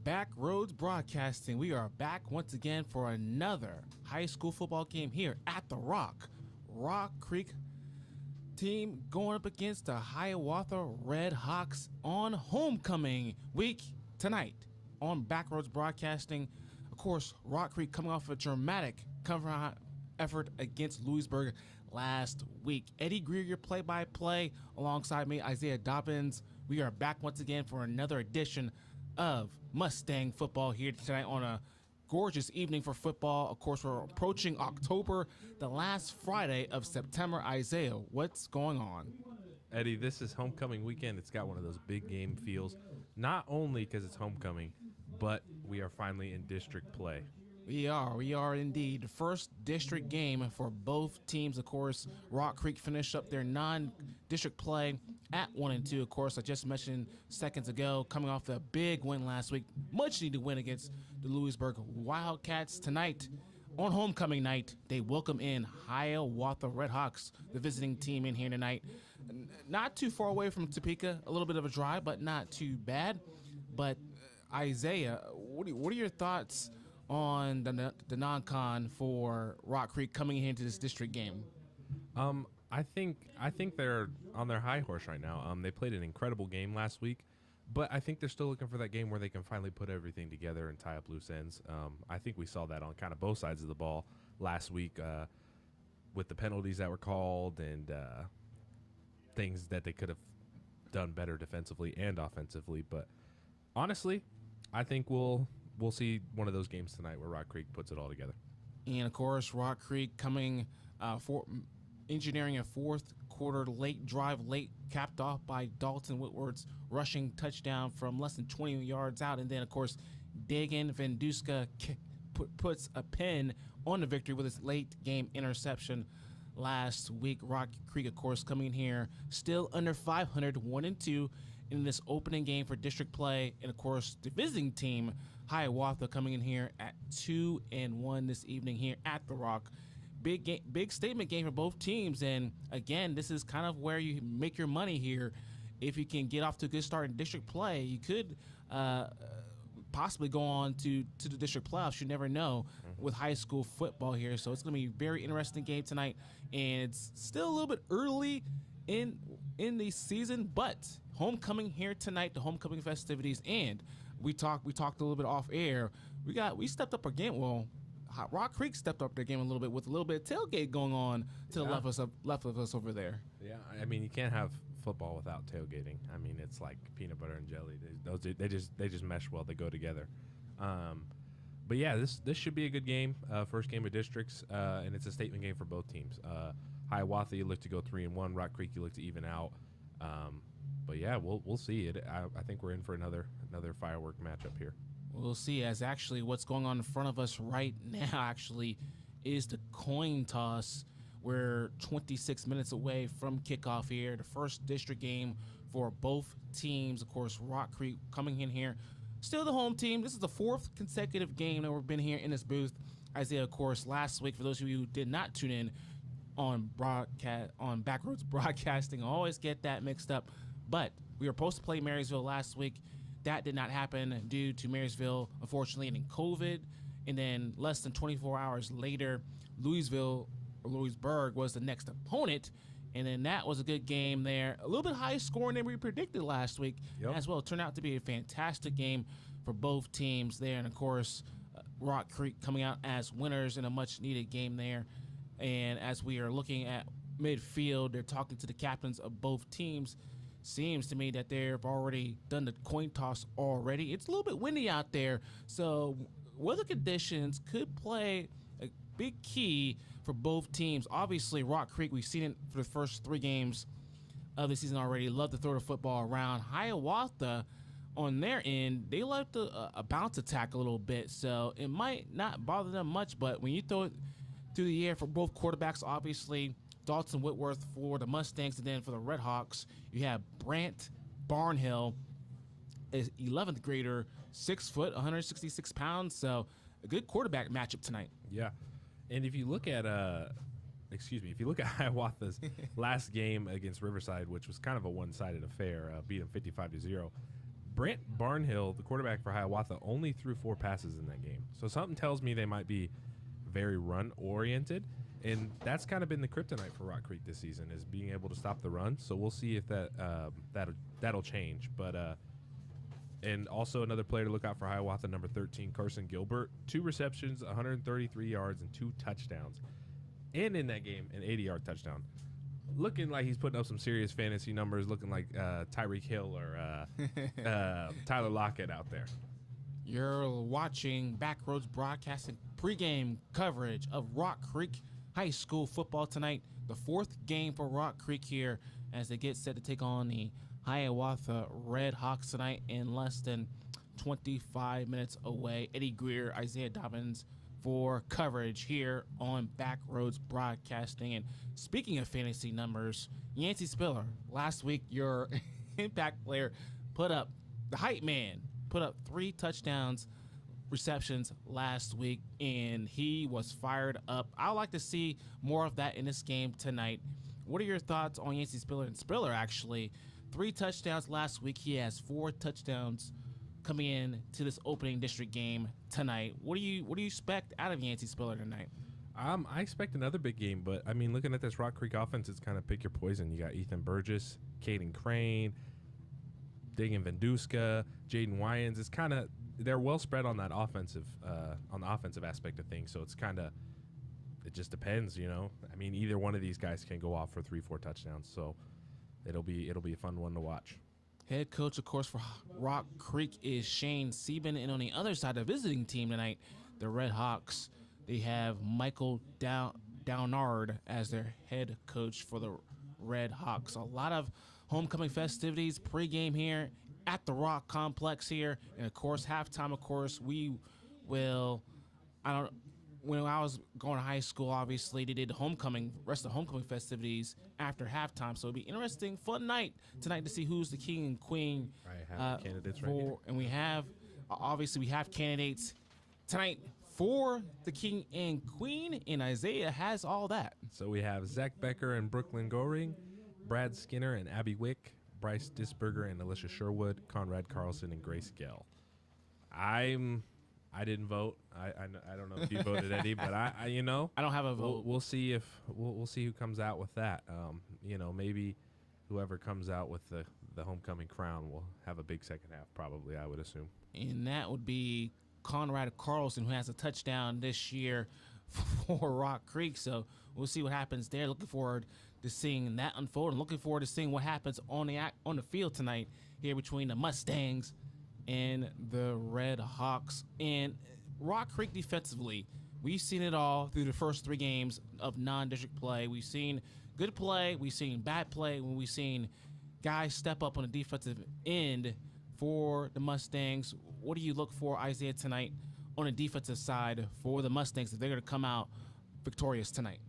Backroads Broadcasting. We are back once again for another high school football game here at the Rock. Rock Creek team going up against the Hiawatha Red Hawks on homecoming week tonight on Backroads Broadcasting. Of course, Rock Creek coming off a dramatic cover effort against Lewisburg last week. Eddie Greer, your play-by-play, alongside me, Isaiah Dobbins. We are back once again for another edition of Mustang football here tonight on a gorgeous evening for football. Of course, we're approaching October, the last Friday of September. Isaiah, what's going on? Eddie, this is homecoming weekend. It's got one of those big game feels, not only because it's homecoming, but we are finally in district play. We are indeed. The first district game for both teams. Of course, Rock Creek finished up their non-district play at 1-2. Of course, I just mentioned seconds ago, coming off a big win last week. Much needed win against the Lewisburg Wildcats. Tonight, on homecoming night, they welcome in Hiawatha Red Hawks, the visiting team in here tonight. Not too far away from Topeka, a little bit of a drive, but not too bad. But Isaiah, what are your thoughts on the non-con for Rock Creek coming into this district game? I think they're on their high horse right now. They played an incredible game last week, but I think they're still looking for that game where they can finally put everything together and tie up loose ends. I think we saw that on kind of both sides of the ball last week with the penalties that were called and things that they could have done better defensively and offensively. But honestly, I think we'll see one of those games tonight where Rock Creek puts it all together. And, of course, Rock Creek coming for engineering a fourth quarter late drive, capped off by Dalton Whitworth's rushing touchdown from less than 20 yards out. And then, of course, Dagan Van Duska puts a pin on the victory with his late game interception last week. Rock Creek, of course, coming in here still under 500, 1-2 in this opening game for district play. And, of course, the visiting team, Hiawatha, coming in here at 2-1 this evening here at the Rock. Big statement game for both teams. And, again, this is kind of where you make your money here. If you can get off to a good start in district play, you could possibly go on to the district playoffs. You never know with high school football here. So it's going to be a very interesting game tonight. And it's still a little bit early in the season, but homecoming here tonight, the homecoming festivities, and we talked a little bit off air. We stepped up our game. Well, Rock Creek stepped up their game a little bit with a little bit of tailgate going on to the left of us over there. Yeah, I mean, you can't have football without tailgating. I mean, it's like peanut butter and jelly. They just mesh well. They go together. But yeah, this should be a good game. First game of districts, and it's a statement game for both teams. Hiawatha, you look to go 3-1. Rock Creek, you look to even out. But yeah, we'll see it. I think we're in for another firework matchup here. We'll see, as actually what's going on in front of us right now actually is the coin toss. We're 26 minutes away from kickoff here. The first district game for both teams. Of course, Rock Creek coming in here. Still the home team. This is the fourth consecutive game that we've been here in this booth. Isaiah, of course, last week, for those of you who did not tune in on Backroads Broadcasting, I always get that mixed up. But we were supposed to play Marysville last week. That did not happen due to Marysville, unfortunately, ending COVID. And then less than 24 hours later, Lewisburg was the next opponent. And then that was a good game there. A little bit higher scoring than we predicted last week as well. It turned out to be a fantastic game for both teams there. And, of course, Rock Creek coming out as winners in a much-needed game there. And as we are looking at midfield, they're talking to the captains of both teams. Seems to me that they've already done the coin toss already. It's a little bit windy out there, so weather conditions could play a big key for both teams. Obviously, Rock Creek, we've seen it for the first 3 games of the season already. Love to throw the football around. Hiawatha, on their end, they like a bounce attack a little bit, so it might not bother them much, but when you throw it through the air for both quarterbacks, obviously, Dalton Whitworth for the Mustangs, and then for the Red Hawks, you have Brant Barnhill, is 11th grader, 6 foot, 166 pounds. So a good quarterback matchup tonight. Yeah, and if you look at Hiawatha's last game against Riverside, which was kind of a one-sided affair, beat them 55-0. Brent Barnhill, the quarterback for Hiawatha, only threw 4 passes in that game. So something tells me they might be very run-oriented, and that's kind of been the kryptonite for Rock Creek this season, is being able to stop the run. So we'll see if that'll change. But and also another player to look out for Hiawatha, number 13, Carson Gilbert, 2 receptions, 133 yards, and 2 touchdowns. And in that game, an 80-yard touchdown. Looking like he's putting up some serious fantasy numbers, looking like Tyreek Hill or Tyler Lockett out there. You're watching Backroads Broadcasting pregame coverage of Rock Creek High School football tonight. The 4th game for Rock Creek here as they get set to take on the Hiawatha Red Hawks tonight in less than 25 minutes away. Eddie Greer, Isaiah Dobbins for coverage here on Backroads Broadcasting. And speaking of fantasy numbers, Yancey Spiller, last week your impact player the hype man, put up 3 touchdowns receptions last week, and he was fired up. I would like to see more of that in this game tonight. What are your thoughts on Yancey Spiller? And Spiller, actually, 3 touchdowns last week. He has 4 touchdowns coming in to this opening district game tonight. What do you expect out of Yancey Spiller tonight? I expect another big game, but I mean, looking at this Rock Creek offense, it's kind of pick your poison. You got Ethan Burgess, Caden Crane, Dagan Venduska, Jaden Wyans. It's kind of, they're well spread on that offensive on the offensive aspect of things. So it's kind of, it just depends, you know. I mean, either one of these guys can go off for 3-4 touchdowns. So it'll be a fun one to watch. Head coach, of course, for Rock Creek is Shane Sieben. And on the other side, the visiting team tonight, the Red Hawks, they have Michael Downard as their head coach for the Red Hawks. A lot of homecoming festivities pregame here at the Rock Complex here. And, of course, halftime, of course, we will – when I was going to high school, obviously, they did the rest of the homecoming festivities after halftime. So it'll be interesting, fun night tonight to see who's the king and queen. I have candidates right here. And we have candidates tonight for the king and queen, and Isaiah has all that. So we have Zach Becker and Brooklyn Goring, Brad Skinner and Abby Wick, Bryce Disberger and Alyssa Sherwood, Conrad Carlson and Grace Gail. I didn't vote. I don't know if you voted, Eddie, but I don't have a vote. We'll see if we'll see who comes out with that. Maybe whoever comes out with the homecoming crown will have a big second half. Probably, I would assume. And that would be Conrad Carlson, who has a touchdown this year for Rock Creek. So we'll see what happens there. Looking forward to seeing that unfold, and looking forward to seeing what happens on the field tonight here between the Mustangs and the Red Hawks. And Rock Creek defensively, we've seen it all through the first 3 games of non-district play. We've seen good play, we've seen bad play, when we've seen guys step up on the defensive end for the Mustangs. What do you look for, Isaiah, tonight on the defensive side for the Mustangs if they're going to come out victorious tonight?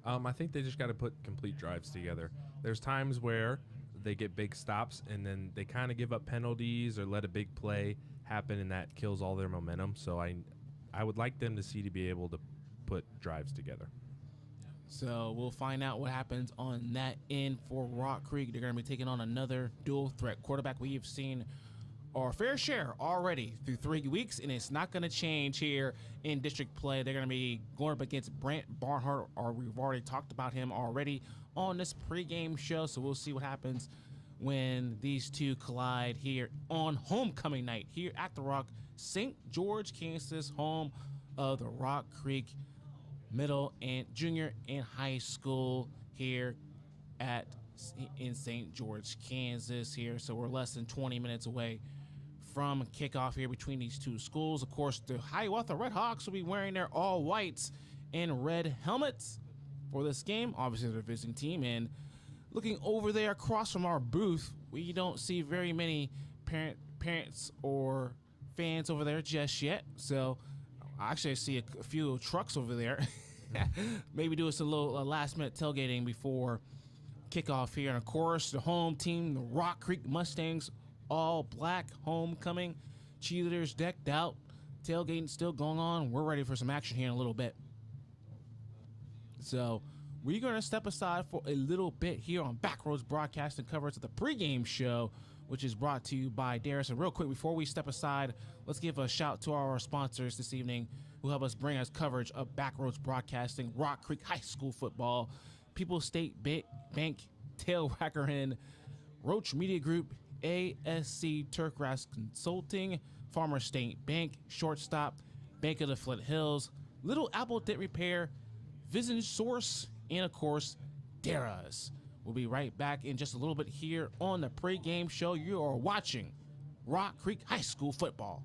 I think they just got to put complete drives together. There's times where they get big stops and then they kind of give up penalties or let a big play happen, and that kills all their momentum. So I would like them to be able to put drives together. So we'll find out what happens on that end for Rock Creek. They're going to be taking on another dual threat quarterback. We have seen our fair share already through 3 weeks, and it's not going to change here in district play. They're going to be going up against Brent Barnhart, or we've already talked about him already on this pregame show. So we'll see what happens when these two collide here on homecoming night here at the Rock, St. George, Kansas, home of the Rock Creek Middle and Junior and High School here in St. George, Kansas here. So we're less than 20 minutes away from kickoff here between these two schools. Of course, the Hiawatha Red Hawks will be wearing their all whites and red helmets for this game. Obviously, they're a visiting team. And looking over there across from our booth, we don't see very many parents or fans over there just yet. So actually, I see a few trucks over there. Maybe do us a little last-minute tailgating before kickoff here. And, of course, the home team, the Rock Creek Mustangs, all black homecoming. Cheerleaders decked out. Tailgating still going on. We're ready for some action here in a little bit. So we're going to step aside for a little bit here on Backroads Broadcasting coverage of the pregame show which is brought to you by Darius. And real quick, before we step aside, let's give a shout to our sponsors this evening who help us bring us coverage of Backroads Broadcasting, Rock Creek High School football, People's State Bank, Tail Rackerhin, Roach Media Group, ASC Turkgrass Consulting, Farmer State Bank, Shortstop, Bank of the Flint Hills, Little Apple Dent Repair, Vision Source, and of course, Dara's. We'll be right back in just a little bit here on the pregame show. You are watching Rock Creek High School football.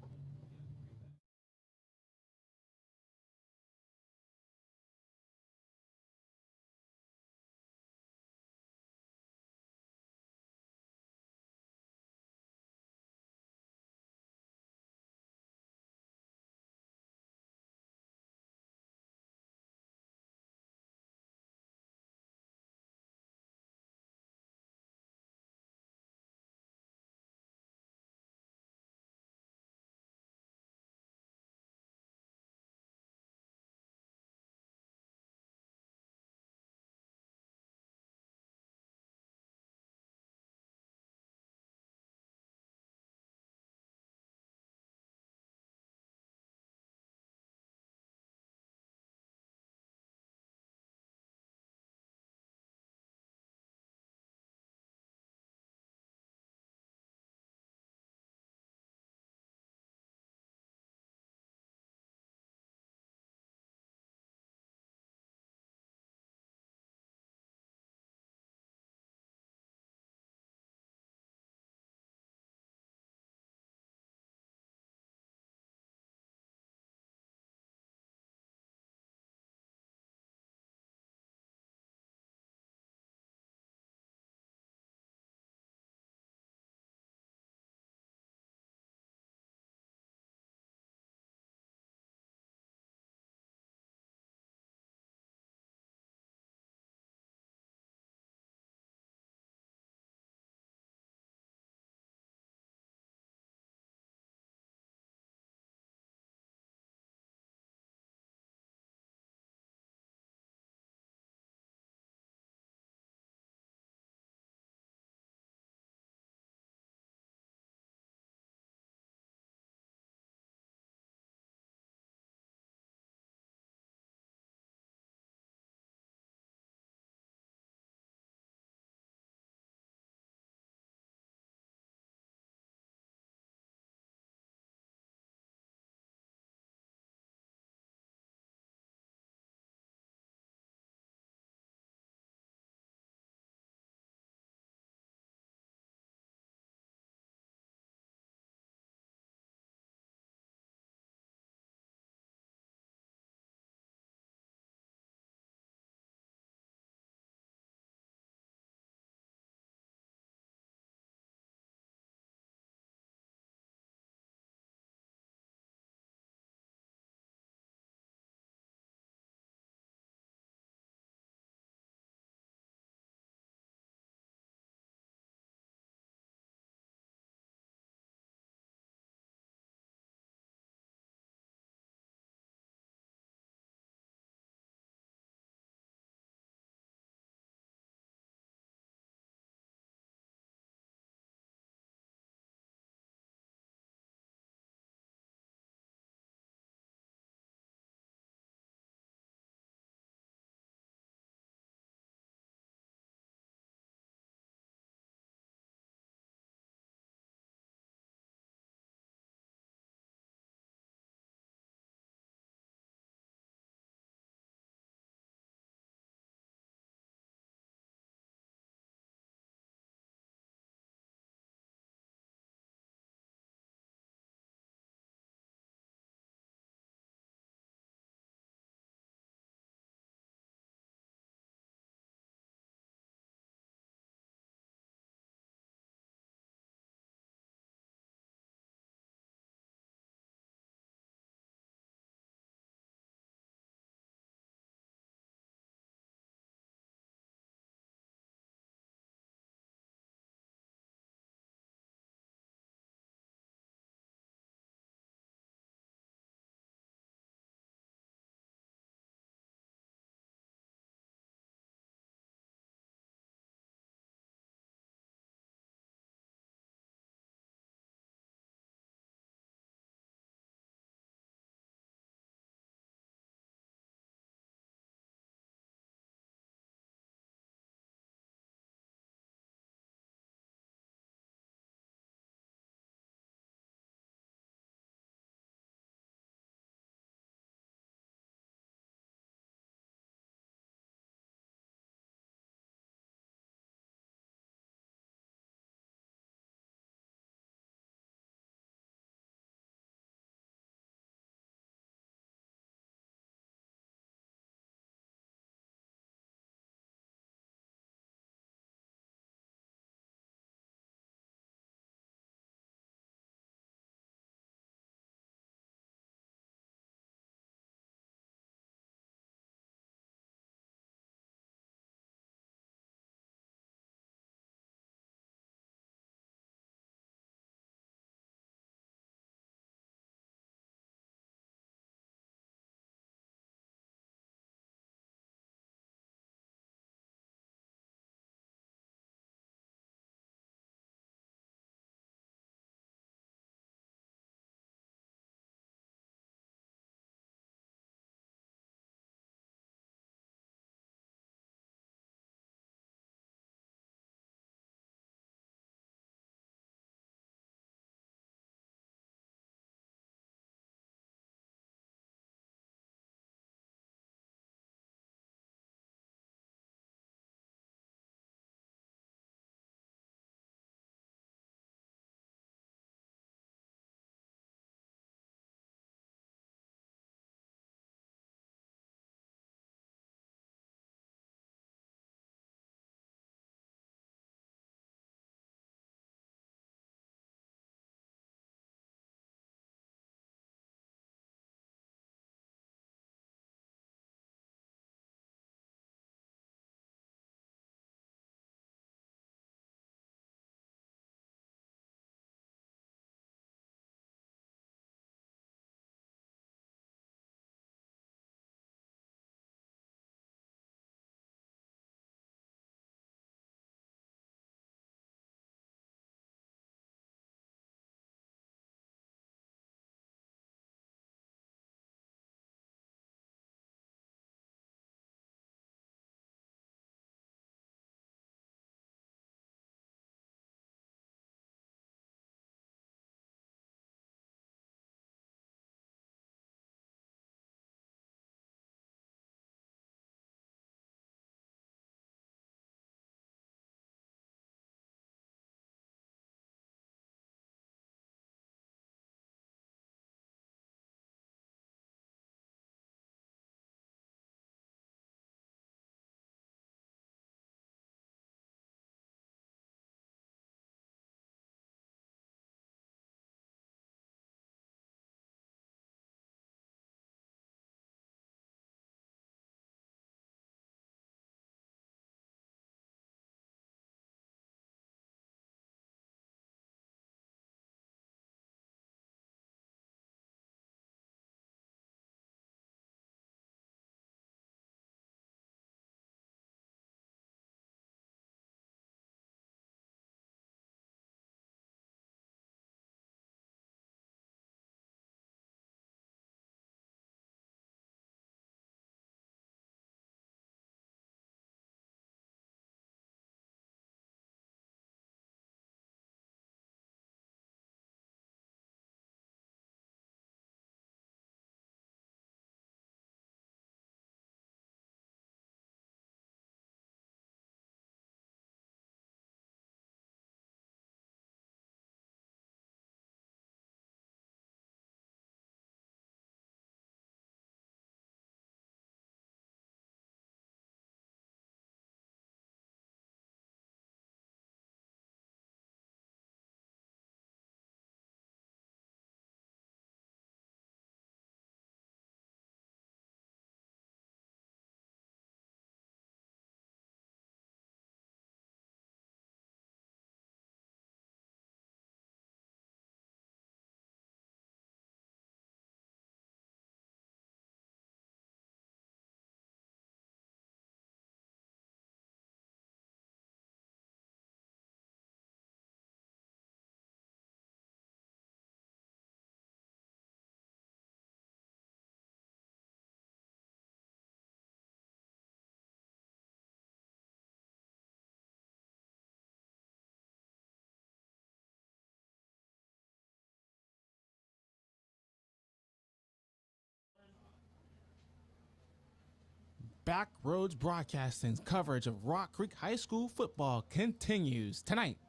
Backroads Broadcasting's coverage of Rock Creek High School football continues. Tonight,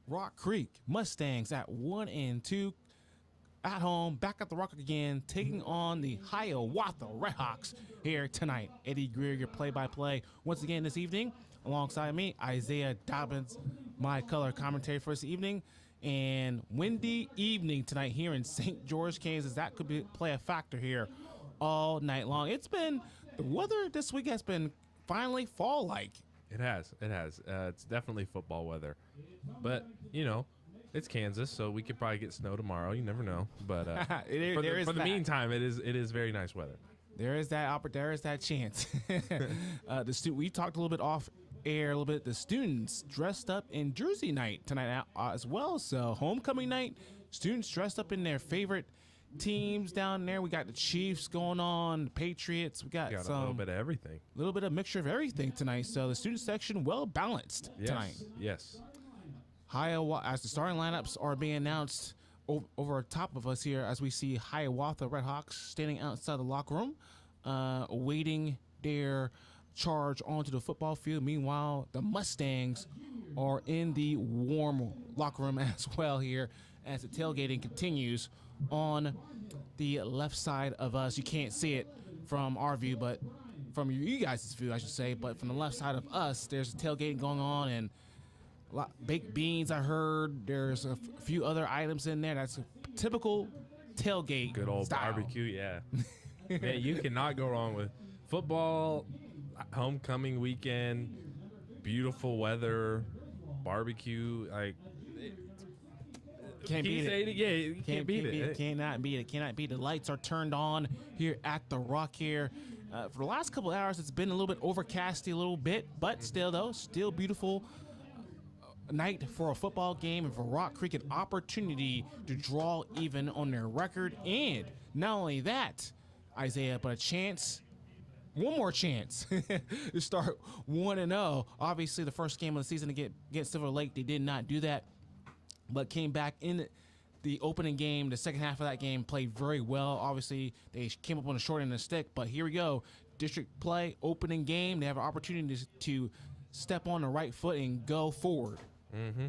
Rock Creek Mustangs at 1-2 at home, back at the Rock again, taking on the Hiawatha Red Hawks here tonight. Eddie Greer, your play-by-play once again this evening. Alongside me, Isaiah Dobbins, my color commentary for this evening. And windy evening tonight here in St. George, Kansas. That could play a factor here all night long. The weather this week has been finally fall-like. It has. It's definitely football weather. But, it's Kansas, so we could probably get snow tomorrow. You never know. But for the meantime, it is very nice weather. There is that chance. We talked a little bit off air the students dressed up in jersey night tonight as well. So homecoming night, students dressed up in their favorite teams down there. We got the Chiefs going on, the Patriots. We got a little bit of everything. A little bit of mixture of everything tonight. So the student section well balanced tonight. Yes. As the starting lineups are being announced over top of us here, as we see Hiawatha Red Hawks standing outside the locker room, awaiting their charge onto the football field. Meanwhile, the Mustangs are in the warm locker room as well here as the tailgating continues on the left side of us. You can't see it from our view, but from you guys' view, I should say. But from the left side of us, there's tailgating going on, and baked beans, I heard. There's a few other items in there. That's a typical tailgate. Good old style. Barbecue, yeah. Man, you cannot go wrong with football, homecoming weekend, beautiful weather, barbecue. Can't beat it. Yeah, you can't beat it. Cannot beat it. The lights are turned on here at the Rock here. For the last couple of hours, it's been a little bit overcasty, a little bit, but still beautiful night for a football game, and for Rock Creek an opportunity to draw even on their record. And not only that, Isaiah, but one more chance to start 1-0. Obviously, the first game of the season to get Silver Lake, they did not do that, but came back in the opening game. The second half of that game played very well. Obviously, they came up on the short end of the stick, but here we go. District play, opening game. They have an opportunity to step on the right foot and go forward. Mm-hmm.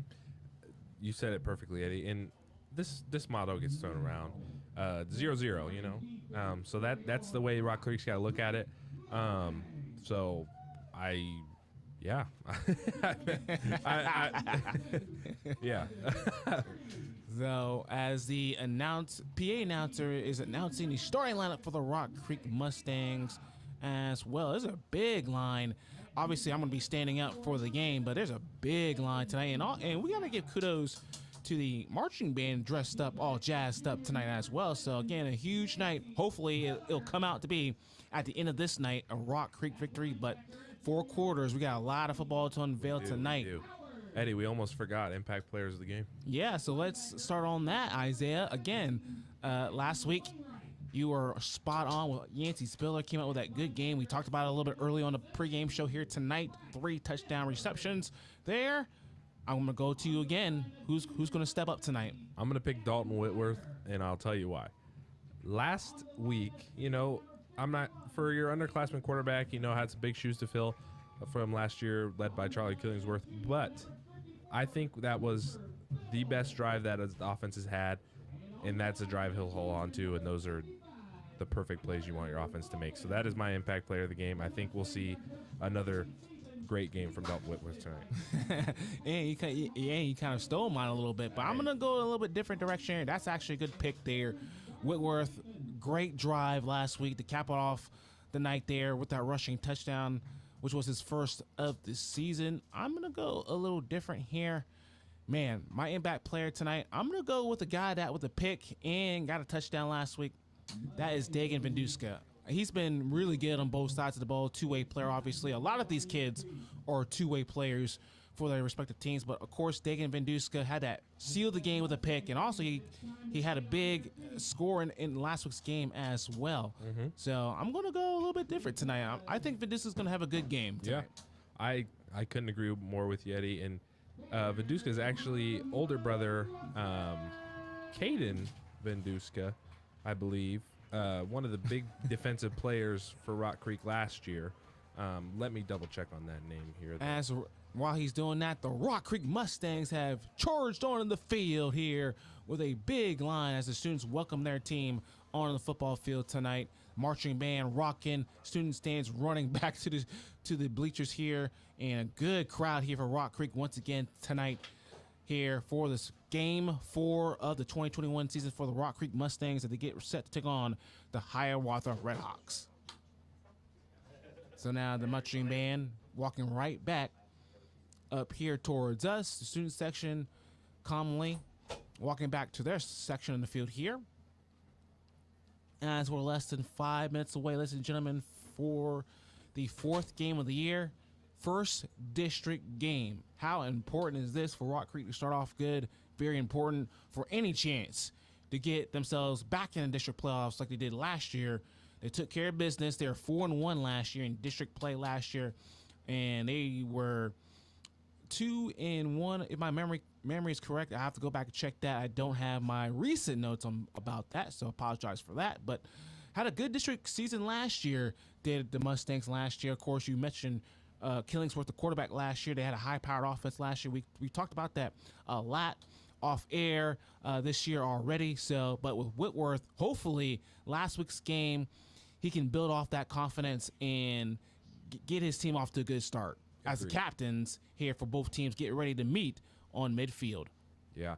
You said it perfectly, Eddie. And this motto gets thrown around. 0-0, so that's the way Rock Creek's got to look at it. Yeah. Yeah. So as the PA announcer is announcing the starting lineup for the Rock Creek Mustangs as well. There's a big line. Obviously, I'm going to be standing up for the game, but there's a big line tonight. And we got to give kudos to the marching band dressed up, all jazzed up tonight as well. So, again, a huge night. Hopefully, it'll come out to be, at the end of this night, a Rock Creek victory. But 4 quarters, we got a lot of football to unveil tonight. We do. Eddie, we almost forgot impact players of the game. Yeah, so let's start on that, Isaiah. Again, last week, you were spot on. Yancey Spiller came out with that good game. We talked about it a little bit early on the pregame show here tonight. 3 touchdown receptions there. I'm going to go to you again. Who's going to step up tonight? I'm going to pick Dalton Whitworth, and I'll tell you why. Last week, I'm not – for your underclassmen quarterback, had some big shoes to fill from last year, led by Charlie Killingsworth. But I think that was the best drive that the offense has had, and that's a drive he'll hold on to, and those are the perfect plays you want your offense to make. So that is my impact player of the game. I think we'll see another great game from Dalton Whitworth tonight. You kind of stole mine a little bit, but I'm going to go a little bit different direction here. That's actually a good pick there. Whitworth, great drive last week to cap it off the night there with that rushing touchdown, which was his first of the season. I'm going to go a little different here. Man, my impact player tonight, I'm going to go with the guy that with a pick and got a touchdown last week. That is Dagan Venduska. He's been really good on both sides of the ball, two-way player, obviously. A lot of these kids are two-way players for their respective teams, but of course, Dagan Venduska had that seal the game with a pick, and also he had a big score in last week's game as well. Mm-hmm. So I'm going to go a little bit different tonight. I think Venduska's going to have a good game tonight. Yeah, I couldn't agree more with you, Eddie. And Venduska's actually older brother, Caden Venduska, I believe, one of the big defensive players for Rock Creek last year. Let me double check on that name here. While he's doing that, the Rock Creek Mustangs have charged on the field here with a big line as the students welcome their team on the football field tonight. Marching band rocking, student stands running back to the bleachers here, and a good crowd here for Rock Creek once again tonight here for this game 4 of the 2021 season for the Rock Creek Mustangs as they get set to take on the Hiawatha Red Hawks. So now the marching band walking right back up here towards us, the student section calmly walking back to their section in the field here. As we're less than 5 minutes away, ladies and gentlemen, for the 4th game of the year, first district game. How important is this for Rock Creek to start off good? Very important for any chance to get themselves back in the district playoffs like they did last year. They took care of business. They were 4-1 last year in district play last year, and they were 2-1. If my memory is correct, I have to go back and check that. I don't have my recent notes about that, so apologize for that. But had a good district season last year, did the Mustangs last year. Of course, you mentioned Killingsworth, the quarterback last year. They had a high-powered offense last year. We talked about that a lot off air this year already. So, but with Whitworth, hopefully last week's game, he can build off that confidence and get his team off to a good start. As the captains here for both teams get ready to meet on midfield. Yeah.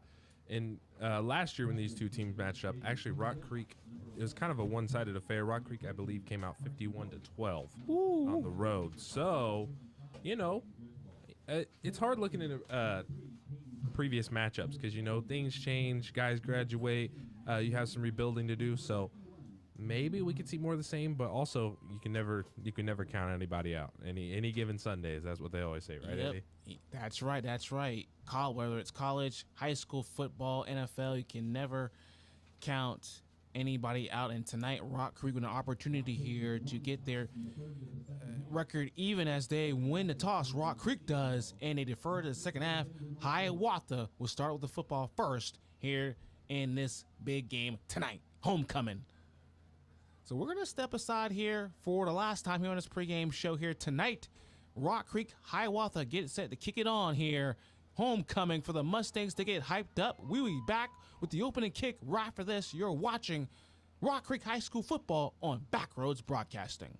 And last year when these two teams matched up, actually Rock Creek, it was kind of a one-sided affair. Rock Creek, I believe, came out 51-12 on the road. So, you know, it's hard looking at previous matchups because, you know, things change, guys graduate, you have some rebuilding to do. So maybe we could see more of the same, but also you can never count anybody out. Any given Sundays, that's what they always say, right, Eddie? That's right. Whether it's college, high school football, NFL, you can never count anybody out. And tonight, Rock Creek with an opportunity here to get their record even as they win the toss. Rock Creek does, and they defer to the second half. Hiawatha will start with the football first here in this big game tonight. Homecoming. So we're going to step aside here for the last time here on this pregame show here tonight. Rock Creek, Hiawatha get set to kick it on here. Homecoming for the Mustangs to get hyped up. We'll be back with the opening kick right after this. You're watching Rock Creek High School football on Backroads Broadcasting.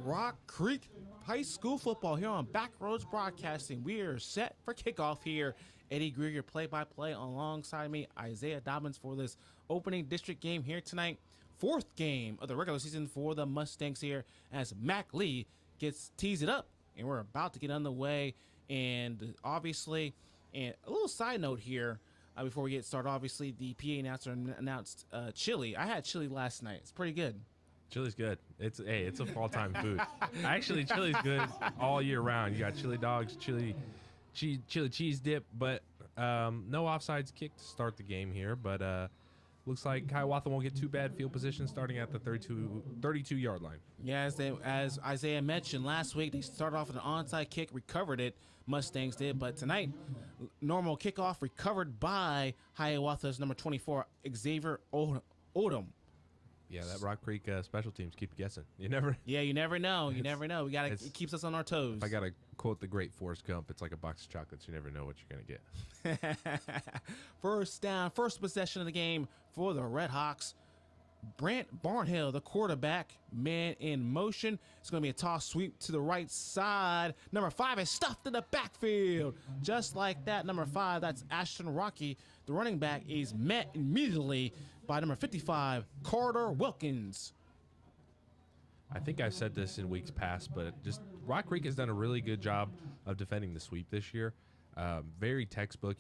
Rock Creek High School football here on Backroads Broadcasting. We are set for kickoff here. Eddie Grieger play-by-play alongside me, Isaiah Dobbins, for this opening district game here tonight. 4th game of the regular season for the Mustangs here as Mac Lee gets teased it up, and we're about to get underway. And obviously, and a little side note here before we get started, obviously the PA announcer announced chili. I had chili last night. It's pretty good. Chili's good. It's a fall-time food. Actually, chili's good all year round. You got chili dogs, chili cheese dip, but no offsides kick to start the game here. But looks like Hiawatha won't get too bad field position starting at the 32-yard line. Yeah, as Isaiah mentioned last week, they started off with an onside kick, recovered it. Mustangs did, but tonight, normal kickoff recovered by Hiawatha's number 24, Xavier Odom. Yeah, that Rock Creek special teams keep you guessing. You never. Yeah, you never know. You never know. It keeps us on our toes. If I gotta quote the great Forrest Gump, it's like a box of chocolates. You never know what you're gonna get. First down, first possession of the game for the Red Hawks. Brant Barnhill, the quarterback, man in motion. It's going to be a toss sweep to the right side. Number 5 is stuffed in the backfield. Just like that, number 5, that's Ashton Rocky. The running back is met immediately by number 55, Carter Wilkins. I think I've said this in weeks past, but just Rock Creek has done a really good job of defending the sweep this year. Very textbook,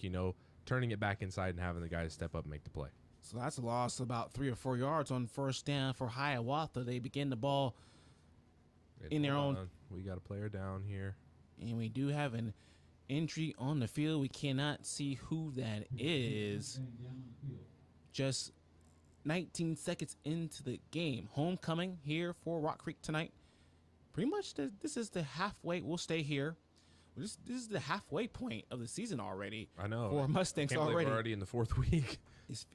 turning it back inside and having the guys step up and make the play. So that's a loss of about 3 or 4 yards on first down for Hiawatha. They begin the ball in their own. We got a player down here. And we do have an entry on the field. We cannot see who that is. Just 19 seconds into the game. Homecoming here for Rock Creek tonight. Pretty much this is the halfway. We'll stay here. This is the halfway point of the season already. I know. For Mustangs Can't believe already. we're already in the 4th week.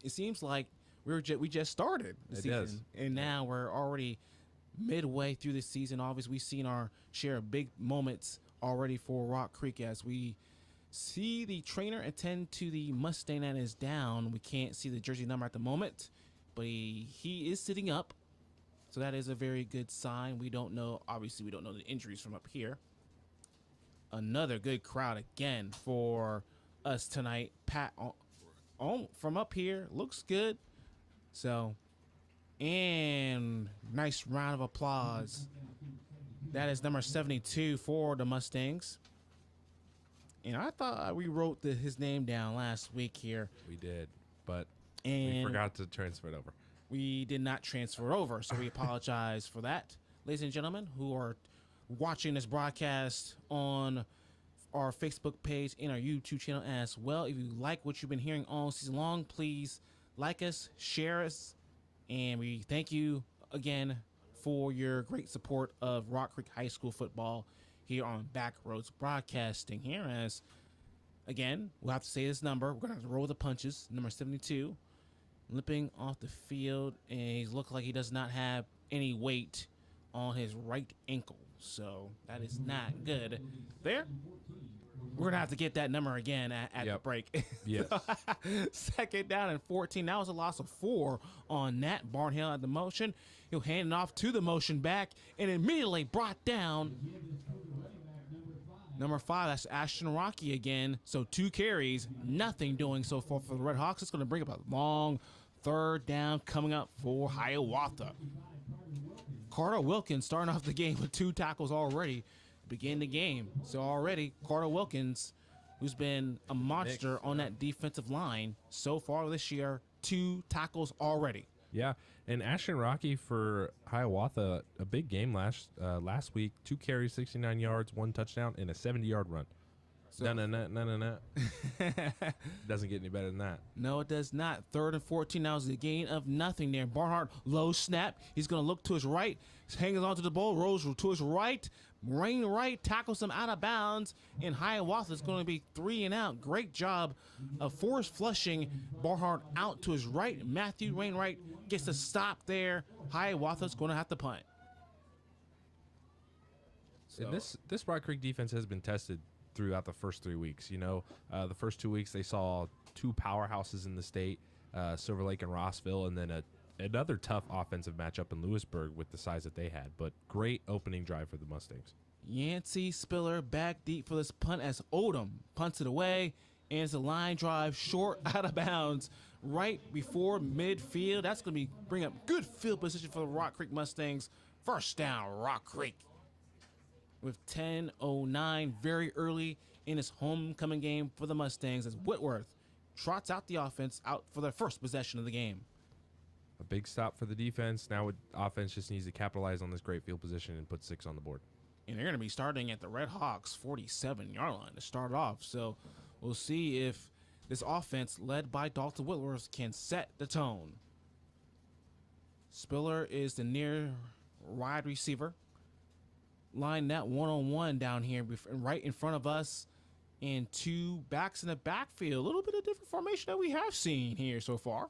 It seems like we just started the season. Does. And now we're already midway through the season. Obviously, we've seen our share of big moments already for Rock Creek as we see the trainer attend to the Mustang that is down. We can't see the jersey number at the moment, but he is sitting up. So that is a very good sign. We don't know. Obviously, we don't know the injuries from up here. Another good crowd again for us tonight. Pat from up here looks good. So, and nice round of applause. That is number 72 for the Mustangs. And I thought we wrote his name down last week here. We did, but and we forgot to transfer it over. We did not transfer over, so we apologize for that. Ladies and gentlemen who are watching this broadcast on our Facebook page and our YouTube channel as well. If you like what you've been hearing all season long, please like us, share us, and we thank you again for your great support of Rock Creek High School football here on Backroads Broadcasting. Here, as again, we'll have to say this number. We're going to have to roll the punches. Number 72, limping off the field, and he looks like he does not have any weight on his right ankle. So that is not good. There. We're going to have to get that number again at the break. Yes. Second down and 14. That was a loss of 4 on that. Barnhill at the motion. He'll hand it off to the motion back and immediately brought down number 5. That's Ashton Rocky again. So 2 carries, nothing doing so far for the Red Hawks. It's going to bring up a long third down coming up for Hiawatha. Carter Wilkins starting off the game with 2 tackles already. Begin the game. So already Carter Wilkins, who's been a monster on that defensive line so far this year, 2 tackles already. Yeah, and Ashton Rocky for Hiawatha, a big game last week. 2 carries, 69 yards, 1 touchdown, and a 70-yard run. So, no. Doesn't get any better than that. No, it does not. 3rd and 14. Now is a gain of nothing there. Barnhart, low snap. He's going to look to his right. Hangs on to the ball. Rolls to his right. Rain right. Tackles him out of bounds. And Hiawatha is going to be 3 and out. Great job of force flushing Barnhart out to his right. Matthew Rainwright gets a stop there. Hiawatha is going to have to punt. So. And this Rock Creek defense has been tested throughout the first 3 weeks. The first 2 weeks they saw 2 powerhouses in the state, Silver Lake and Rossville, and then another tough offensive matchup in Lewisburg with the size that they had. But great opening drive for the Mustangs. Yancey Spiller back deep for this punt as Odom punts it away, and it's a line drive short out of bounds right before midfield. That's going to bring up good field position for the Rock Creek Mustangs. First down, Rock Creek. With 10:09 very early in his homecoming game for the Mustangs as Whitworth trots out the offense out for their first possession of the game. A big stop for the defense. Now offense just needs to capitalize on this great field position and put 6 on the board. And they're going to be starting at the Red Hawks 47-yard line to start off. So we'll see if this offense, led by Dalton Whitworth, can set the tone. Spiller is the near wide receiver. Line that one-on-one down here right in front of us, and two backs in the backfield. A little bit of different formation that we have seen here so far.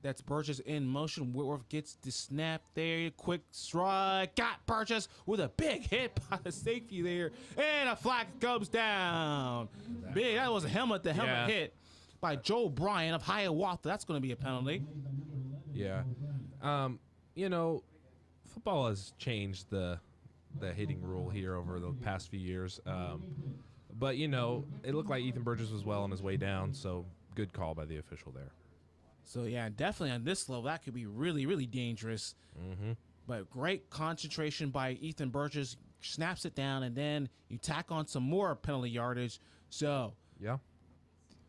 That's Burgess in motion. Whitworth gets the snap there. Quick strike. Got Burgess with a big hit by the safety there. And a flag comes down. Big. That was a helmet to helmet hit by Joe Bryan of Hiawatha. That's going to be a penalty. Yeah. You know, football has changed the hitting rule here over the past few years. But, you know, it looked like Ethan Burgess was well on his way down, so good call by the official there. So, yeah, definitely on this level, that could be really, really dangerous. Mm-hmm. But great concentration by Ethan Burgess. Snaps it down, and then you tack on some more penalty yardage. So, yeah,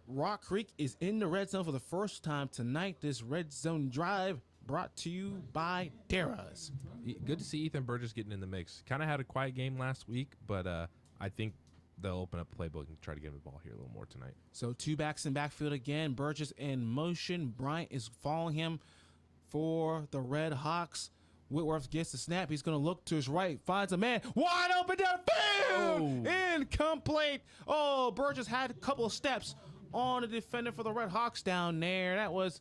Rock Creek is in the red zone for the first time tonight. This red zone drive brought to you by Dara's. Good to see Ethan Burgess getting in the mix. Kind of had a quiet game last week, but I think they'll open up the playbook and try to get him the ball here a little more tonight. So two backs in backfield again. Burgess in motion. Bryant is following him for the Red Hawks. Whitworth gets the snap. He's going to look to his right. Finds a man. Wide open downfield. Oh. Incomplete. Oh, Burgess had a couple of steps on the defender for the Red Hawks down there. That was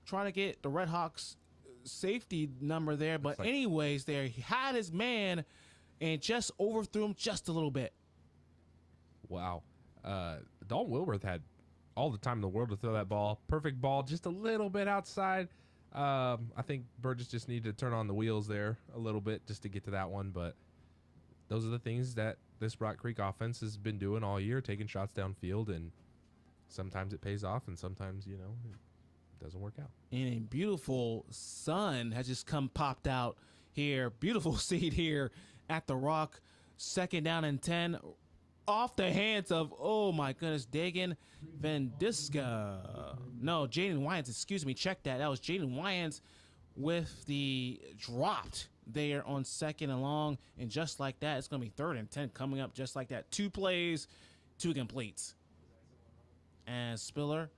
trying to get the Red Hawks safety number there. But anyways, there he had his man and just overthrew him just a little bit. Wow. Dalton Whitworth had all the time in the world to throw that ball. Perfect ball, just a little bit outside. I think Burgess just needed to turn on the wheels there a little bit just to get to that one. But those are the things that this Rock Creek offense has been doing all year, taking shots downfield. And sometimes it pays off, and sometimes, you know, it doesn't work out. And a beautiful sun has just popped out here. Beautiful seed here at the Rock. 2nd down and 10. Off the hands of, oh my goodness, Dagan Vendiska. No, Jaden Wyans, excuse me, check that. That was Jaden Wyans with the dropped there on 2nd and long. And just like that, it's going to be 3rd and 10 coming up just like that. 2 plays, 2 completes. And Spiller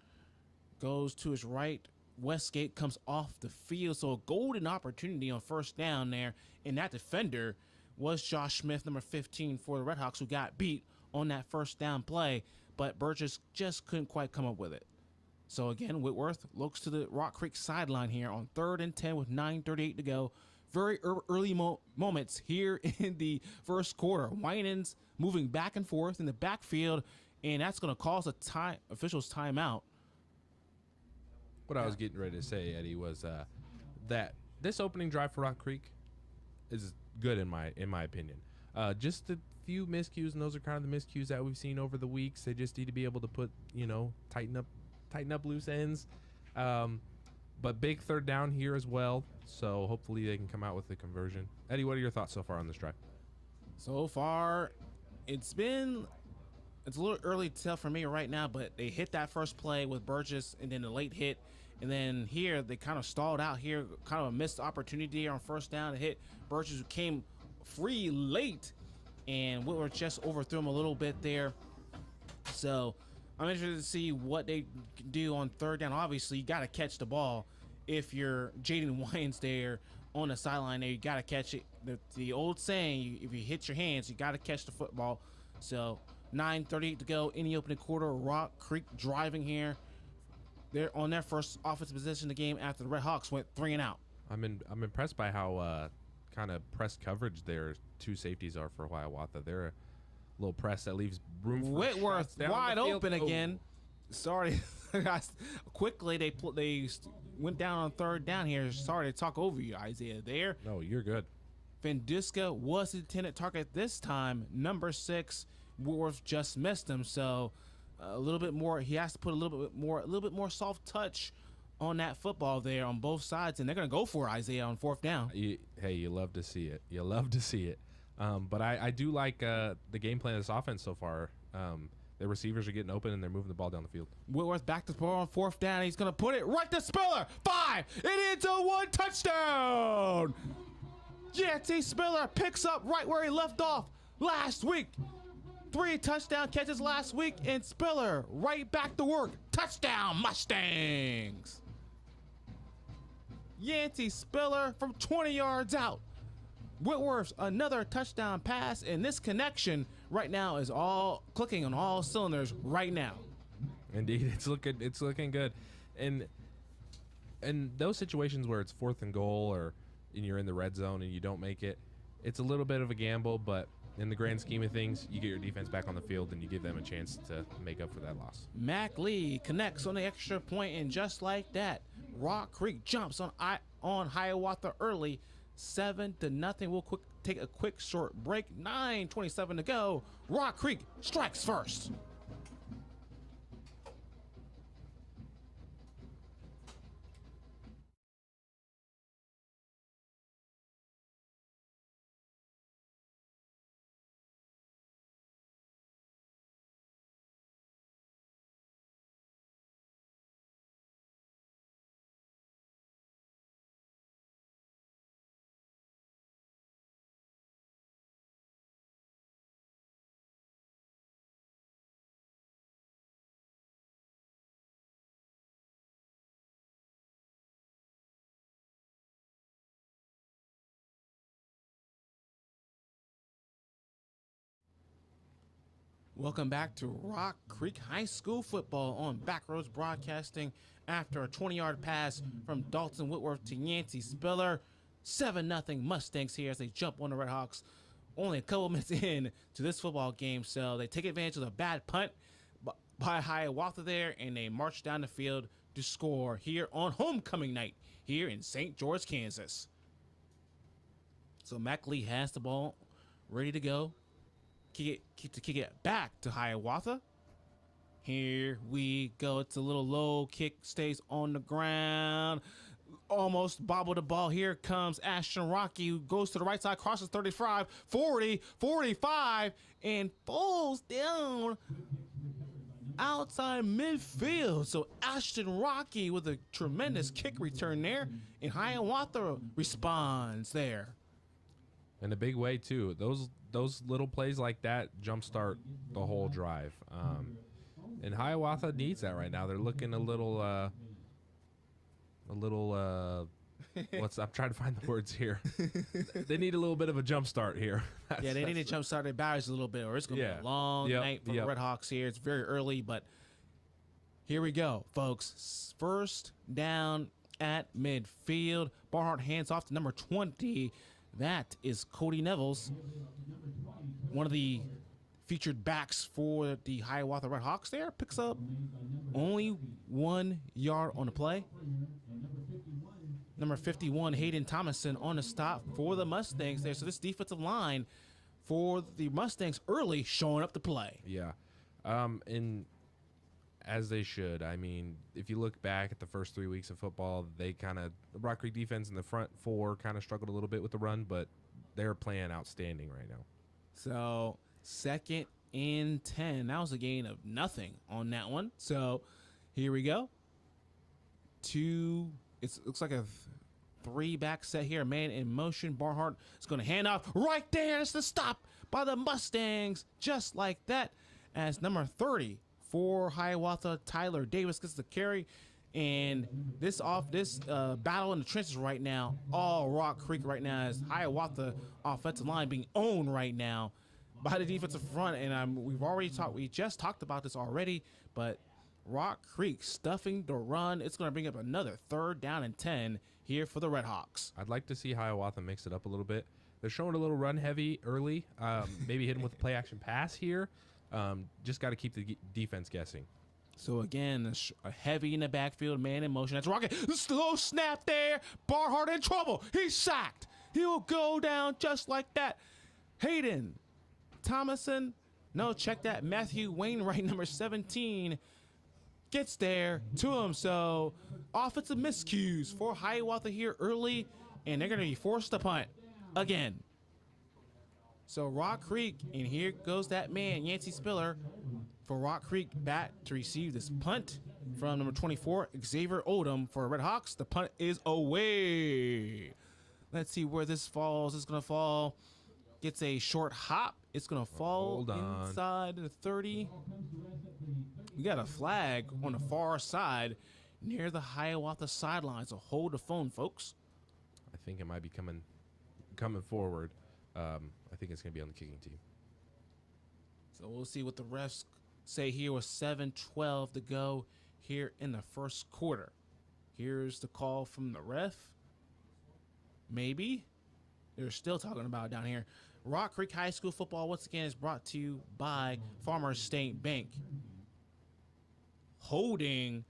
goes to his right. Westgate comes off the field. So a golden opportunity on 1st down there. And that defender was Josh Smith, number 15 for the Red Hawks, who got beat on that 1st down play, but Burgess just couldn't quite come up with it. So again, Whitworth looks to the Rock Creek sideline here on 3rd and 10 with 9:38 to go. Very early moments here in the first quarter. Winans moving back and forth in the backfield, and that's going to cause a official's timeout. What I was getting ready to say, Eddie, was that this opening drive for Rock Creek is good in my opinion. Just a few miscues, and those are kind of the miscues that we've seen over the weeks. They just need to be able to put, you know, tighten up loose ends. But big 3rd down here as well. So hopefully they can come out with the conversion. Eddie, what are your thoughts so far on this drive? So far, it's a little early to tell for me right now, but they hit that first play with Burgess and then the late hit. And then here they kind of stalled out here, kind of a missed opportunity on 1st down to hit Burgess, who came free late, and Whitworth just overthrew him a little bit there. So I'm interested to see what they can do on 3rd down. Obviously, you got to catch the ball. If you're Jaden Wyans there on the sideline there, you got to catch it. The old saying, if you hit your hands, you got to catch the football. So 9:38 to go in the opening quarter. Rock Creek driving here. They're on their first offensive possession of the game after the Red Hawks went 3 and out. I'm impressed by how kind of press coverage their 2 safeties are for Hiawatha. They're a little press that leaves room for Whitworth wide open again. Sorry, quickly they went down on 3rd down here. Sorry to talk over you, Isaiah. There. No, you're good. Vendiska was the intended target this time. Number 6, Whitworth just missed him. So a little bit more. He has to put a little bit more soft touch on that football there on both sides, and they're going to go for Isaiah on 4th down. You love to see it. You love to see it. But I do like the game plan of this offense so far. The receivers are getting open, and they're moving the ball down the field. Whitworth back to ball on 4th down. He's going to put it right to Spiller. 5. It into 1 touchdown. Jesse Spiller picks up right where he left off last week. 3 touchdown catches last week, and Spiller right back to work. Touchdown, Mustangs. Yancey Spiller from 20 yards out. Whitworth's another touchdown pass, and this connection right now is all clicking on all cylinders right now. Indeed, it's looking good. And those situations where it's 4th and goal and you're in the red zone and you don't make it, it's a little bit of a gamble, but in the grand scheme of things, you get your defense back on the field and you give them a chance to make up for that loss. Mac Lee connects on the extra point, and just like that, Rock Creek jumps on Hiawatha early, 7-0. We'll take a quick short break. 9:27 to go. Rock Creek strikes first. Welcome back to Rock Creek High School football on Backroads Broadcasting after a 20-yard pass from Dalton Whitworth to Yancey Spiller. 7-0 Mustangs here as they jump on the Red Hawks. Only a couple minutes in to this football game, so they take advantage of the bad punt by Hiawatha there, and they march down the field to score here on homecoming night here in St. George, Kansas. So Mac Lee has the ball ready to go. Kick it back to Hiawatha. Here we go. It's a little low kick, stays on the ground. Almost bobbled the ball. Here comes Ashton Rocky, who goes to the right side, crosses 35, 40, 45, and falls down outside midfield. So Ashton Rocky with a tremendous kick return there, and Hiawatha responds there. In a big way too. Those little plays like that jumpstart the whole drive. And Hiawatha needs that right now. They're looking a little I'm trying to find the words here. They need a little bit of a jump start here. They need to jump start their batteries a little bit, or it's going to be a long night for the Red Hawks here. It's very early, but here we go, folks. First down at midfield. Barnhart hands off to number 20. That is Cody Nevels, one of the featured backs for the Hiawatha Red Hawks there. Picks up only 1 yard on the play. Number 51, Hayden Thomason on the stop for the Mustangs there. So this defensive line for the Mustangs early showing up to play. Yeah. And as they should. I mean, if you look back at the first 3 weeks of football, the Rock Creek defense in the front four kind of struggled a little bit with the run, but they're playing outstanding right now. So 2nd and 10. That was a gain of nothing on that one. So here we go. It looks like a 3-back set here. Man in motion. Barnhart is going to hand off right there. It's the stop by the Mustangs. Just like that, as number 30 for Hiawatha, Tyler Davis, gets the carry. And this battle in the trenches right now, all Rock Creek right now, as Hiawatha offensive line being owned right now by the defensive front. And we just talked about this already, but Rock Creek stuffing the run. It's going to bring up another 3rd down and 10 here for the Red Hawks. I'd like to see Hiawatha mix it up a little bit. They're showing a little run heavy early, maybe hitting with a play action pass here. Just got to keep the defense guessing. So again, a heavy in the backfield, man in motion. That's Rocket. Slow snap there. Barnhart in trouble. He's sacked. He will go down just like that. Hayden Thomason. No, check that. Matthew Wainwright, number 17, gets there to him. So offensive miscues for Hiawatha here early, and they're going to be forced to punt again. So Rock Creek, and here goes that man, Yancey Spiller, for Rock Creek back to receive this punt from number 24, Xavier Odom for Red Hawks. The punt is away. Let's see where this falls. It's going to fall gets a short hop. It's going to fall inside the 30. We got a flag on the far side near the Hiawatha sideline. So hold the phone, folks. I think it might be coming forward. I think it's going to be on the kicking team. So we'll see what the refs say here with 7:12 to go here in the first quarter. Here's the call from the ref. Maybe. They're still talking about it down here. Rock Creek High School football, once again, is brought to you by Farmers State Bank. Holding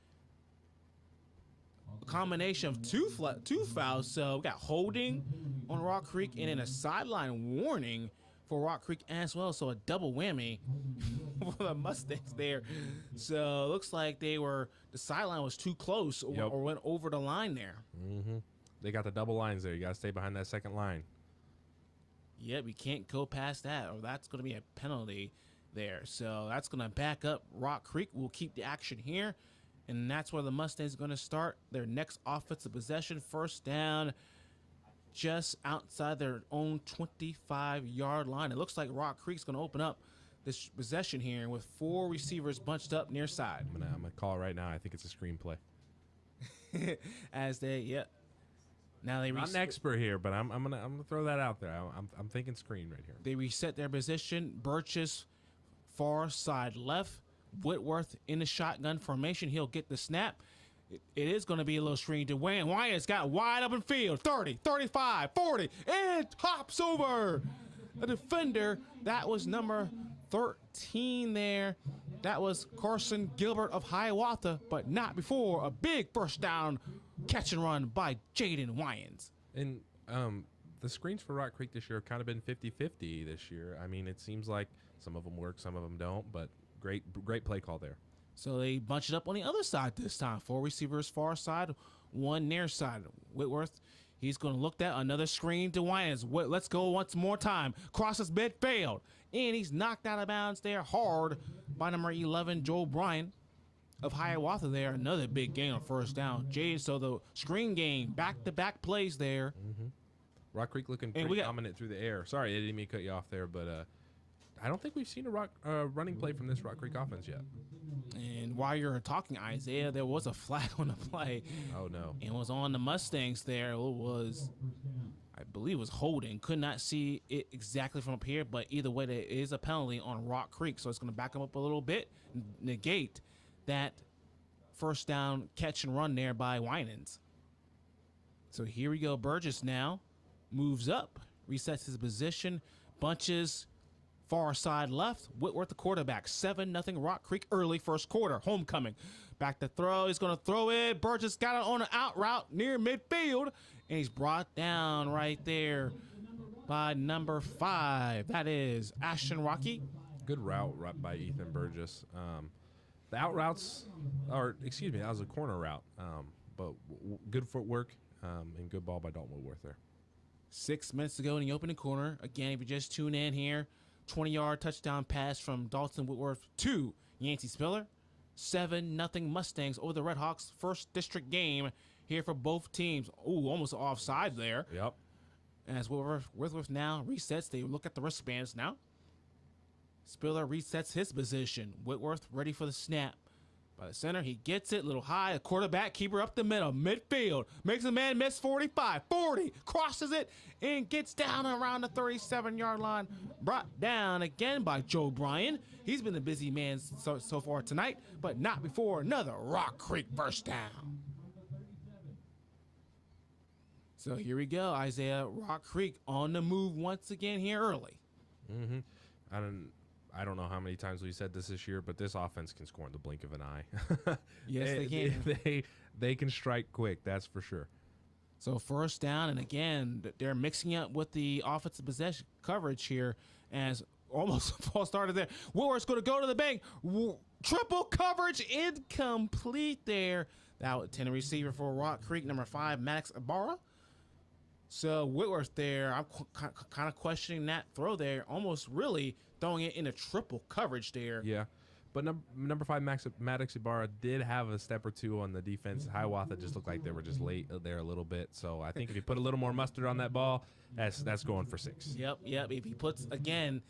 a combination of two fouls. So we got holding on Rock Creek and then a sideline warning for Rock Creek as well. So a double whammy for the Mustangs there. So it looks like the sideline was too close or went over the line there. Mm-hmm. They got the double lines there. You got to stay behind that second line. Yep, you can't go past that, or that's going to be a penalty there. So that's going to back up Rock Creek. We'll keep the action here, and that's where the Mustangs are going to start their next offensive possession. First down, just outside their own 25-yard line. It looks like Rock Creek's going to open up this possession here with 4 receivers bunched up near side. I'm gonna call it right now. I think it's a screenplay. Now they I'm an expert here, but I'm gonna throw that out there. I'm thinking screen right here. They reset their position. Burgess far side left. Whitworth in the shotgun formation. He'll get the snap. It is going to be a little screen to Wayne. Wyatt's got wide open field. 30, 35, 40, and hops over a defender. That was number 13 there. That was Carson Gilbert of Hiawatha, but not before a big first down catch and run by Jaden Wyans. And the screens for Rock Creek this year have kind of been 50-50 this year. I mean, it seems like some of them work, some of them don't, but great play call there. So they bunch it up on the other side this time. 4 receivers far side, 1 near side. Whitworth, he's going to look at another screen to Wyans. Let's go once more time. Crosses midfield, and he's knocked out of bounds there hard by number 11, Joel Bryan of Hiawatha there. Another big gain on first down. Jade, so the screen game, back-to-back plays there. Mm-hmm. Rock Creek looking pretty dominant through the air. Sorry, I didn't mean to cut you off there, but I don't think we've seen a running play from this Rock Creek offense yet. And while you're talking, Isaiah, there was a flag on the play. Oh, no. It was on the Mustangs there. It was, I believe it was holding. Could not see it exactly from up here, but either way, there is a penalty on Rock Creek. So it's going to back them up a little bit, negate that first down catch and run there by Winans. So here we go. Burgess now moves up, resets his position, bunches far side left. Whitworth, the quarterback. 7-0 Rock Creek early first quarter. Homecoming. Back to throw. He's going to throw it. Burgess got it on an out route near midfield, and he's brought down right there by number 5. That is Ashton Rocky. Good route by Ethan Burgess. The out routes, that was a corner route, but good footwork and good ball by Dalton Whitworth there. 6 minutes to go in the opening corner. Again, if you just tune in here, 20-yard touchdown pass from Dalton Whitworth to Yancey Spiller. 7-0 Mustangs over the Red Hawks. First district game here for both teams. Ooh, almost offside there. Yep. As Whitworth now resets, they look at the wristbands now. Spiller resets his position. Whitworth ready for the snap. By the center, he gets it. A little high. A quarterback, keeper up the middle. Midfield. Makes a man miss 45. 40. Crosses it and gets down around the 37-yard line. Brought down again by Joe Bryan. He's been a busy man so far tonight, but not before another Rock Creek first down. So here we go. Isaiah, Rock Creek on the move once again here early. Mm-hmm. I don't know how many times we said this year, but this offense can score in the blink of an eye. Yes, they can. They can strike quick, that's for sure. So first down, and again, they're mixing up with the offensive possession coverage here as almost a false started there. Whitworth's going to go to the bank. Triple coverage, incomplete there. That was 10 receiver for Rock Creek, number 5, Maddox Ibarra. So Whitworth there, I'm kind of questioning that throw there, almost really throwing it into triple coverage there. Yeah, But number 5, Maddox Ibarra did have a step or two on the defense. Hiawatha just looked like they were just late there a little bit. So I think if you put a little more mustard on that ball, that's going for 6. Yep. If he puts, again,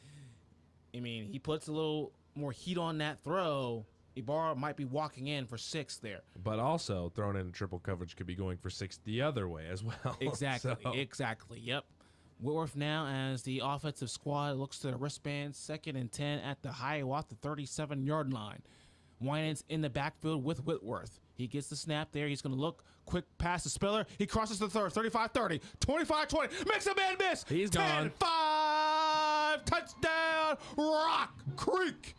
he puts a little more heat on that throw, Ibarra might be walking in for 6 there. But also, throwing in triple coverage could be going for 6 the other way as well. Exactly. Yep. Whitworth now, as the offensive squad looks to the wristband, 2nd and 10 at the Hiawatha 37-yard line. Winans in the backfield with Whitworth. He gets the snap there. He's going to look. Quick pass to Spiller. He crosses the 30, 35-30, 25-20. Makes a man miss. He's gone. 10-5. Touchdown, Rock Creek.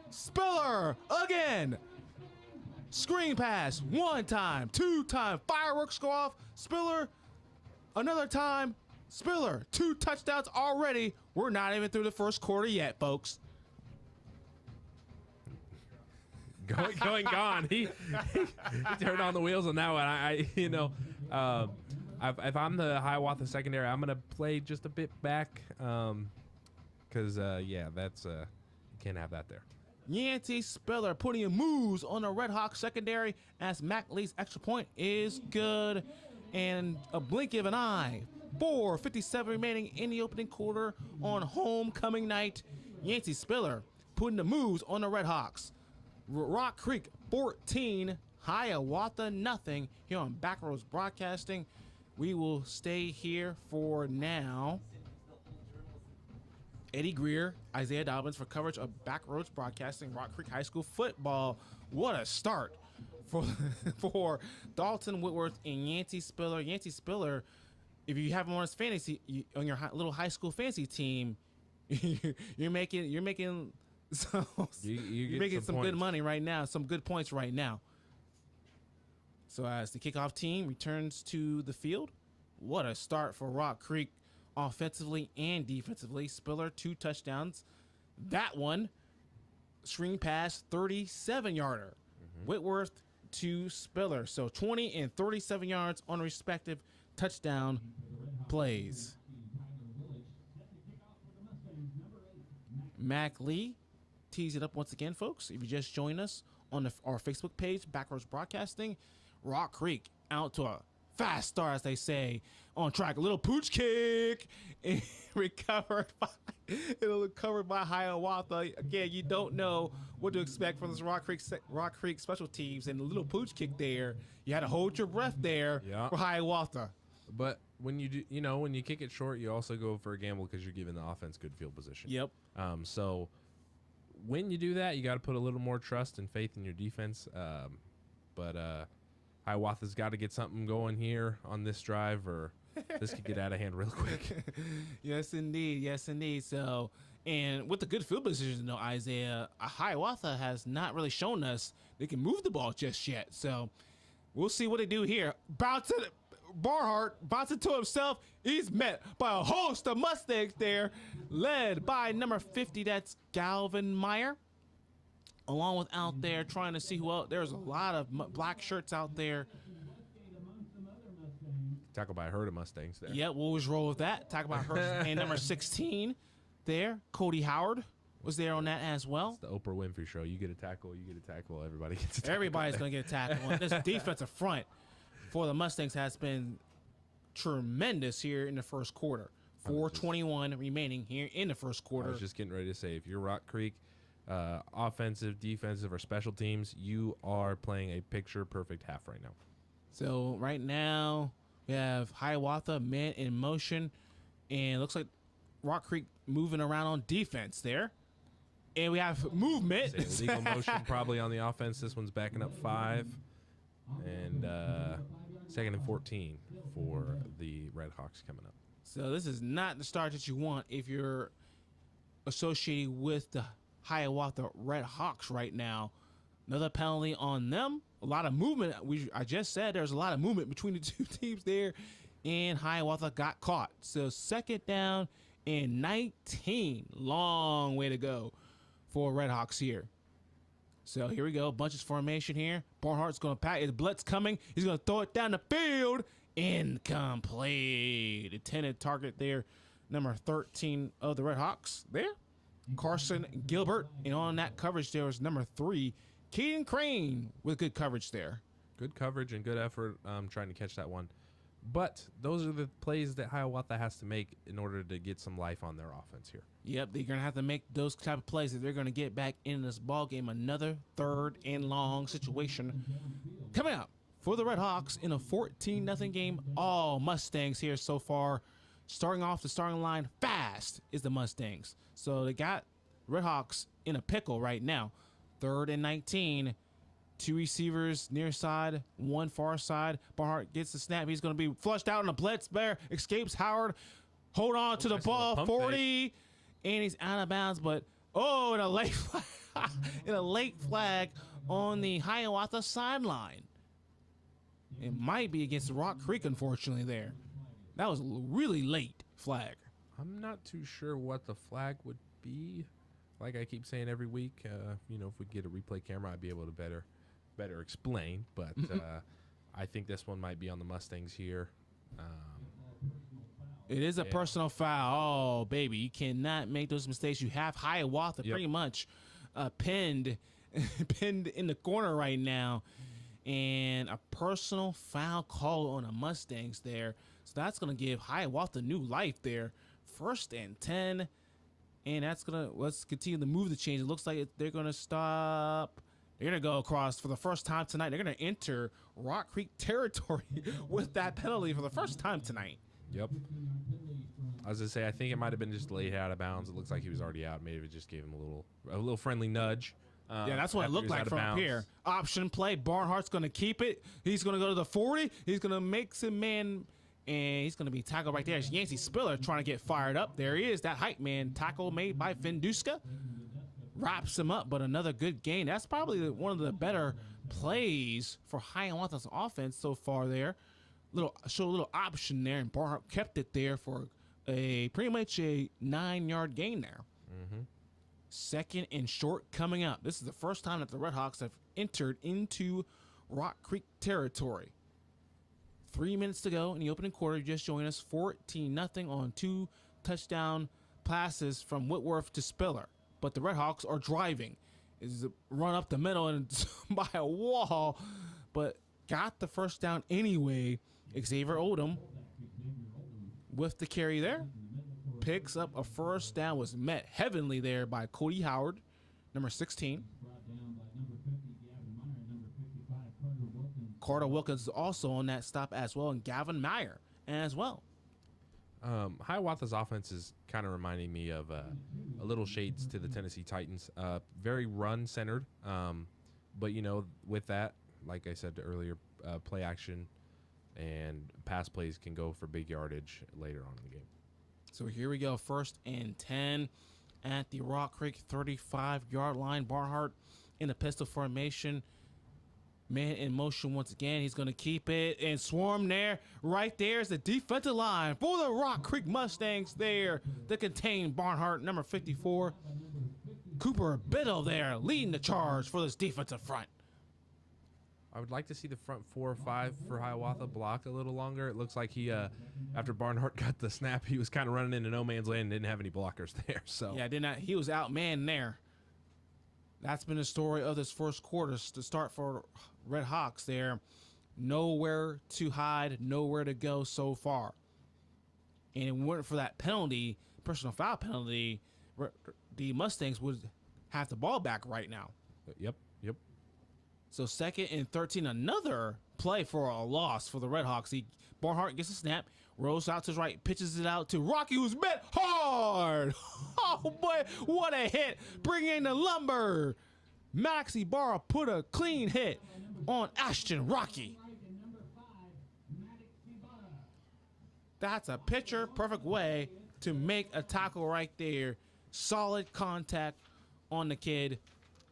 Spiller again. Screen pass. 1 time, 2 time. Fireworks go off. Spiller another time. Spiller, 2 touchdowns already. We're not even through the first quarter yet, folks. Gone. He turned on the wheels on that one. If I'm the Hiawatha secondary, I'm gonna play just a bit back, because that's you can't have that there. Yancey Spiller putting in moves on the Red Hawks secondary as Mac Lee's extra point is good, and a blink of an eye. 4:57 remaining in the opening quarter on homecoming night. Yancey Spiller putting the moves on the Red Hawks. Rock Creek 14, Hiawatha nothing here on Backroads Broadcasting. We will stay here for now. Eddie Greer, Isaiah Dobbins for coverage of Backroads Broadcasting, Rock Creek High School football. What a start for Dalton Whitworth and Yancey Spiller. Yancey Spiller, if you have him on his fantasy, on your little high school fantasy team, you're making some good money right now, some good points right now. So as the kickoff team returns to the field, what a start for Rock Creek offensively and defensively. Spiller 2 touchdowns. That one, screen pass, 37-yarder. Whitworth to Spiller. So 20 and 37 yards on respective touchdown plays. Mac Lee tees it up once again, folks. If you just joined us on our Facebook page, Backwards Broadcasting, Rock Creek out to a fast start, as they say, on track. A little pooch kick and recovered by Hiawatha. Again, you don't know what to expect from this Rock Creek special teams, and a little pooch kick there. You had to hold your breath there for Hiawatha. But when you do, when you kick it short, you also go for a gamble because you're giving the offense good field position. Yep. So when you do that, you got to put a little more trust and faith in your defense. But Hiawatha's got to get something going here on this drive, or this could get out of hand real quick. Yes, indeed. So, and with the good field position, Isaiah, Hiawatha has not really shown us they can move the ball just yet. So we'll see what they do here. Barnhart bouncing to himself. He's met by a host of Mustangs there, led by number 50. That's Galvin Meyer. Along with out there trying to see who else. There's a lot of black shirts out there. Tackled by a herd of Mustangs there. Yeah, we'll always roll with that. Talk about her and number 16 there. Cody Howard was there on that as well. It's the Oprah Winfrey show. You get a tackle, everybody gets a tackle. Everybody's going to get a tackle. This defensive front for the Mustangs has been tremendous here in the first quarter. 4:21 remaining here in the first quarter. I was just getting ready to say, if you're Rock Creek, offensive, defensive, or special teams, you are playing a picture-perfect half right now. So right now we have Hiawatha man in motion, and it looks like Rock Creek moving around on defense there. And we have movement. Legal motion probably on the offense. This one's backing up 5. And 2nd and 14 for the Red Hawks coming up. So this is not the start that you want if you're associated with the Hiawatha Red Hawks right now. Another penalty on them. A lot of movement. I just said there's a lot of movement between the two teams there, and Hiawatha got caught. So 2nd down and 19. Long way to go for Red Hawks here. So here we go. Bunches formation here. Barnhart's going to pack. His blitz coming. He's going to throw it down the field. Incomplete. Intended target there. Number 13 of the Red Hawks there. Carson Gilbert. And on that coverage there was number 3, Keaton Crane, with good coverage there. Good coverage and good effort trying to catch that one. But those are the plays that Hiawatha has to make in order to get some life on their offense here. Yep, they're going to have to make those type of plays if they're going to get back in this ball game. Another 3rd and long situation coming up for the Red Hawks in a 14-0 game. All Mustangs here so far. Starting off the starting line fast is the Mustangs. So they got Red Hawks in a pickle right now. 3rd and 19. 2 receivers near side, 1 far side. Barnhart gets the snap. He's going to be flushed out in a blitz. Bear escapes Howard. Hold on to the ball. 40. And he's out of bounds. But, in a late flag, flag on the Hiawatha sideline. It might be against Rock Creek, unfortunately, there. That was a really late flag. I'm not too sure what the flag would be. Like I keep saying every week, if we get a replay camera, I'd be able to better explain, but I think this one might be on the Mustangs here. It is a personal foul. Oh, baby, you cannot make those mistakes. You have Hiawatha pretty much pinned in the corner right now, and a personal foul call on the Mustangs there. So that's going to give Hiawatha new life there. 1st and 10, and let's continue to move the chains. It looks like they're going to stop. They're going to go across for the first time tonight. They're going to enter Rock Creek territory with that penalty for the first time tonight. Yep. I was going to say, I think it might have been just laid out of bounds. It looks like he was already out. Maybe it just gave him a little friendly nudge. That's what it looked like from up here. Option play. Barnhart's going to keep it. He's going to go to the 40. He's going to make some man, and he's going to be tackled right there. It's Yancey Spiller trying to get fired up. There he is, that hype man. Tackle made by Finduska. Wraps him up, but another good game. That's probably one of the better plays for Hiawatha's offense so far there. Show a little option there, and Barnhart kept it there for pretty much a 9-yard gain there. 2nd and short coming up. This is the first time that the Red Hawks have entered into Rock Creek territory. 3 minutes to go in the opening quarter. Just joined us 14-0 on 2 touchdown passes from Whitworth to Spiller. But the Red Hawks are driving. Is run up the middle and by a wall, but got the first down anyway. Xavier Odom with the carry there. Picks up a first down, was met heavenly there by Cody Howard, number 16. Carter Wilkins is also on that stop as well, and Gavin Meyer as well. Hiawatha's offense is kind of reminding me of a little shades to the Tennessee Titans. Very run-centered, but, with that, like I said earlier, play action and pass plays can go for big yardage later on in the game. So here we go, 1st and 10 at the Rock Creek 35-yard line. Barnhart in a pistol formation. Man in motion once again. He's going to keep it and swarm there. Right there is the defensive line for the Rock Creek Mustangs there to contain Barnhart, number 54. Cooper Biddle there leading the charge for this defensive front. I would like to see the front 4 or 5 for Hiawatha block a little longer. It looks like he, after Barnhart got the snap, he was kind of running into no man's land and didn't have any blockers there. So yeah, he was outmanned there. That's been the story of this first quarter to start for Red Hawks there. Nowhere to hide, nowhere to go so far. And if it weren't for that penalty, personal foul penalty, the Mustangs would have the ball back right now. Yep. So 2nd and 13, another play for a loss for the Red Hawks. Barnhart gets a snap, rolls out to his right, pitches it out to Rocky, who's met hard. Oh, boy, what a hit. Bring in the lumber. Maxie Barra put a clean hit on Ashton Rocky. That's a picture-perfect way to make a tackle right there. Solid contact on the kid.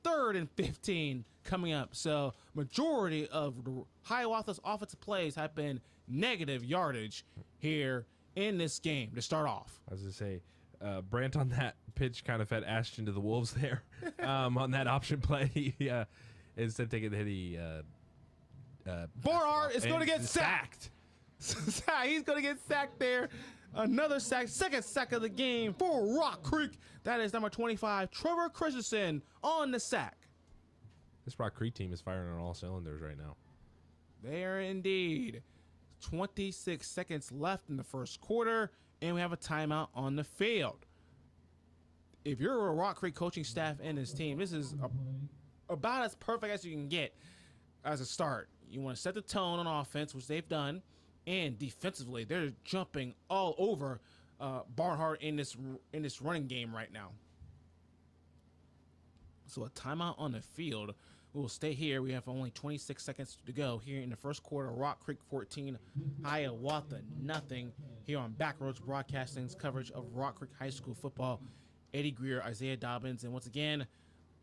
3rd and 15 coming up. So majority of the Hiawatha's offensive plays have been negative yardage here in this game to start off. I was going to say, Brant on that pitch kind of fed Ashton to the Wolves there on that option play. Instead of taking the hit, he Barnhart is going to get sacked. He's going to get sacked there. Another sack, second sack of the game for Rock Creek. That is number 25, Trevor Christensen on the sack. This Rock Creek team is firing on all cylinders right now. There indeed. 26 seconds left in the first quarter, and we have a timeout on the field. If you're a Rock Creek coaching staff and his team, this is about as perfect as you can get as a start. You want to set the tone on offense, which they've done, and defensively, they're jumping all over Barnhart in this running game right now. So a timeout on the field. We'll stay here. We have only 26 seconds to go here in the first quarter. Rock Creek 14, Hiawatha nothing. Here on Backroads Broadcasting's coverage of Rock Creek High School football. Eddie Greer, Isaiah Dobbins, and once again,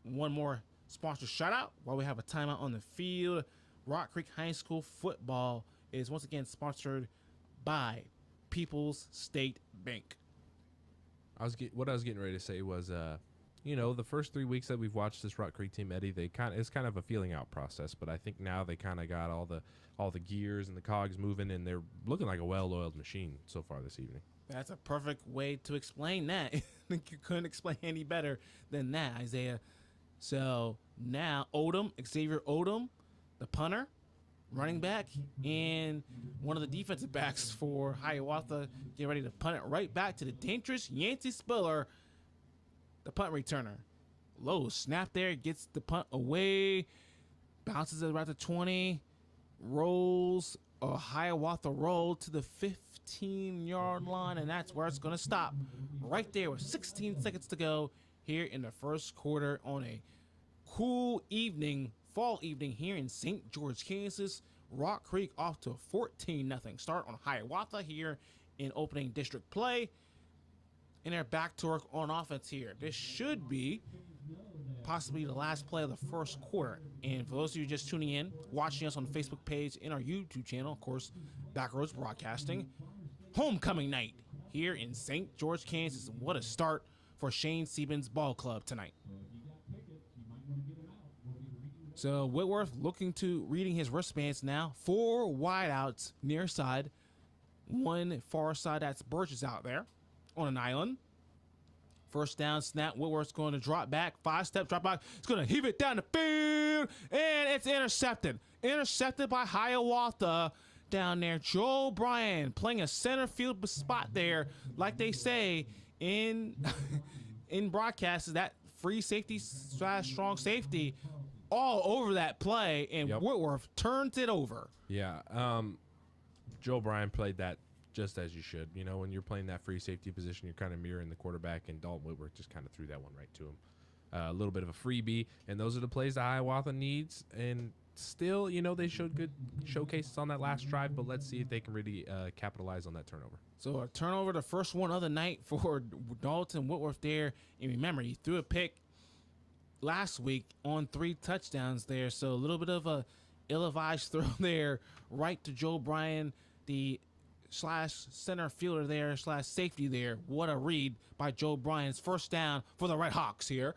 one more sponsor shout out while we have a timeout on the field. Rock Creek High School football is once again sponsored by People's State Bank. What I was getting ready to say was, the first 3 weeks that we've watched this Rock Creek team, Eddie, it's kind of a feeling out process. But I think now they kind of got all the gears and the cogs moving, and they're looking like a well-oiled machine so far this evening. That's a perfect way to explain that. I think you couldn't explain any better than that, Isaiah. So now Xavier Odom, the punter, running back, and one of the defensive backs for Hiawatha get ready to punt it right back to the dangerous Yancey Spiller, the punt returner. Low snap there, gets the punt away, bounces it about the 20, rolls a Hiawatha roll to the 15-yard line, and that's where it's going to stop. Right there with 16 seconds to go here in the first quarter on a cool evening, fall evening here in St. George, Kansas. Rock Creek off to a 14-0 start on Hiawatha here in opening district play. And they're back to work on offense here. This should be possibly the last play of the first quarter. And for those of you just tuning in, watching us on the Facebook page and our YouTube channel, of course, Backroads Broadcasting, homecoming night here in St. George, Kansas. What a start for Shane Siebens Ball Club tonight. So Whitworth reading his wristbands now. 4 wideouts near side. One far side, that's Birch, out there on an island. First down snap. Whitworth's going to drop back. 5-step drop back. It's going to heave it down the field. And it's intercepted. Intercepted by Hiawatha down there. Joe Bryan playing a center field spot there. Like they say in broadcasts, that free safety / strong safety all over that play. And Whitworth turns it over. Yeah. Joe Bryan played that just as you should. When you're playing that free safety position, you're kind of mirroring the quarterback, and Dalton Whitworth just kind of threw that one right to him. A little bit of a freebie, and those are the plays that Hiawatha needs. And still, they showed good showcases on that last drive, but let's see if they can really capitalize on that turnover. So a turnover, the first one of the night for Dalton Whitworth there. And remember, he threw a pick last week on 3 touchdowns there. So a little bit of a ill-advised throw there right to Joe Bryan, the / center fielder there / safety there. What a read by Joe Bryan's first down for the Red Hawks here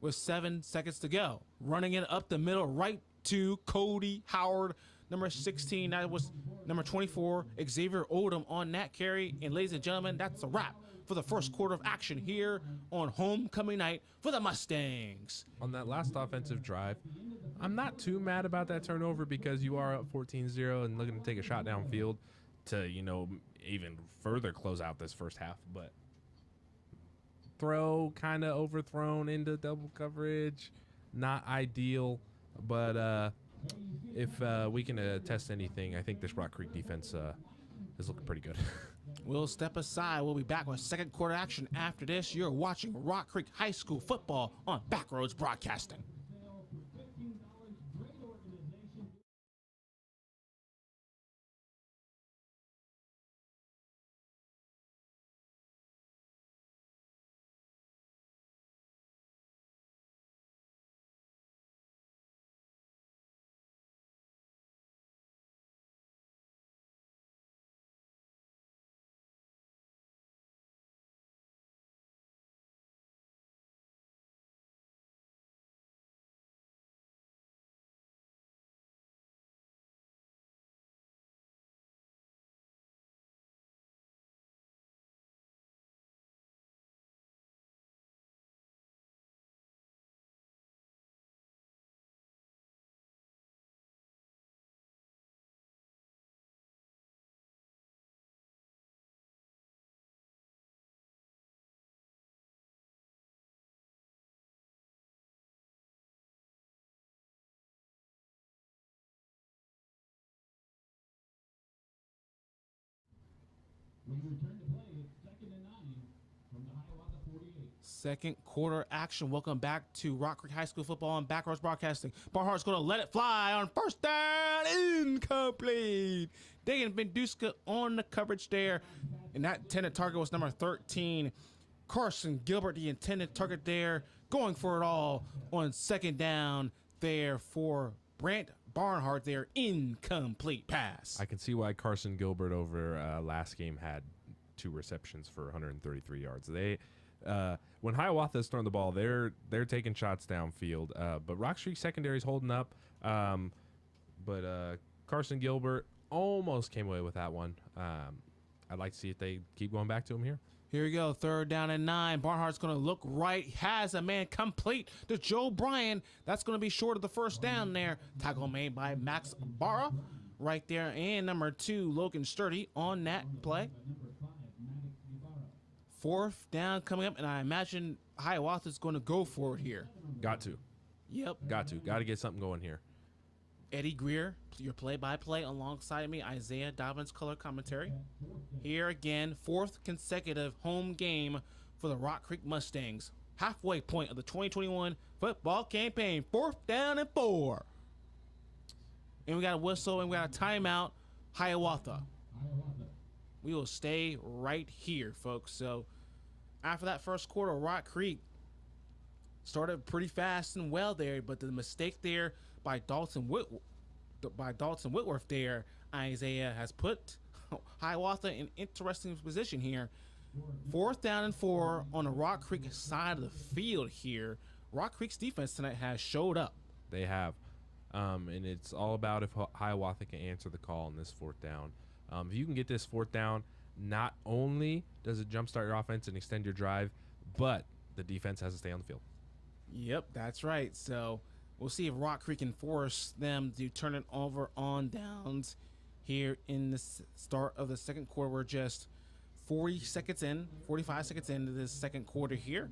with 7 seconds to go. Running it up the middle right to Cody Howard, number 16. That was number 24, Xavier Odom on that carry. And ladies and gentlemen, that's a wrap for the first quarter of action here on homecoming night for the Mustangs. On that last offensive drive, I'm not too mad about that turnover because you are up 14-0 and looking to take a shot downfield to, even further close out this first half. But throw kind of overthrown into double coverage, not ideal. But if we can test anything, I think this Rock Creek defense is looking pretty good. We'll step aside. We'll be back with second quarter action after this. You're watching Rock Creek High School football on Backroads Broadcasting. Second quarter action. Welcome back to Rock Creek High School football on Backroads Broadcasting. Barhart's going to let it fly on first down. Incomplete. Dagan Benduska on the coverage there. And that intended target was number 13. Carson Gilbert, the intended target there. Going for it all on second down there for Brant Barnhart there. Incomplete pass. I can see why Carson Gilbert over last game had 2 receptions for 133 yards. When Hiawatha's throwing the ball, they're taking shots downfield. But Rock Street secondary is holding up. But Carson Gilbert almost came away with that one. I'd like to see if they keep going back to him here. Here we go, third down and 9. Barnhart's going to look right, has a man complete to Joe Bryan. That's going to be short of the first down there. Tackle made by Max Barra right there. And number 2, Logan Sturdy on that play. Fourth down coming up, and I imagine Hiawatha's going to go for it here. Got to. Yep. Got to get something going here. Eddie Greer, your play-by-play alongside me, Isaiah Dobbins color commentary. Here again, 4th consecutive home game for the Rock Creek Mustangs. Halfway point of the 2021 football campaign. 4th down and 4. And we got a whistle and we got a timeout. Hiawatha. We will stay right here, folks. So after that first quarter, Rock Creek started pretty fast and well there, but the mistake there by Dalton Whitworth there, Isaiah, has put Hiawatha in interesting position here. 4th down and 4 on the Rock Creek side of the field here. Rock Creek's defense tonight has showed up. They have. And it's all about if Hiawatha can answer the call on this 4th down. If you can get this 4th down, not only does it jumpstart your offense and extend your drive, but the defense has to stay on the field. Yep, that's right. So we'll see if Rock Creek can force them to turn it over on downs here in the start of the second quarter. We're just 45 seconds into this second quarter here.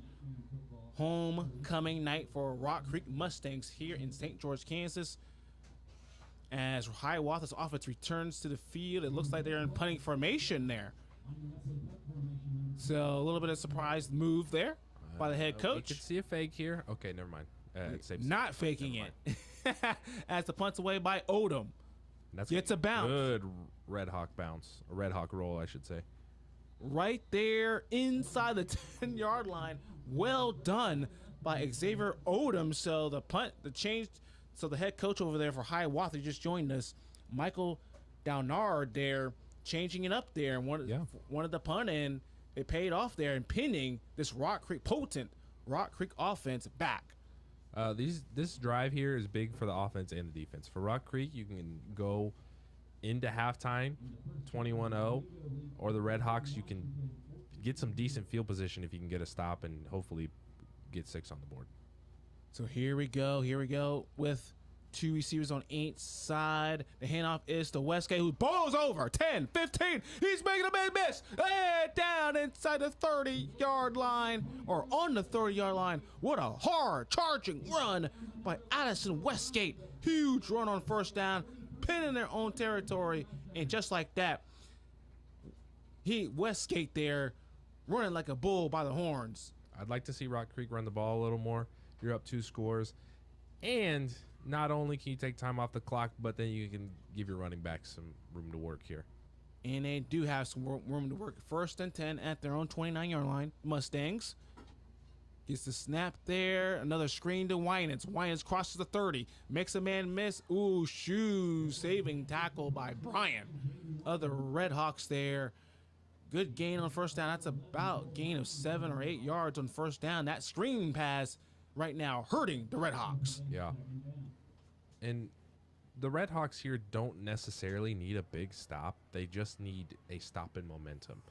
Homecoming night for Rock Creek Mustangs here in St. George, Kansas. As Hiawatha's offense returns to the field, it looks like they're in punting formation there. So a little bit of surprise move there by the head coach. You can see a fake here. Okay, never mind. Not faking it. As the punt's away by Odom. Gets a bounce. Good Red Hawk bounce. A Red Hawk roll, I should say. Right there inside the 10-yard line. Well done by Xavier Odom. So the punt, the change. So the head coach over there for Hiawatha just joined us, Michael Downard there, changing it up there and wanted the punt, and it paid off there and pinning this potent Rock Creek offense back. This drive here is big for the offense and the defense. For Rock Creek, you can go into halftime 21-0, or the Red Hawks, you can get some decent field position if you can get a stop and hopefully get 6 on the board. So here we go with 2 receivers on each side. The handoff is to Westgate, who balls over 10, 15. He's making a big miss. Down inside the 30-yard line, or on the 30-yard line. What a hard charging run by Addison Westgate. Huge run on first down, pinning their own territory. And just like that, Westgate there running like a bull by the horns. I'd like to see Rock Creek run the ball a little more. You're up 2 scores. And not only can you take time off the clock, but then you can give your running back some room to work here. And they do have some room to work. 1st and 10 at their own 29-yard line. Mustangs gets the snap there. Another screen to Winans. Winans crosses the 30. Makes a man miss. Ooh, saving tackle by Bryan. Other Red Hawks there. Good gain on first down. That's about gain of 7 or 8 yards on first down. That screen pass right now hurting the Red Hawks. Yeah. And the Red Hawks here don't necessarily need a big stop. They just need a stop in momentum.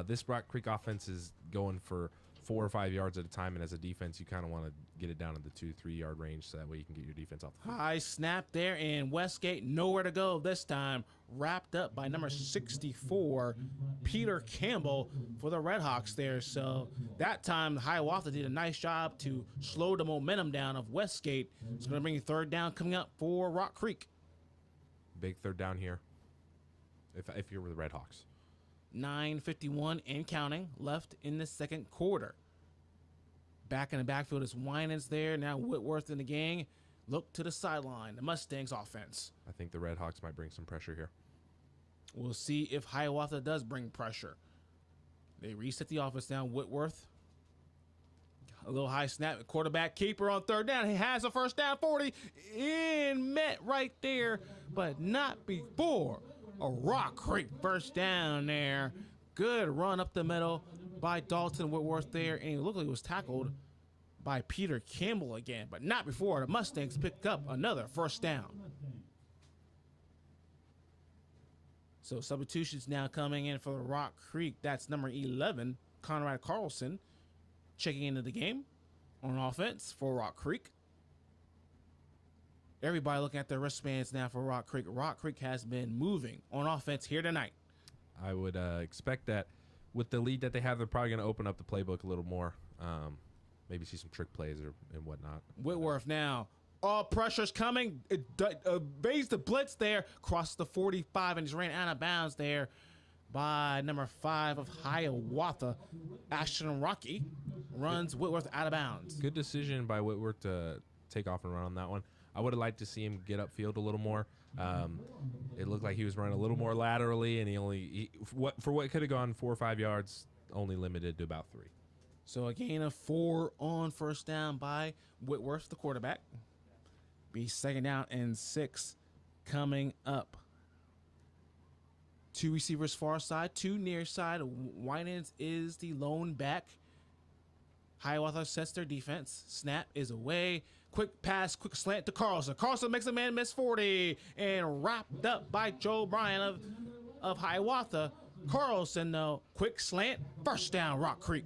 This Rock Creek offense is going for 4 or 5 yards at a time, and as a defense, you kind of want to get it down in the 2-3 yard range so that way you can get your defense off the field. High snap there, and Westgate nowhere to go this time. Wrapped up by number 64, Peter Campbell, for the Red Hawks there. So that time, Hiawatha did a nice job to slow the momentum down of Westgate. It's going to bring 3rd down coming up for Rock Creek. Big 3rd down here if you're with the Red Hawks. 9:51 and counting left in the second quarter. Back in the backfield is Winans there. Now Whitworth and the gang look to the sideline. The Mustangs offense. I think the Red Hawks might bring some pressure here. We'll see if Hiawatha does bring pressure. They reset the offense down. Whitworth. A little high snap. Quarterback keeper on third down. He has a first down, 40. In met right there, but not before. A Rock Creek first down there. Good run up the middle by Dalton Whitworth there. And it looked like it was tackled by Peter Campbell again, but not before the Mustangs picked up another first down. So substitutions now coming in for the Rock Creek. That's number 11, Conrad Carlson, checking into the game on offense for Rock Creek. Everybody looking at their wristbands now for Rock Creek. Rock Creek has been moving on offense here tonight. I would expect that with the lead that they have, they're probably going to open up the playbook a little more. Maybe see some trick plays and whatnot. Whitworth now. All pressure's coming. Evades the blitz there. Crosses the 45 and just ran out of bounds there by number 5 of Hiawatha. Ashton Rocky runs Whitworth out of bounds. Good decision by Whitworth to take off and run on that one. I would have liked to see him get upfield a little more. It looked like he was running a little more laterally, and for what could have gone 4 or 5 yards, only limited to about 3. So a gain of 4 on first down by Whitworth, the quarterback. Be second down and 6 coming up. 2 receivers far side, 2 near side. Winans is the lone back. Hiawatha sets their defense. Snap is away. Quick pass, quick slant to Carlson. Carlson makes a man miss 40 and wrapped up by Joe Bryan of Hiawatha. Carlson, though, quick slant, first down, Rock Creek.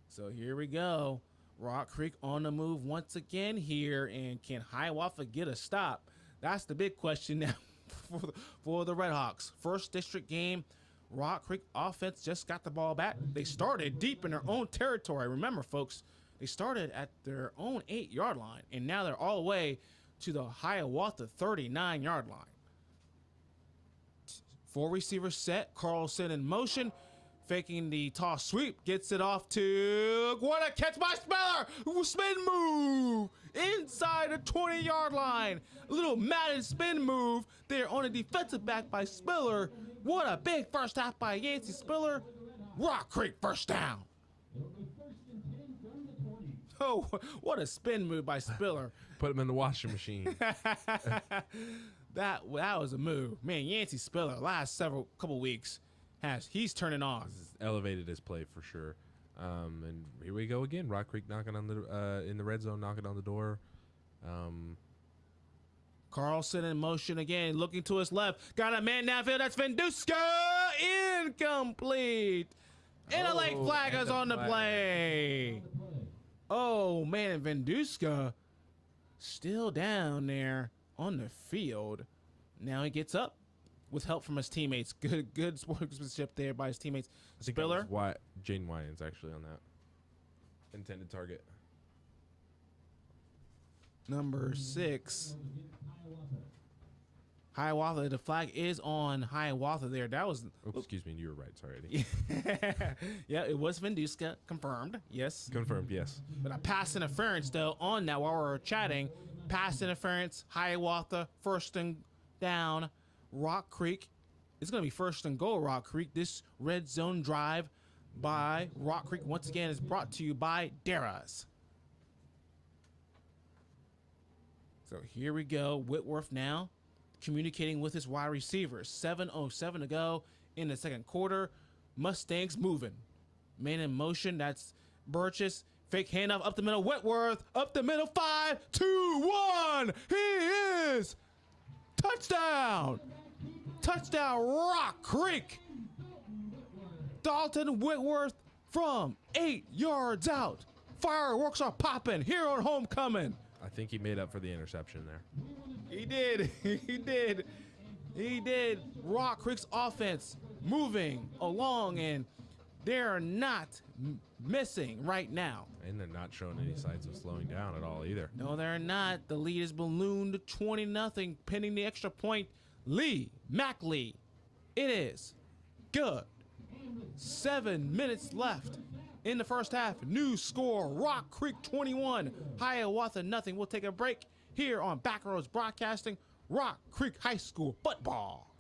So here we go. Rock Creek on the move once again here, and can Hiawatha get a stop? That's the big question now for the Red Hawks. First district game, Rock Creek offense just got the ball back. They started deep in their own territory. Remember, folks, they started at their own 8-yard line, and now they're all the way to the Hiawatha 39-yard line. 4 receivers set. Carlson in motion. Faking the toss sweep, gets it off to, what a catch by Speller! Spin move inside the 20-yard line. A little Madden spin move there on a defensive back by Spiller. What a big first half by Yancey Spiller. Rock Creek first down. Oh, what a spin move by Spiller. Put him in the washing machine. That was a move. Man, Yancey Spiller, last couple weeks, he's turning on. This has elevated his play for sure. And here we go again. Rock Creek knocking on in the red zone, knocking on the door. Carlson in motion again, looking to his left. Got a man downfield. That's Venduska. Incomplete. And a late flag is on the play. Oh, man, Venduska still down there on the field. Now he gets up with help from his teammates. Good sportsmanship there by his teammates. Spiller. Jaden Wyans actually on that intended target. Number 6. Hiawatha. The flag is on Hiawatha there. That was. Oh, excuse me, you were right. Sorry, Eddie. Yeah, it was Venduska. Confirmed. Yes. Confirmed. Yes. But a pass interference though on that while we were chatting. Pass interference. Hiawatha. First and down. Rock Creek. It's going to be first and goal, Rock Creek. This red zone drive by Rock Creek once again is brought to you by Darrah's. So here we go. Whitworth now communicating with his wide receivers. 7:07 to go in the second quarter. Mustangs moving. Man in motion. That's Burgess. Fake handoff up the middle. Whitworth up the middle. 5, 2, 1. He is touchdown. Touchdown, Rock Creek. Dalton Whitworth from 8 yards out. Fireworks are popping here on homecoming. I think he made up for the interception there. He did. He did. Rock Creek's offense moving along, and they're not missing right now. And they're not showing any signs of slowing down at all either. No, they're not. The lead is ballooned to 20-0, pending the extra point. Mackley It is good. 7 minutes left in the first half. New score, Rock Creek 21, Hiawatha nothing. We'll take a break here on Backroads Broadcasting, Rock Creek High School football.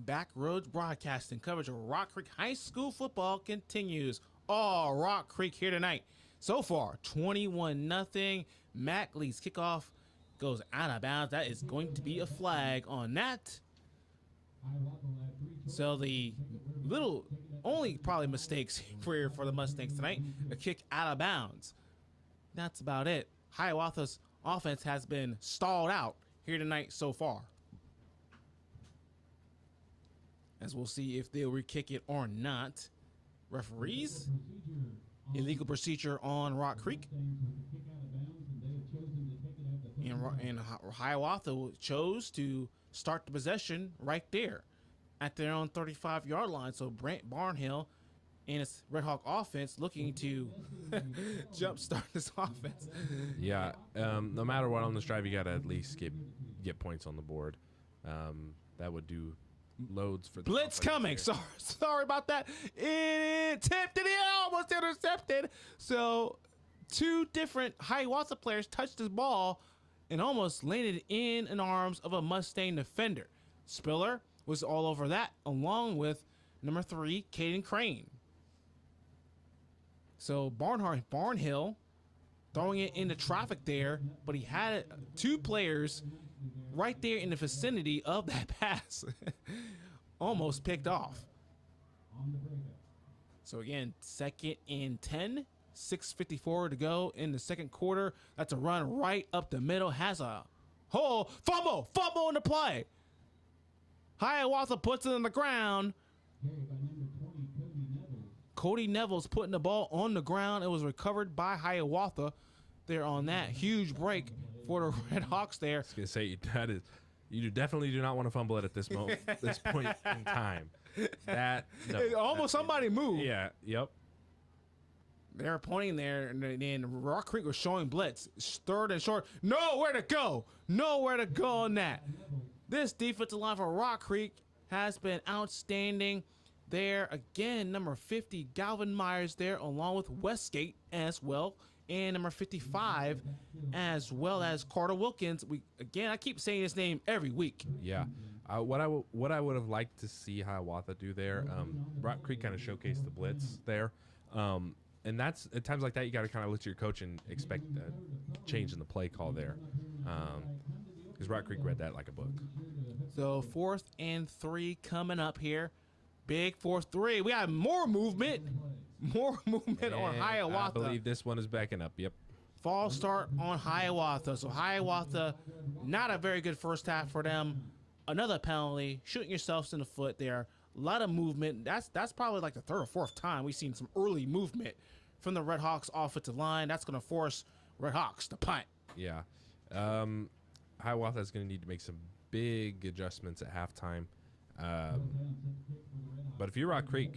Backroads Broadcasting coverage of Rock Creek High School football continues. All Rock Creek here tonight. So far, 21-0. Mac Lee's kickoff goes out of bounds. That is going to be a flag on that. So the little only probably mistakes for the Mustangs tonight, a kick out of bounds. That's about it. Hiawatha's offense has been stalled out here tonight so far. As we'll see if they'll re-kick it or not. Referees, illegal procedure on Rock Creek. And Hiawatha chose to start the possession right there at their own 35-yard line. So Brent Barnhill and his Red Hawk offense looking to jumpstart this offense. Yeah, no matter what on this drive, you got to at least get points on the board. That would do loads for the blitz coming. Sorry about that. It tipped it in, almost intercepted. So two different Hiawatha players touched this ball and almost landed in the arms of a Mustang defender. Spiller was all over that, along with number 3, Caden Crane. So Barnhill throwing it into traffic there, but he had 2 players right there in the vicinity of that pass. Almost picked off. So again, 2nd and 10, 6:54 to go in the second quarter. That's a run right up the middle. Has a hole. Fumble in the play. Hiawatha puts it on the ground. Cody Neville's putting the ball on the ground. It was recovered by Hiawatha there on that huge break for the Red Hawks there. I was gonna say you definitely do not want to fumble it at this moment, this point in time. Somebody moved. Yeah. Yep. They were pointing there, and then Rock Creek was showing blitz. 3rd and short. Nowhere to go on that. This defensive line for Rock Creek has been outstanding. There again, number 50 Galvin Myers there, along with Westgate as well. And number 55, as well as Carter Wilkins. I keep saying his name every week. Yeah. What I would have liked to see Hiawatha do there, Rock Creek kind of showcased the blitz there. And that's at times like that, you got to kind of look to your coach and expect a change in the play call there. Because Rock Creek read that like a book. So 4th and 3 coming up here. Big 4th-3. We have more movement. On Hiawatha. I believe this one is backing up. Yep. False start on Hiawatha. So Hiawatha, not a very good first half for them. Another penalty, shooting yourselves in the foot there. A lot of movement. That's probably like the 3rd or 4th time we've seen some early movement from the Red Hawks offensive line. That's going to force Red Hawks to punt. Yeah. Hiawatha is going to need to make some big adjustments at halftime. But if you're Rock Creek,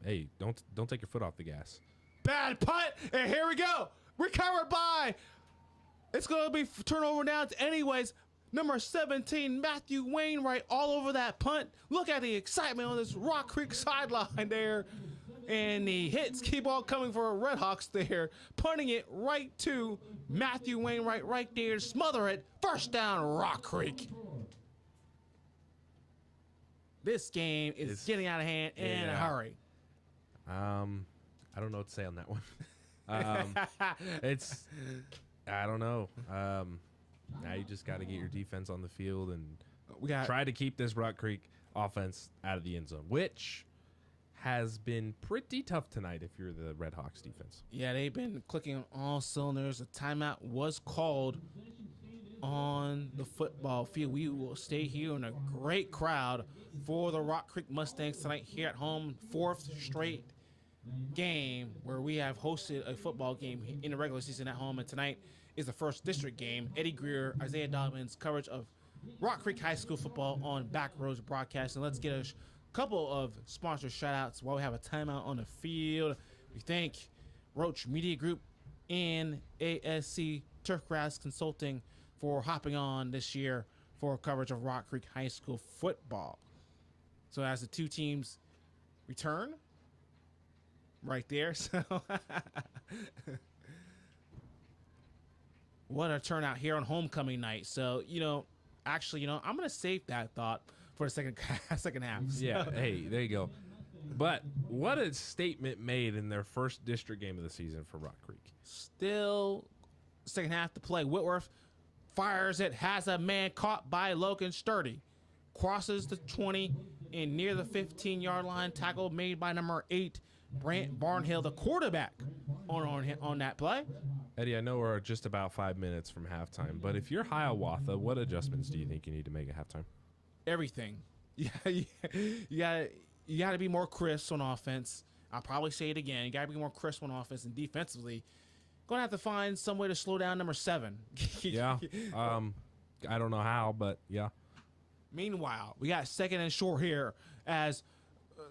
hey, don't take your foot off the gas. Bad punt, and here we go. Recovered by. It's going to be turnover downs anyways. Number 17, Matthew Wainwright, all over that punt. Look at the excitement on this Rock Creek sideline there. And the hits keep on coming for Red Hawks there. Punting it right to Matthew Wainwright right there. Smother it. First down, Rock Creek. This game is getting out of hand in a hurry. I don't know what to say on that one. I don't know. Now you just got to get your defense on the field and try to keep this Rock Creek offense out of the end zone, which has been pretty tough tonight if you're the Red Hawks defense. Yeah, they've been clicking on all cylinders. A timeout was called on the football field. We will stay here in a great crowd for the Rock Creek Mustangs tonight here at home. 4th straight game where we have hosted a football game in the regular season at home, and tonight is the first district game. Eddie Greer, Isaiah Dobbins, coverage of Rock Creek High School football on Backroads Broadcast. And let's get a couple of sponsor shout-outs while we have a timeout on the field. We thank Roach Media Group and ASC Turfgrass Consulting for hopping on this year for coverage of Rock Creek High School football. So as the two teams return, right there. So what a turnout here on homecoming night. So, actually, I'm going to save that thought for the second half. So. Yeah, hey, there you go. But what a statement made in their first district game of the season for Rock Creek. Still second half to play. Whitworth fires it, has a man caught by Logan Sturdy. Crosses the 20 and near the 15-yard line. Tackle made by number 8, Brant Barnhill, the quarterback, on that play. Eddie, I know we're just about 5 minutes from halftime, but if you're Hiawatha, what adjustments do you think you need to make at halftime? Everything. Yeah, you got to be more crisp on offense. I'll probably say it again. You got to be more crisp on offense, and defensively, going to have to find some way to slow down number 7. Yeah. I don't know how, but yeah. Meanwhile, we got 2nd and short here as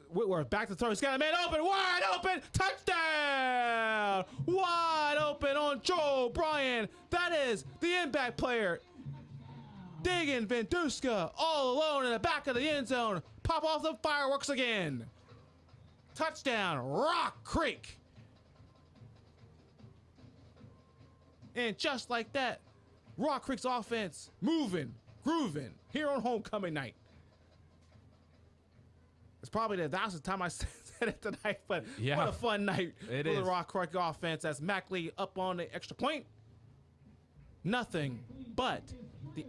Whitworth back to throw. He's got a man open, wide open, touchdown! Wide open on Joe Bryan. That is the impact player. Diggin Venduska all alone in the back of the end zone. Pop off the fireworks again. Touchdown, Rock Creek. And just like that, Rock Creek's offense moving, grooving here on homecoming night. It's probably the 1,000th time I said it tonight, but yeah, what a fun night for the Rock Creek offense as Mackley up on the extra point. Nothing but the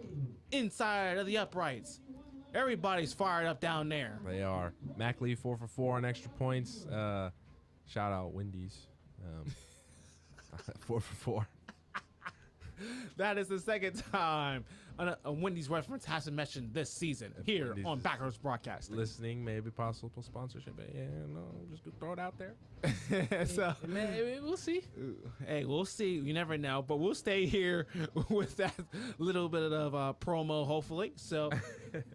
inside of the uprights. Everybody's fired up down there. They are. Mackley 4 for 4 on extra points. Shout out Wendy's. 4 for 4. That is the second time a Wendy's reference hasn't mentioned this season here Wendy's on Backroads Broadcast. Listening, maybe possible sponsorship. But yeah, no, just throw it out there. So maybe we'll see. Hey, we'll see. You never know. But we'll stay here with that little bit of promo, hopefully. So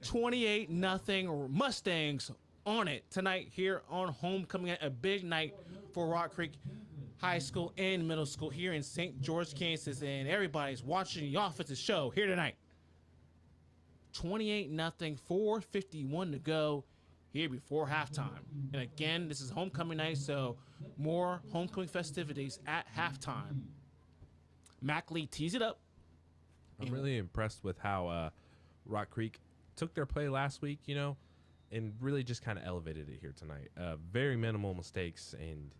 28-0 Mustangs on it tonight here on homecoming. A big night for Rock Creek High School and middle school here in St. George, Kansas, and everybody's watching the offensive show here tonight. 28-0, 4:51 to go here before halftime. And again, this is homecoming night, so more homecoming festivities at halftime. Mackley tees it up. I'm really impressed with how Rock Creek took their play last week, and really just kind of elevated it here tonight. Very minimal mistakes, and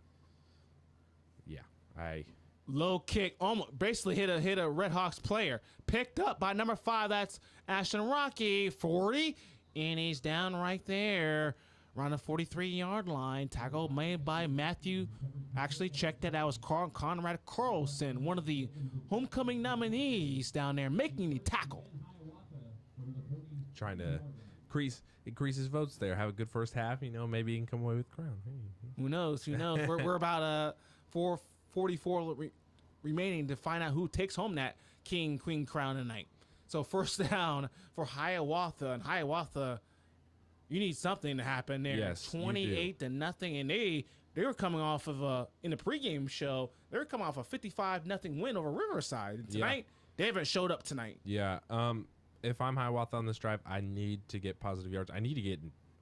low kick, almost basically hit a Red Hawks player. Picked up by number 5. That's Ashton Rocky, 40, and he's down right there around the 43-yard line. Tackle made by Matthew. Actually, check that out. Was Conrad Carlson, one of the homecoming nominees down there, making the tackle. Trying to increase his votes there. Have a good first half. Maybe he can come away with the crown. Who knows? We're about 4:44 remaining to find out who takes home that king-queen crown tonight. So first down for Hiawatha, and Hiawatha, you need something to happen there. Yes, 28-0, and they were coming off of in the pregame show. They were coming off a 55-0 win over Riverside. And tonight, they haven't showed up tonight. Yeah. If I'm Hiawatha on this drive, I need to get positive yards. I need to get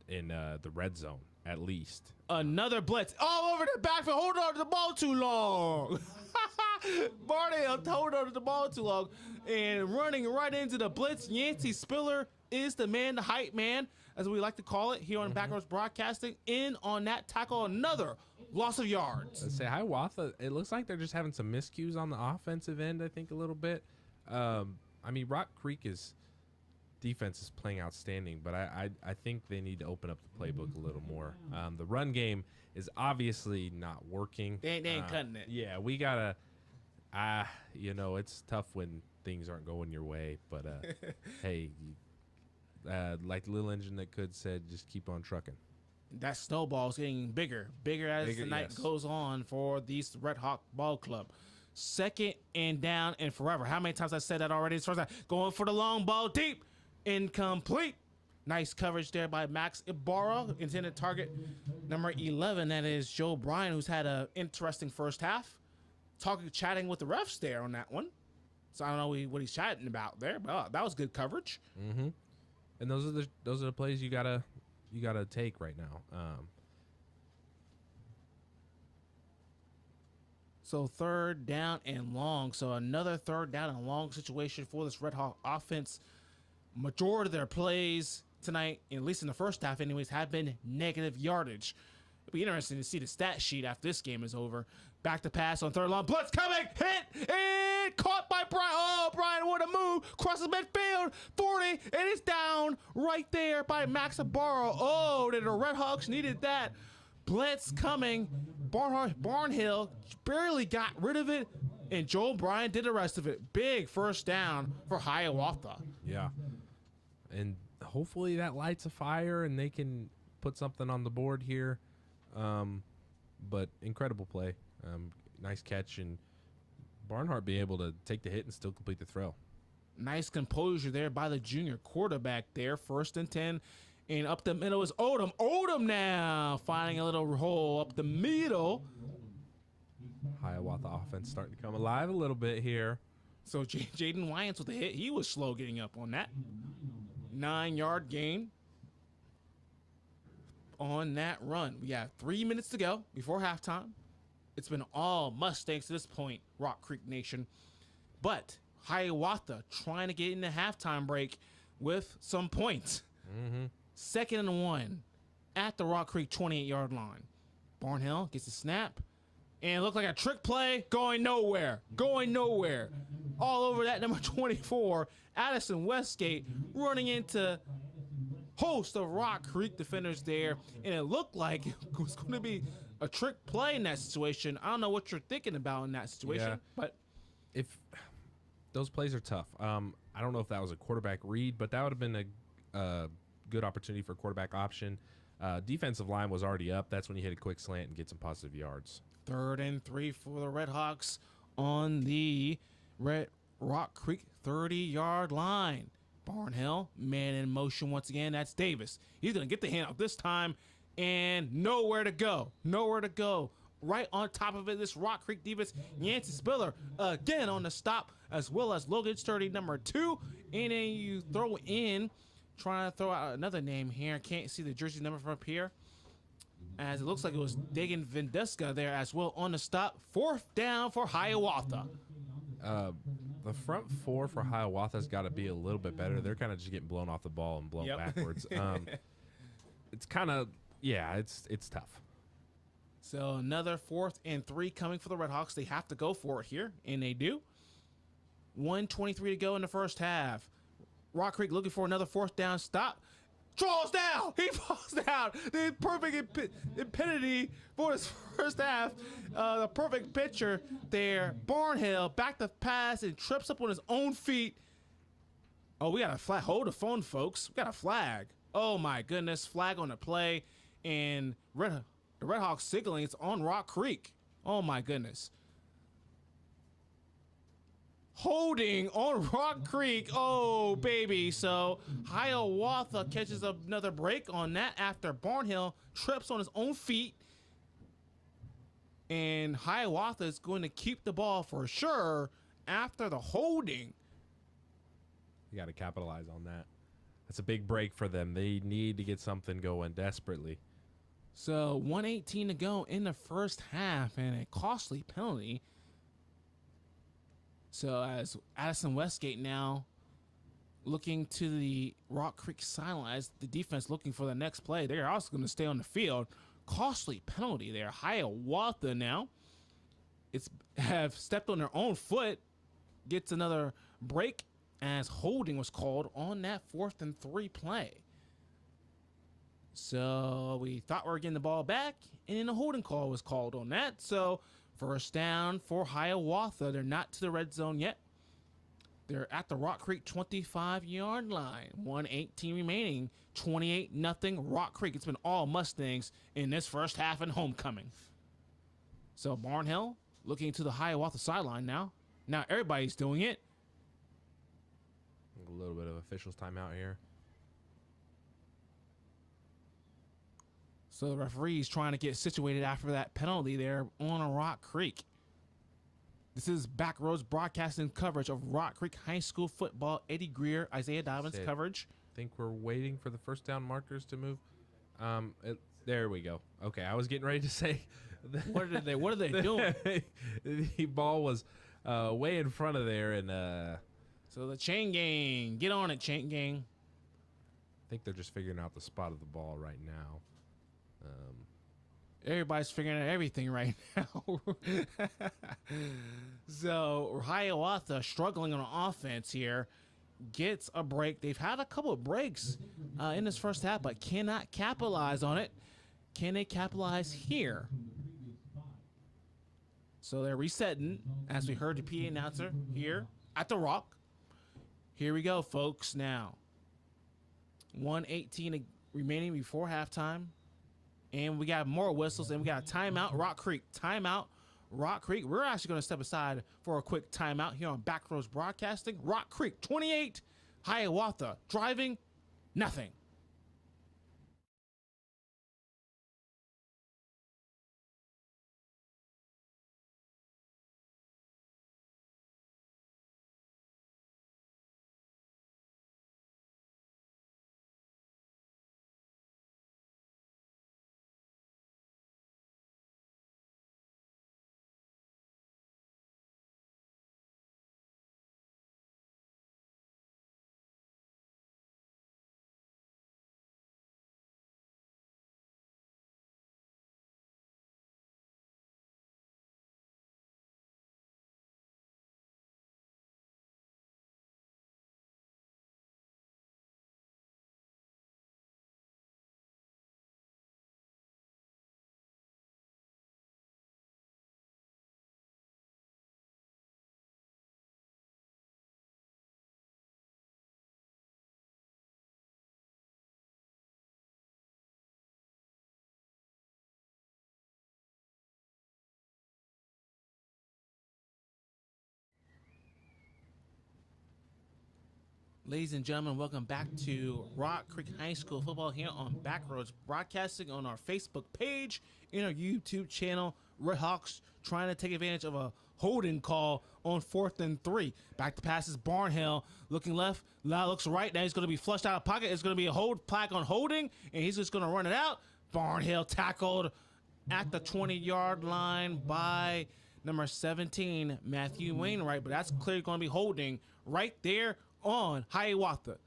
in the red zone at least. Another blitz all over the backfield. Hold on to the ball too long. Barney hold on to the ball too long and running right into the blitz. Yancey Spiller is the man, the hype man, as we like to call it here on Backroads Broadcasting. In on that tackle, another loss of yards. Let's say Hiawatha, it looks like they're just having some miscues on the offensive end, I think, a little bit. I mean, Rock Creek's defense is playing outstanding, but I think they need to open up the playbook a little more. The run game is obviously not working. They ain't cutting it. Yeah, we got to, it's tough when things aren't going your way, but hey, like the little engine that could said, just keep on trucking. That snowball's getting bigger as the night goes on for these Red Hawk Ball Club. 2nd and down and forever. How many times I said that already? As far as going for the long ball deep, incomplete. Nice coverage there by Max Ibarra, intended target number 11. That is Joe Bryan, who's had an interesting first half. Chatting with the refs there on that one. So I don't know what he's chatting about there, but that was good coverage. Mm-hmm. And those are the plays you gotta take right now. So 3rd down and long. So another 3rd down and long situation for this Red Hawk offense. Majority of their plays tonight, at least in the first half anyways, have been negative yardage. It'll be interesting to see the stat sheet after this game is over. Back to pass on 3rd long. Blitz coming, hit, and caught by Bryan. Oh, Bryan, what a move. Crosses midfield, 40, and it's down right there by Max Ibarra. Oh, the Red Hawks needed that. Blitz coming. Barnhill barely got rid of it, and Joel Bryan did the rest of it. Big first down for Hiawatha. Yeah. And hopefully that lights a fire and they can put something on the board here. But incredible play. Nice catch, and Barnhart being able to take the hit and still complete the throw. Nice composure there by the junior quarterback there. 1st and 10. And up the middle is Odom. Odom now finding a little hole up the middle. Hiawatha offense starting to come alive a little bit here. So Jaden Wyans with the hit. He was slow getting up on that. 9-yard gain on that run. We have 3 minutes to go before halftime. It's been all Mustangs to this point, Rock Creek Nation. But Hiawatha trying to get in the halftime break with some points. Mm-hmm. 2nd and 1 at the Rock Creek 28-yard line. Barnhill gets a snap. And it looked like a trick play going nowhere. All over that number 24, Addison Westgate running into host of Rock Creek defenders there. And it looked like it was going to be a trick play in that situation. I don't know what you're thinking about in that situation. But if those plays are tough. I don't know if that was a quarterback read, but that would have been a good opportunity for a quarterback option. Defensive line was already up. That's when you hit a quick slant and get some positive yards. 3rd and 3 for the Red Hawks on the Rock Creek 30-yard line. Barnhill, man in motion once again. That's Davis. He's going to get the handoff this time, and nowhere to go. Right on top of it, this Rock Creek defense, Yancey Spiller again on the stop, as well as Logan Sturdy, number 2. And then you throw in, trying to throw out another name here. Can't see the jersey number from up here, as it looks like it was Dagan Vendeska there as well on the stop. 4th down for Hiawatha. The front 4 for Hiawatha's got to be a little bit better. They're kind of just getting blown off the ball and blown backwards. It's kind of, it's tough. So another 4th and 3 coming for the Red Hawks. They have to go for it here, and they do. 1:23 to go in the first half. Rock Creek looking for another 4th down stop. Falls down. He falls down. The perfect impedity for his first half. The perfect picture there. Barnhill back to pass and trips up on his own feet. Oh, we got a flag. Hold the phone, folks. We got a flag. Oh, my goodness. Flag on the play. And the Red Hawks signaling it's on Rock Creek. Oh, my goodness. Holding on Rock Creek. Oh, baby. So Hiawatha catches another break on that after Barnhill trips on his own feet. And Hiawatha is going to keep the ball for sure after the holding. You got to capitalize on that. That's a big break for them. They need to get something going desperately. So 1:18 to go in the first half and a costly penalty. So as Addison Westgate now looking to the Rock Creek sideline, as the defense looking for the next play. They're also going to stay on the field. costly penalty there. Hiawatha now have stepped on their own foot, gets another break as holding was called on that 4th and 3 play. So we thought we were getting the ball back, and then a holding call was called on that. So first down for Hiawatha. They're not to the red zone yet. They're at the Rock Creek 25-yard line. 1:18 remaining. 28-0 Rock Creek. It's been all Mustangs in this first half and homecoming. So Barnhill looking to the Hiawatha sideline now. Now everybody's doing it. A little bit of officials timeout here. So the referee's trying to get situated after that penalty there on a Rock Creek. This is Backroads Broadcasting coverage of Rock Creek High School football. Eddie Greer, Isaiah Dobbins coverage. I think we're waiting for the first down markers to move. There we go. Okay, I was getting ready to say. What are they doing? The ball was way in front of there, and so the chain gang, get on it, chain gang. I think they're just figuring out the spot of the ball right now. Everybody's figuring out everything right now. So Hiawatha struggling on offense here, gets a break. They've had a couple of breaks in this first half, but cannot capitalize on it. Can they capitalize here? So they're resetting, as we heard the PA announcer here at the Rock. Here we go, folks, now. 1:18 remaining before halftime. And we got more whistles, and we got a timeout, Rock Creek. Timeout, Rock Creek. We're actually going to step aside for a quick timeout here on Backroads Broadcasting. Rock Creek, 28. Hiawatha, driving, nothing. Ladies and gentlemen, welcome back to Rock Creek High School football here on Backroads Broadcasting, on our Facebook page, in our YouTube channel. Red Hawks trying to take advantage of a holding call on 4th and 3. Back to passes, Barnhill looking left, now looks right. Now he's going to be flushed out of pocket. It's going to be a hold flag on holding, and he's just going to run it out. Barnhill tackled at the 20-yard line by number 17, Matthew Wainwright, but that's clearly going to be holding right there on Hiawatha.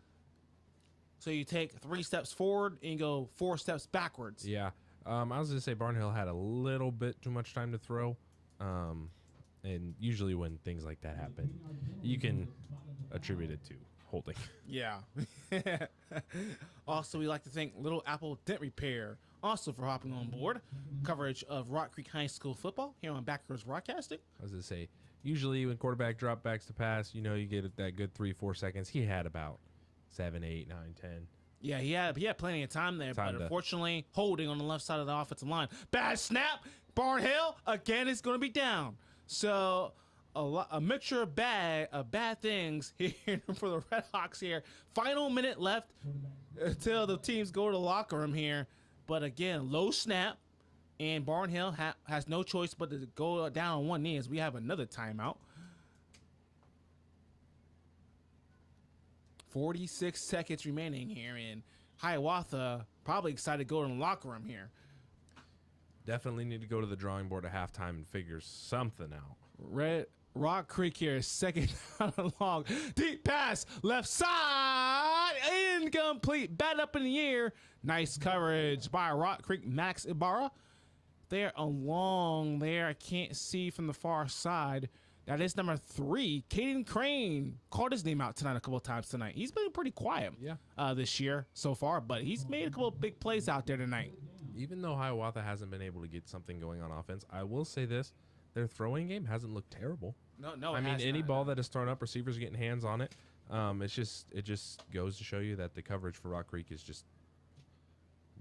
So you take 3 steps forward and you go 4 steps backwards. Yeah. I was going to say Barnhill had a little bit too much time to throw. And usually when things like that happen, you can attribute it to holding. Yeah. Also, we'd like to thank Little Apple Dent Repair also for hopping on board. Coverage of Rock Creek High School football here on Backroads Broadcasting. I was going to say, usually when quarterback drop backs to pass, you get that good 3-4 seconds. He had about 7, 8, 9, 10. Yeah, he had plenty of time there, but unfortunately, holding on the left side of the offensive line. Bad snap. Barnhill again is going to be down. So a mixture of bad things here for the Red Hawks here. Final minute left until the teams go to the locker room here. But again, low snap, and Barnhill has no choice but to go down on one knee as we have another timeout. 46 seconds remaining here, and Hiawatha probably excited to go to the locker room here. Definitely need to go to the drawing board at halftime and figure something out. Rock Creek here, second down and long. Deep pass, left side, incomplete. Bat up in the air. Nice coverage by Rock Creek Max Ibarra. They're along there. I can't see from the far side. That is number 3, Caden Crane. Called his name out tonight a couple of times tonight. He's been pretty quiet this year so far, but he's made a couple of big plays out there tonight. Even though Hiawatha hasn't been able to get something going on offense, I will say this. Their throwing game hasn't looked terrible. No. I mean, any ball that is thrown up, receivers are getting hands on it. It just goes to show you that the coverage for Rock Creek is just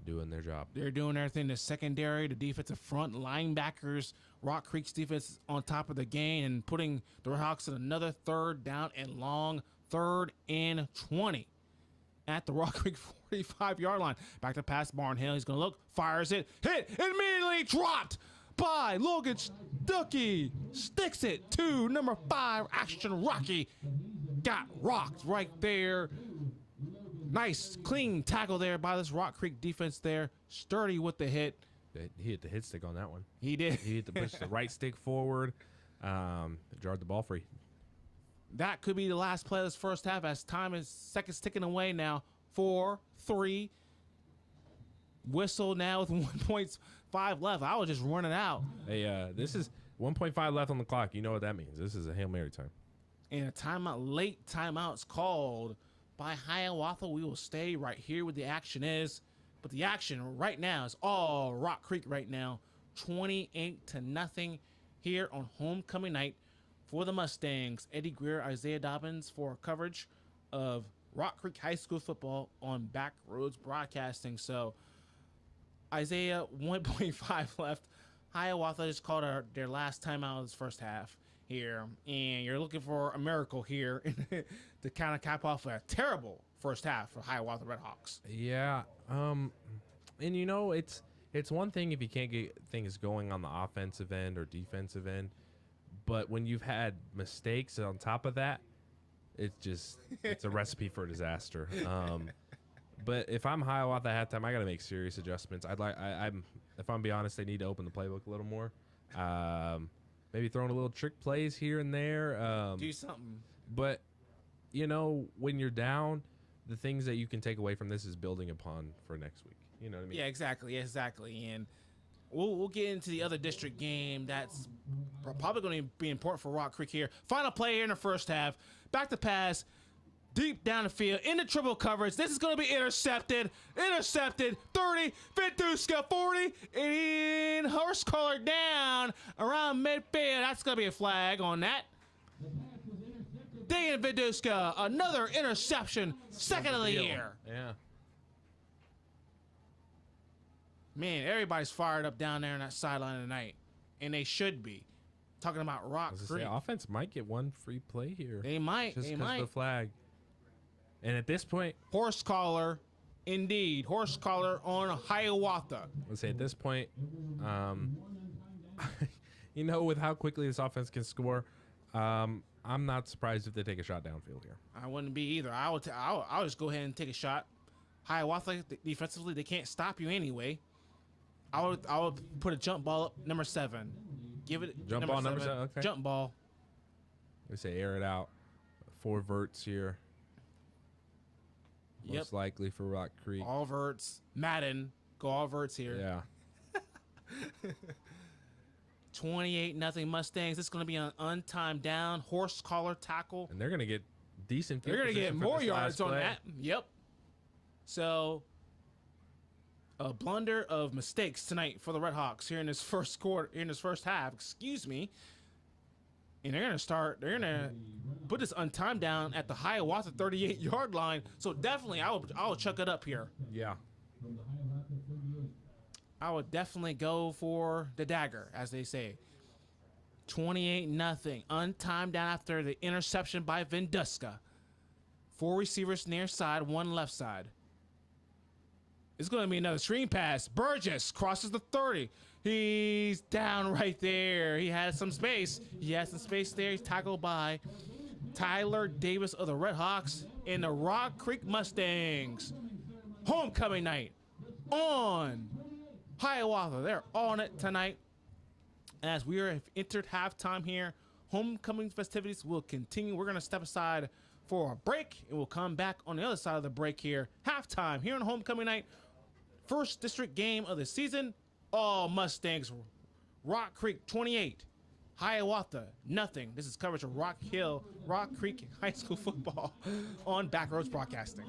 doing their job. They're doing everything. The secondary, the defensive front, linebackers, Rock Creek's defense on top of the game and putting the Red Hawks in another 3rd down and long, 3rd and 20 at the Rock Creek 45-yard line. Back to pass, Barnhill. He's going to look, fires it, hit, immediately dropped by Logan Stuckey. Sticks it to number 5, Ashton Rocky. Got rocked right there. Nice, clean tackle there by this Rock Creek defense there. Sturdy with the hit. He hit the hit stick on that one. He did. He hit the push the right stick forward. Jarred the ball free. That could be the last play of this first half as time is seconds ticking away now. 4, 3. Whistle now with 1.5 left. I was just running out. Hey, this is 1.5 left on the clock. You know what that means. This is a Hail Mary time. And a timeout, late timeout's called by Hiawatha. We will stay right here where the action is. But the action right now is all Rock Creek right now. 28-0 here on homecoming night for the Mustangs. Eddie Greer, Isaiah Dobbins for coverage of Rock Creek High School football on Backroads Broadcasting. So Isaiah, 1.5 left. Hiawatha just called their last timeout of this first half here. And you're looking for a miracle here to kind of cap off a terrible first half for Hiawatha Red Hawks. Yeah. And you know, it's one thing if you can't get things going on the offensive end or defensive end, but when you've had mistakes on top of that, it's a recipe for disaster. But if I'm Hiawatha at halftime, I got to make serious adjustments. If I'm being honest, they need to open the playbook a little more. Maybe throwing a little trick plays here and there. Do something. But you know, when you're down, the things that you can take away from this is building upon for next week. You know what I mean? Yeah, exactly. And we'll get into the other district game that's probably going to be important for Rock Creek here. Final play here in the first half. Back to pass. Deep down the field, into triple coverage. This is going to be intercepted. 30, Viduska 40, and horse collar down around midfield. That's going to be a flag on that. Dan Viduska, another interception, second of the year. Yeah. Man, everybody's fired up down there on that sideline tonight, and they should be. Talking about Rock Creek. Offense might get one free play here. They might. Just because of the flag. And at this point, horse collar, indeed, horse collar on Hiawatha. Let's say at this point, you know, with how quickly this offense can score, I'm not surprised if they take a shot downfield here. I wouldn't be either. I'll just go ahead and take a shot. Hiawatha defensively, they can't stop you anyway. I would put a jump ball up, number 7. Give it jump ball number 7. Okay. Jump ball. They say air it out. 4 verts here. Most likely for Rock Creek. All verts. Madden. Go all verts here. Yeah. 28-0 Mustangs. This is going to be an untimed down. Horse collar tackle. And they're going to get decent. They're going to get more yards on that. Yep. So, a blunder of mistakes tonight for the Red Hawks here in this first quarter, in this first half. Excuse me. And they're going to put this untimed down at the Hiawatha 38-yard line. So definitely, I would chuck it up here. Yeah. I would definitely go for the dagger, as they say. 28-0. Untimed down after the interception by Vinduska. 4 receivers near side, 1 left side. It's going to be another screen pass. Burgess crosses the 30. He's down right there. He has some space. He has some space there. He's tackled by Tyler Davis of the Red Hawks and the Rock Creek Mustangs. Homecoming night on Hiawatha. They're on it tonight. As we have entered halftime here, homecoming festivities will continue. We're going to step aside for a break, and we'll come back on the other side of the break here. Halftime here on homecoming night. First district game of the season. All Mustangs. Rock Creek 28. Hiawatha, nothing. This is coverage of Rock Creek High School football on Backroads Broadcasting.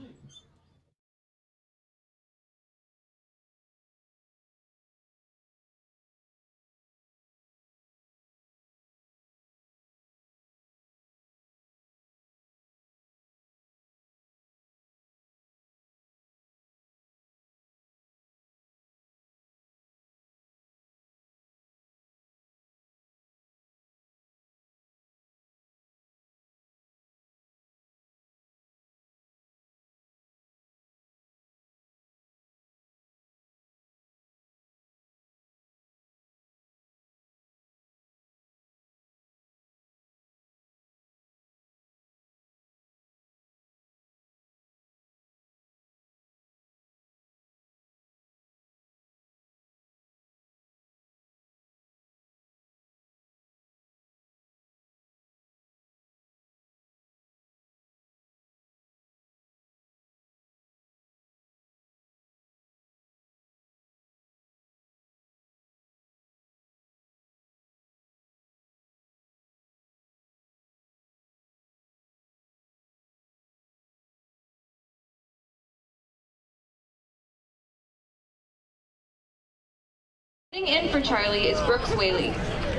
Sitting in for Charlie is Brooks Whaley.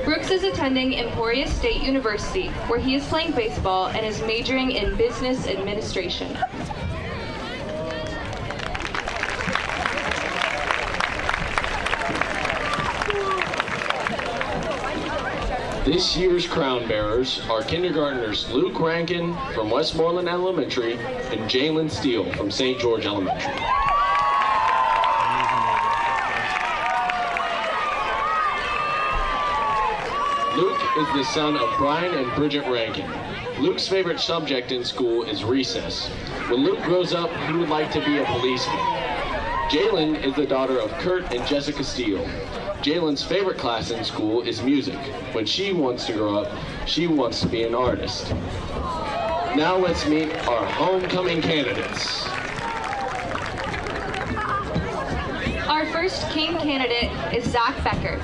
Brooks is attending Emporia State University, where he is playing baseball and is majoring in business administration. This year's crown bearers are kindergartners Luke Rankin from Westmoreland Elementary and Jalen Steele from St. George Elementary. Luke is the son of Brian and Bridget Rankin. Luke's favorite subject in school is recess. When Luke grows up, he would like to be a policeman. Jalen is the daughter of Kurt and Jessica Steele. Jalen's favorite class in school is music. When she wants to grow up, she wants to be an artist. Now let's meet our homecoming candidates. Our first King candidate is Zach Becker.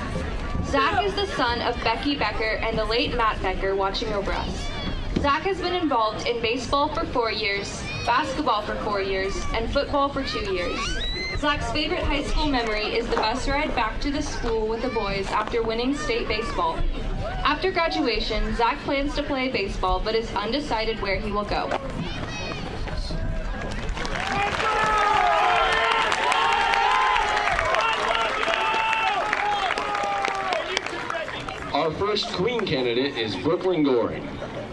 Zach is the son of Becky Becker and the late Matt Becker watching over us. Zach has been involved in baseball for 4 years, basketball for 4 years, and football for 2 years. Zach's favorite high school memory is the bus ride back to the school with the boys after winning state baseball. After graduation, Zach plans to play baseball but is undecided where he will go. Our first queen candidate is Brooklyn Goring.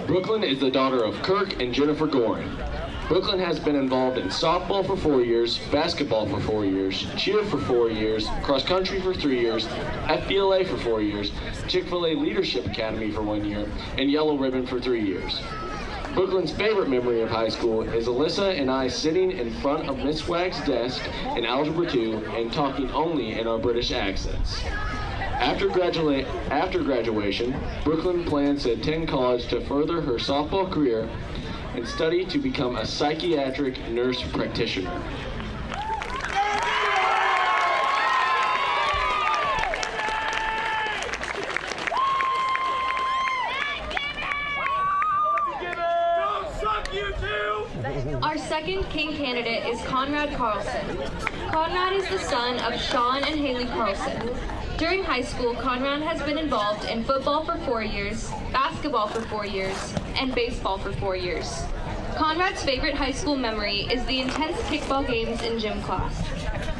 Brooklyn is the daughter of Kirk and Jennifer Goring. Brooklyn has been involved in softball for 4 years, basketball for 4 years, cheer for 4 years, cross country for 3 years, FBLA for 4 years, Chick-fil-A Leadership Academy for 1 year, and Yellow Ribbon for 3 years. Brooklyn's favorite memory of high school is Alyssa and I sitting in front of Miss Wagg's desk in Algebra 2 and talking only in our British accents. After graduation, Brooklyn plans to attend college to further her softball career and study to become a psychiatric nurse practitioner. Our second King candidate is Conrad Carlson. Conrad is the son of Sean and Haley Carlson. During high school, Conrad has been involved in football for 4 years, basketball for 4 years, and baseball for 4 years. Conrad's favorite high school memory is the intense kickball games in gym class.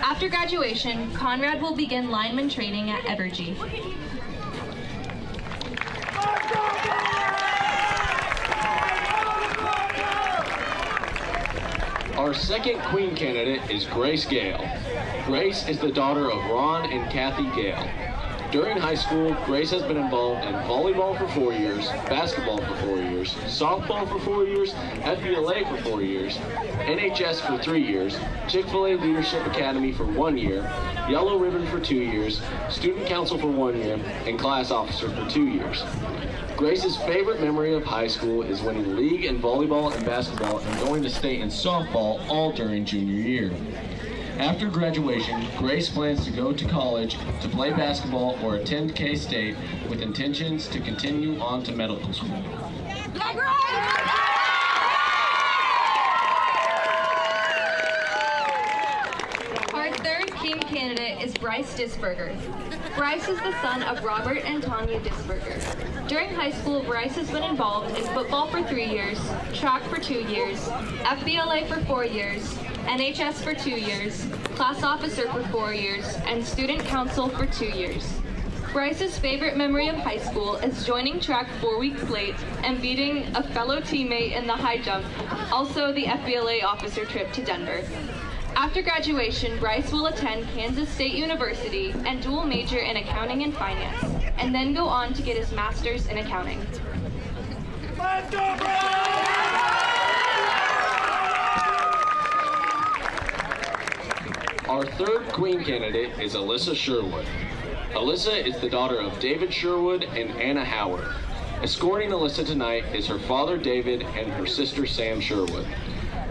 After graduation, Conrad will begin lineman training at Evergy. Our second queen candidate is Grace Gail. Grace is the daughter of Ron and Kathy Gail. During high school, Grace has been involved in volleyball for 4 years, basketball for 4 years, softball for 4 years, FBLA for 4 years, NHS for 3 years, Chick-fil-A Leadership Academy for 1 year, Yellow Ribbon for 2 years, Student Council for 1 year, and Class Officer for 2 years. Grace's favorite memory of high school is winning league in volleyball and basketball and going to state in softball all during junior year. After graduation, Grace plans to go to college to play basketball or attend K-State with intentions to continue on to medical school. Our third King candidate is Bryce Disberger. Bryce is the son of Robert and Tanya Disberger. During high school, Bryce has been involved in football for 3 years, track for 2 years, FBLA for 4 years, NHS for 2 years, class officer for 4 years, and student council for 2 years. Bryce's favorite memory of high school is joining track 4 weeks late and beating a fellow teammate in the high jump, also the FBLA officer trip to Denver. After graduation, Bryce will attend Kansas State University and dual major in accounting and finance, and then go on to get his master's in accounting. Let's go, Bryce! Our third Queen candidate is Alyssa Sherwood. Alyssa is the daughter of David Sherwood and Anna Howard. Escorting Alyssa tonight is her father David and her sister Sam Sherwood.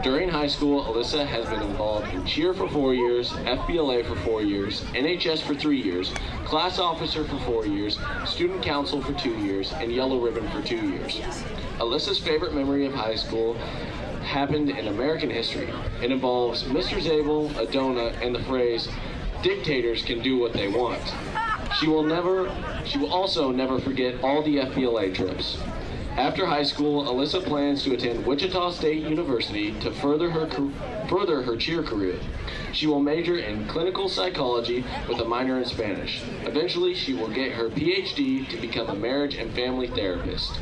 During high school, Alyssa has been involved in cheer for 4 years, FBLA for 4 years, NHS for 3 years, class officer for 4 years, student council for 2 years, and yellow ribbon for 2 years. Alyssa's favorite memory of high school happened in American history. It involves Mr. Zabel, a donut, and the phrase, "Dictators can do what they want." She will also never forget all the FBLA trips. After high school, Alyssa plans to attend Wichita State University to further her cheer career. She will major in clinical psychology with a minor in Spanish. Eventually, she will get her PhD to become a marriage and family therapist.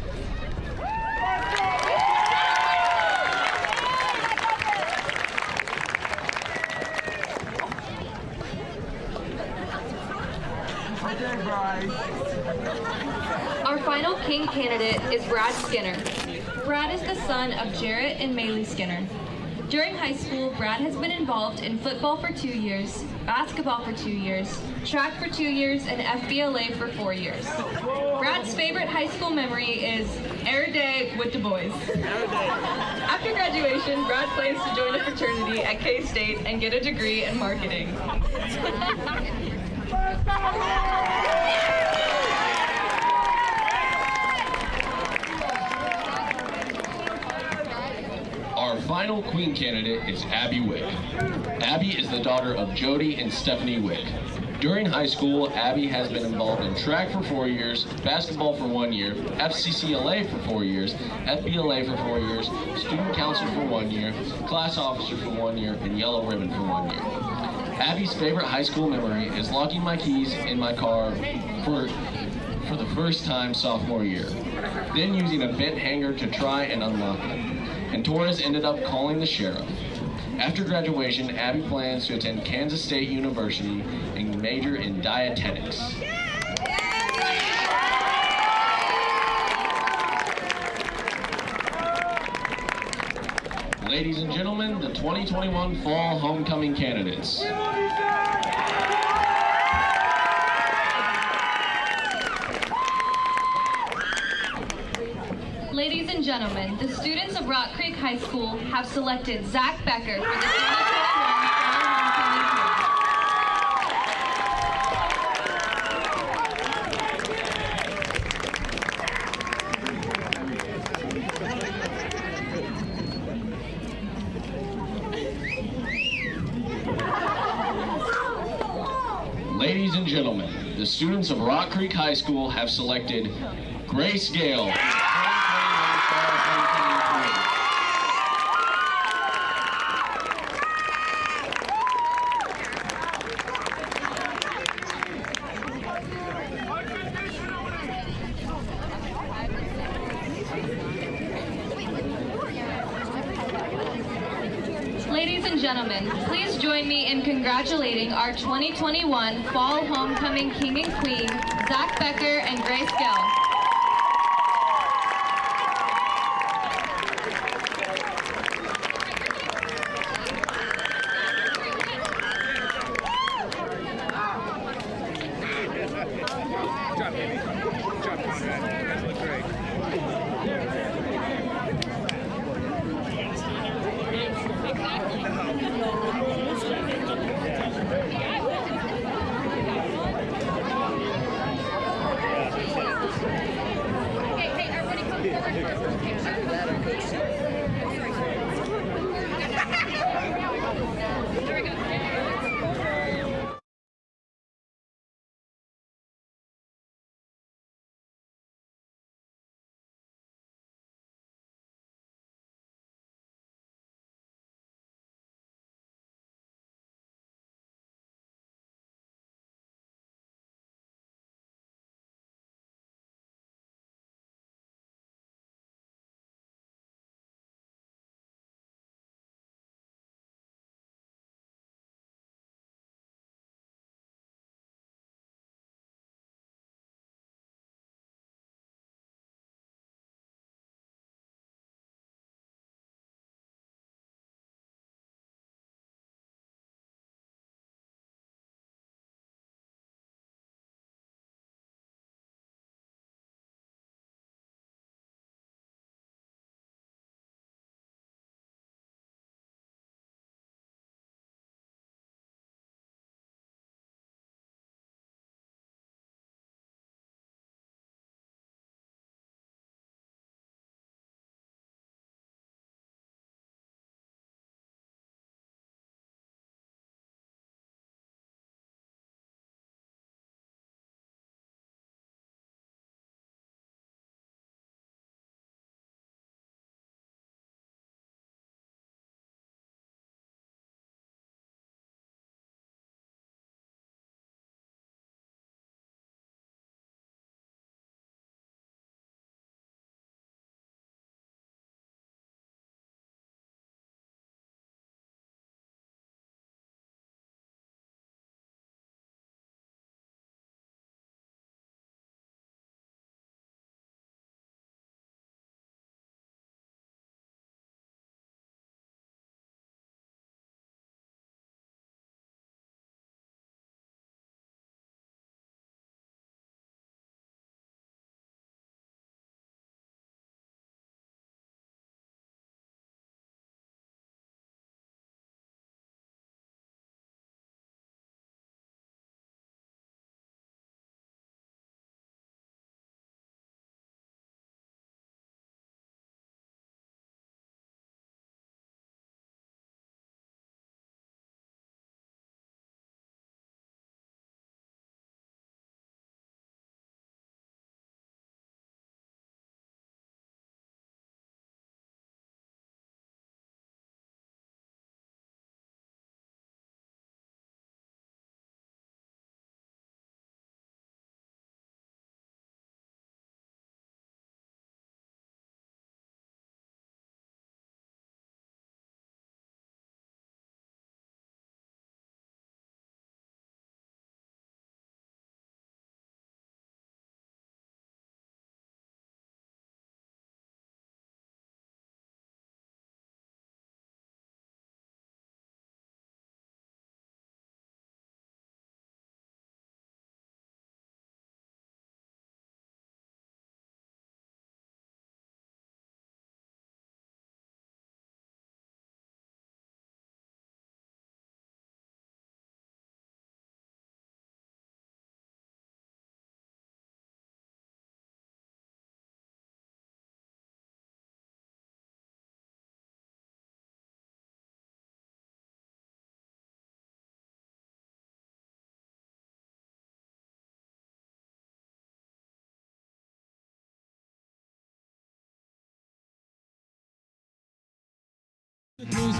Our final King candidate is Brad Skinner. Brad is the son of Jarrett and Maylee Skinner. During high school, Brad has been involved in football for 2 years, basketball for 2 years, track for 2 years, and FBLA for 4 years. Brad's favorite high school memory is Air Day with the boys. After graduation, Brad plans to join a fraternity at K-State and get a degree in marketing. Our final Queen candidate is Abby Wick. Abby is the daughter of Jody and Stephanie Wick. During high school, Abby has been involved in track for 4 years, basketball for 1 year, FCCLA for 4 years, FBLA for 4 years, student council for 1 year, class officer for 1 year, and yellow ribbon for 1 year. Abby's favorite high school memory is locking my keys in my car for the first time sophomore year, then using a bent hanger to try and unlock it. And Torres ended up calling the sheriff. After graduation, Abby plans to attend Kansas State University and major in dietetics. Ladies and gentlemen, the 2021 Fall Homecoming candidates. Ladies and gentlemen, the students of Rock Creek High School have selected Zach Becker for the 2021 Fall Homecoming Ladies and gentlemen, the students of Rock Creek High School have selected Grace Gail. Ladies and gentlemen, please join me in congratulating our 2021 Fall Homecoming King and Queen, Zach Becker and Grace Gail. Good job, Conrad. That looked great.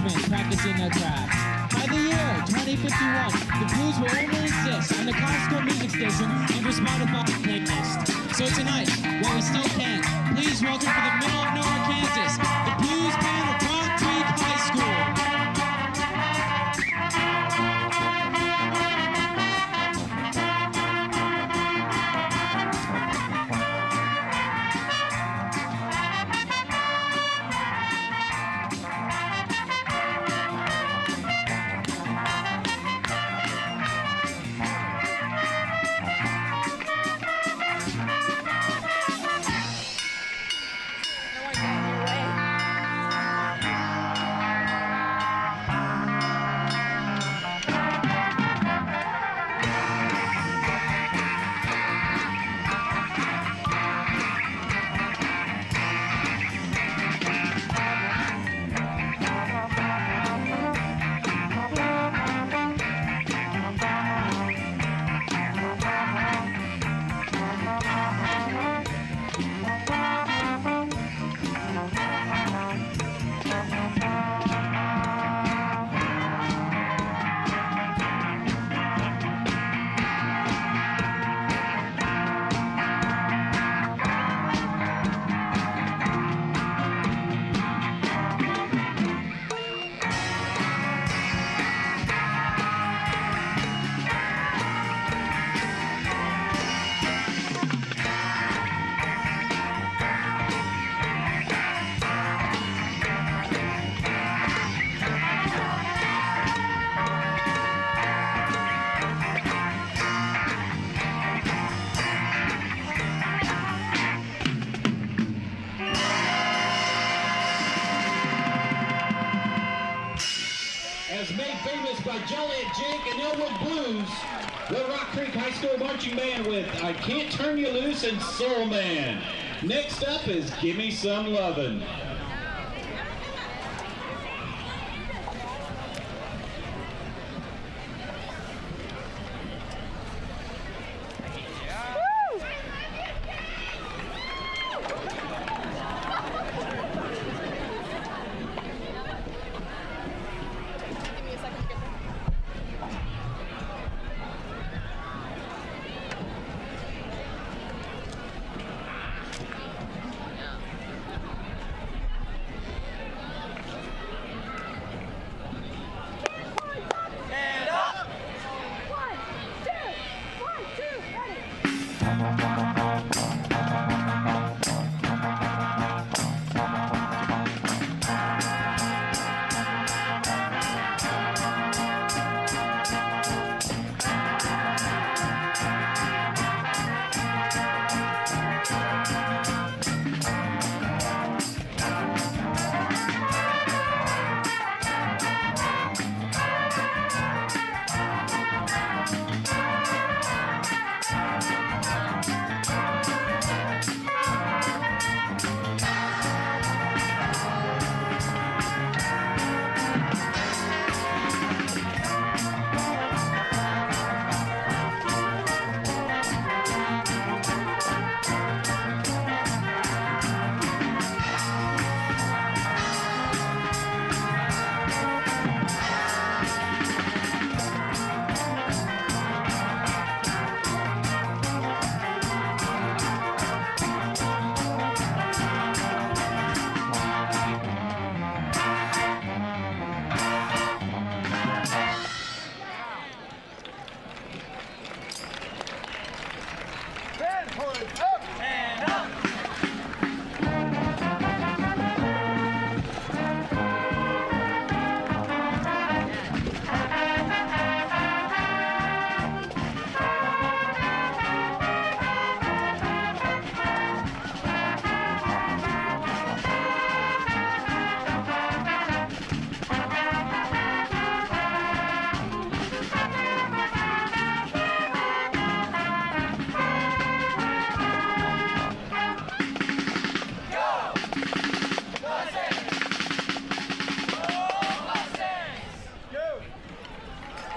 freshmen practicing their craft. By the year 2051, the blues will only exist on the classical music station and your Spotify playlist. So tonight, while we still can, please welcome from the middle of nowhere, Kansas, the blues band of Rock Creek High School. The Rock Creek High School Marching Band with I Can't Turn You Loose and Soul Man. Next up is Gimme Some Lovin'.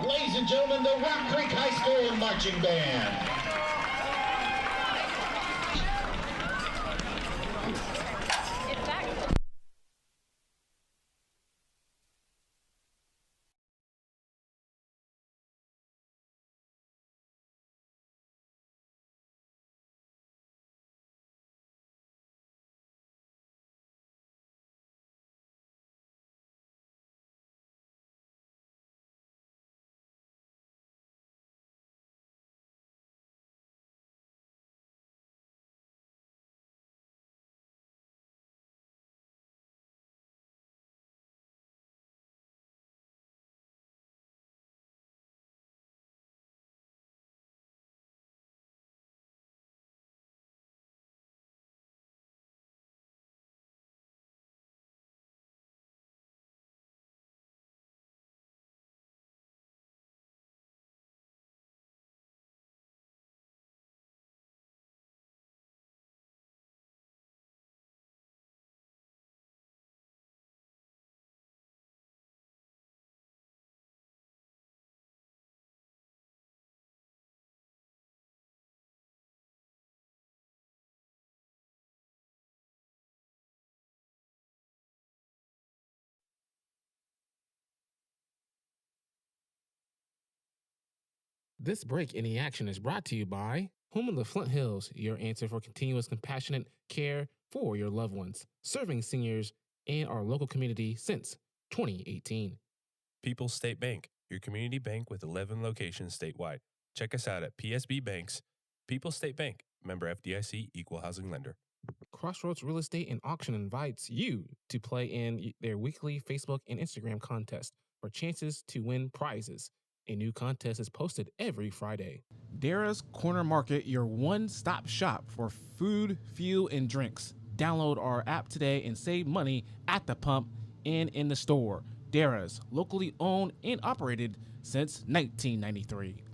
Ladies and gentlemen, the Rock Creek High School Marching Band. This break in the action is brought to you by Home of the Flint Hills, your answer for continuous compassionate care for your loved ones, serving seniors and our local community since 2018. People's State Bank, your community bank with 11 locations statewide. Check us out at PSB Banks. People's State Bank, member FDIC, equal housing lender. Crossroads Real Estate and Auction invites you to play in their weekly Facebook and Instagram contest for chances to win prizes. A new contest is posted every Friday. Dara's Corner Market, your one-stop shop for food, fuel, and drinks. Download our app today and save money at the pump and in the store. Dara's, locally owned and operated since 1993.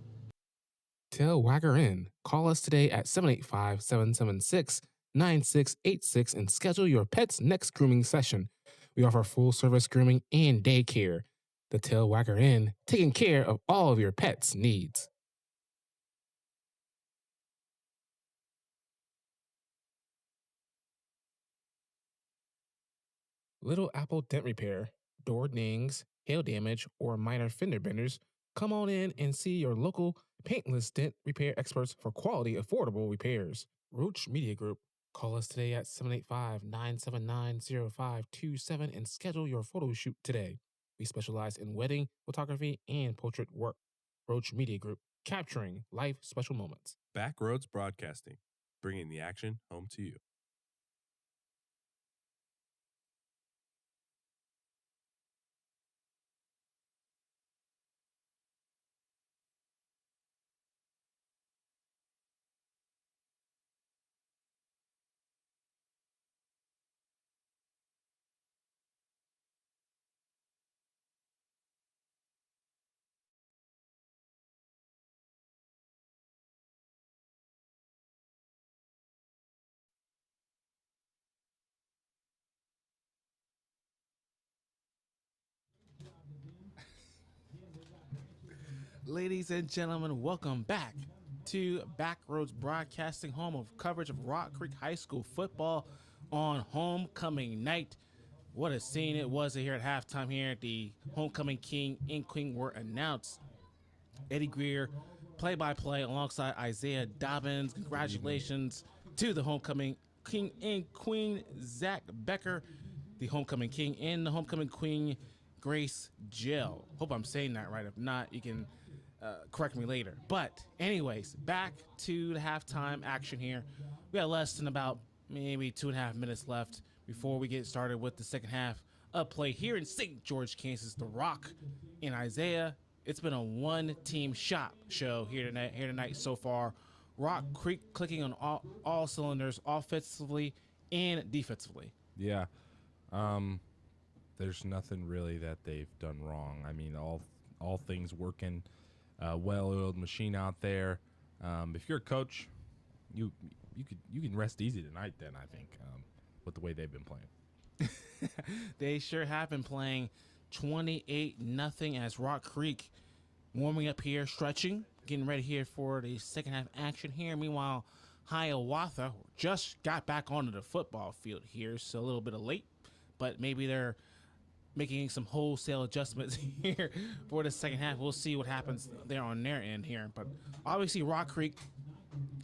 Tail Wagger Inn. Call us today at 785-776-9686 and schedule your pet's next grooming session. We offer full-service grooming and daycare. The Tail Wagger Inn, taking care of all of your pets' needs. Little Apple Dent Repair, door dings, hail damage, or minor fender benders. Come on in and see your local paintless dent repair experts for quality, affordable repairs. Roach Media Group. Call us today at 785-979-0527 and schedule your photo shoot today. We specialize in wedding, photography, and portrait work. Roach Media Group, capturing life special moments. Backroads Broadcasting, bringing the action home to you. Ladies and gentlemen, welcome back to Backroads Broadcasting, home of coverage of Rock Creek High School football on homecoming night. What a scene it was here at halftime here. The homecoming king and queen were announced. Eddie Greer, play-by-play alongside Isaiah Dobbins. Congratulations to the homecoming king and queen, Zach Becker, the homecoming king and the homecoming queen, Grace Jill. Hope I'm saying that right. If not, you can correct me later. But anyways, back to the halftime action here. We got less than about maybe 2.5 minutes left before we get started with the second half of play here in St. George, Kansas. The Rock and Isaiah. It's been a one-team show here tonight so far. Rock Creek clicking on all cylinders, offensively and defensively. Yeah. There's nothing really that they've done wrong. I mean, all things working, well-oiled machine out there. If you're a coach, you can rest easy tonight. Then I think with the way they've been playing, they sure have been playing 28-0 as Rock Creek warming up here, stretching, getting ready here for the second half action here. Meanwhile, Hiawatha just got back onto the football field here, so a little bit of late, but maybe they're making some wholesale adjustments here for the second half. We'll see what happens there on their end here. But obviously Rock Creek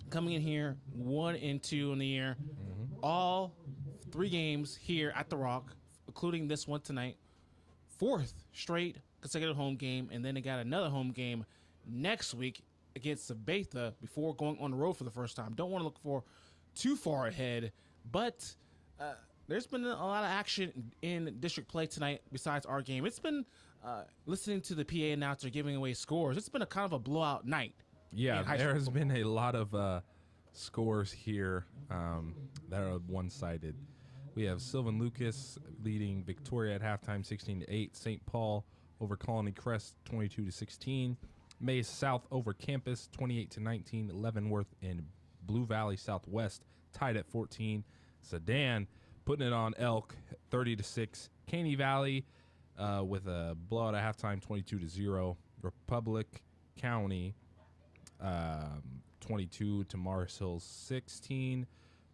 coming in here 1-2 in the year. All 3 games here at the Rock, including this one tonight. 4th straight consecutive home game, and then they got another home game next week against Sabetha before going on the road for the first time. Don't want to look for too far ahead, but there's been a lot of action in district play tonight besides our game. It's been listening to the PA announcer giving away scores. It's been a kind of a blowout night. Yeah, there has been a lot of scores here that are one-sided. We have Sylvan Lucas leading Victoria at halftime 16-8. St. Paul over Colony Crest 22-16. Mays South over Campus 28-19. Leavenworth and Blue Valley Southwest tied at 14. Sedan putting it on Elk 30-6. Caney Valley with a blowout at halftime 22-0. Republic County 22 to Morris Hills 16.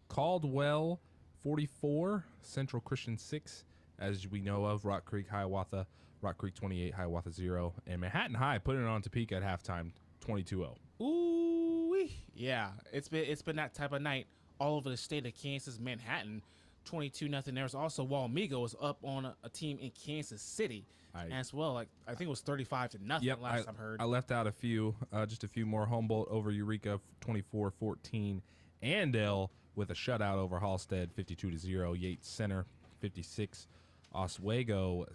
Caldwell 44, Central Christian 6, as we know of. Rock Creek 28, Hiawatha 0. And Manhattan High putting it on Topeka at halftime 22-0. Ooh, yeah, it's been that type of night all over the state of Kansas. Manhattan, 22-0. There's also Walmego was up on a team in Kansas City as well. Like I think it was 35-0. Yep, last I've heard. I left out a few, just a few more. Humboldt over Eureka, 24-14. Andale with a shutout over Halstead, 52-0. Yates Center, 56. Oswego,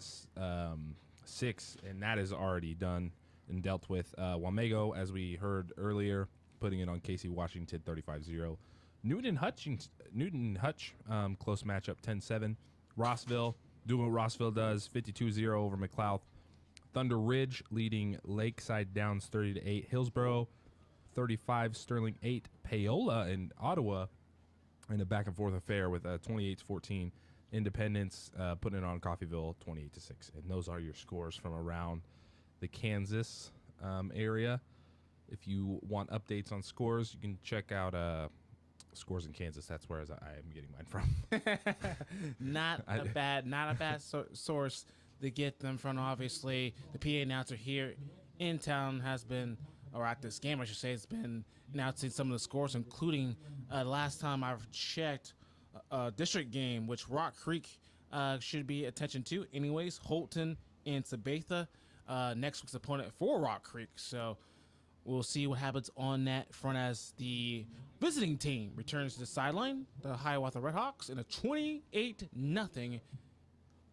6, and that is already done and dealt with. Wamego, as we heard earlier, putting it on Casey Washington, 35-0. Newton Hutch, close matchup, 10-7. Rossville, doing what Rossville does, 52-0 over McLeod. Thunder Ridge leading Lakeside Downs 30-8. Hillsboro, 35. Sterling 8. Paola and Ottawa in a back and forth affair with 28-14. Independence putting it on Coffeyville, 28-6. And those are your scores from around the Kansas area. If you want updates on scores, you can check out Scores in Kansas. That's where I am getting mine from. not a bad source to get them from. Obviously, the PA announcer here in town has been, or at this game, I should say, has been announcing some of the scores, including last time I've checked, district game, which Rock Creek should be attention to. Anyways, Holton and Sabatha, next week's opponent for Rock Creek. So we'll see what happens on that front as the visiting team returns to the sideline. The Hiawatha Red Hawks in a 28-0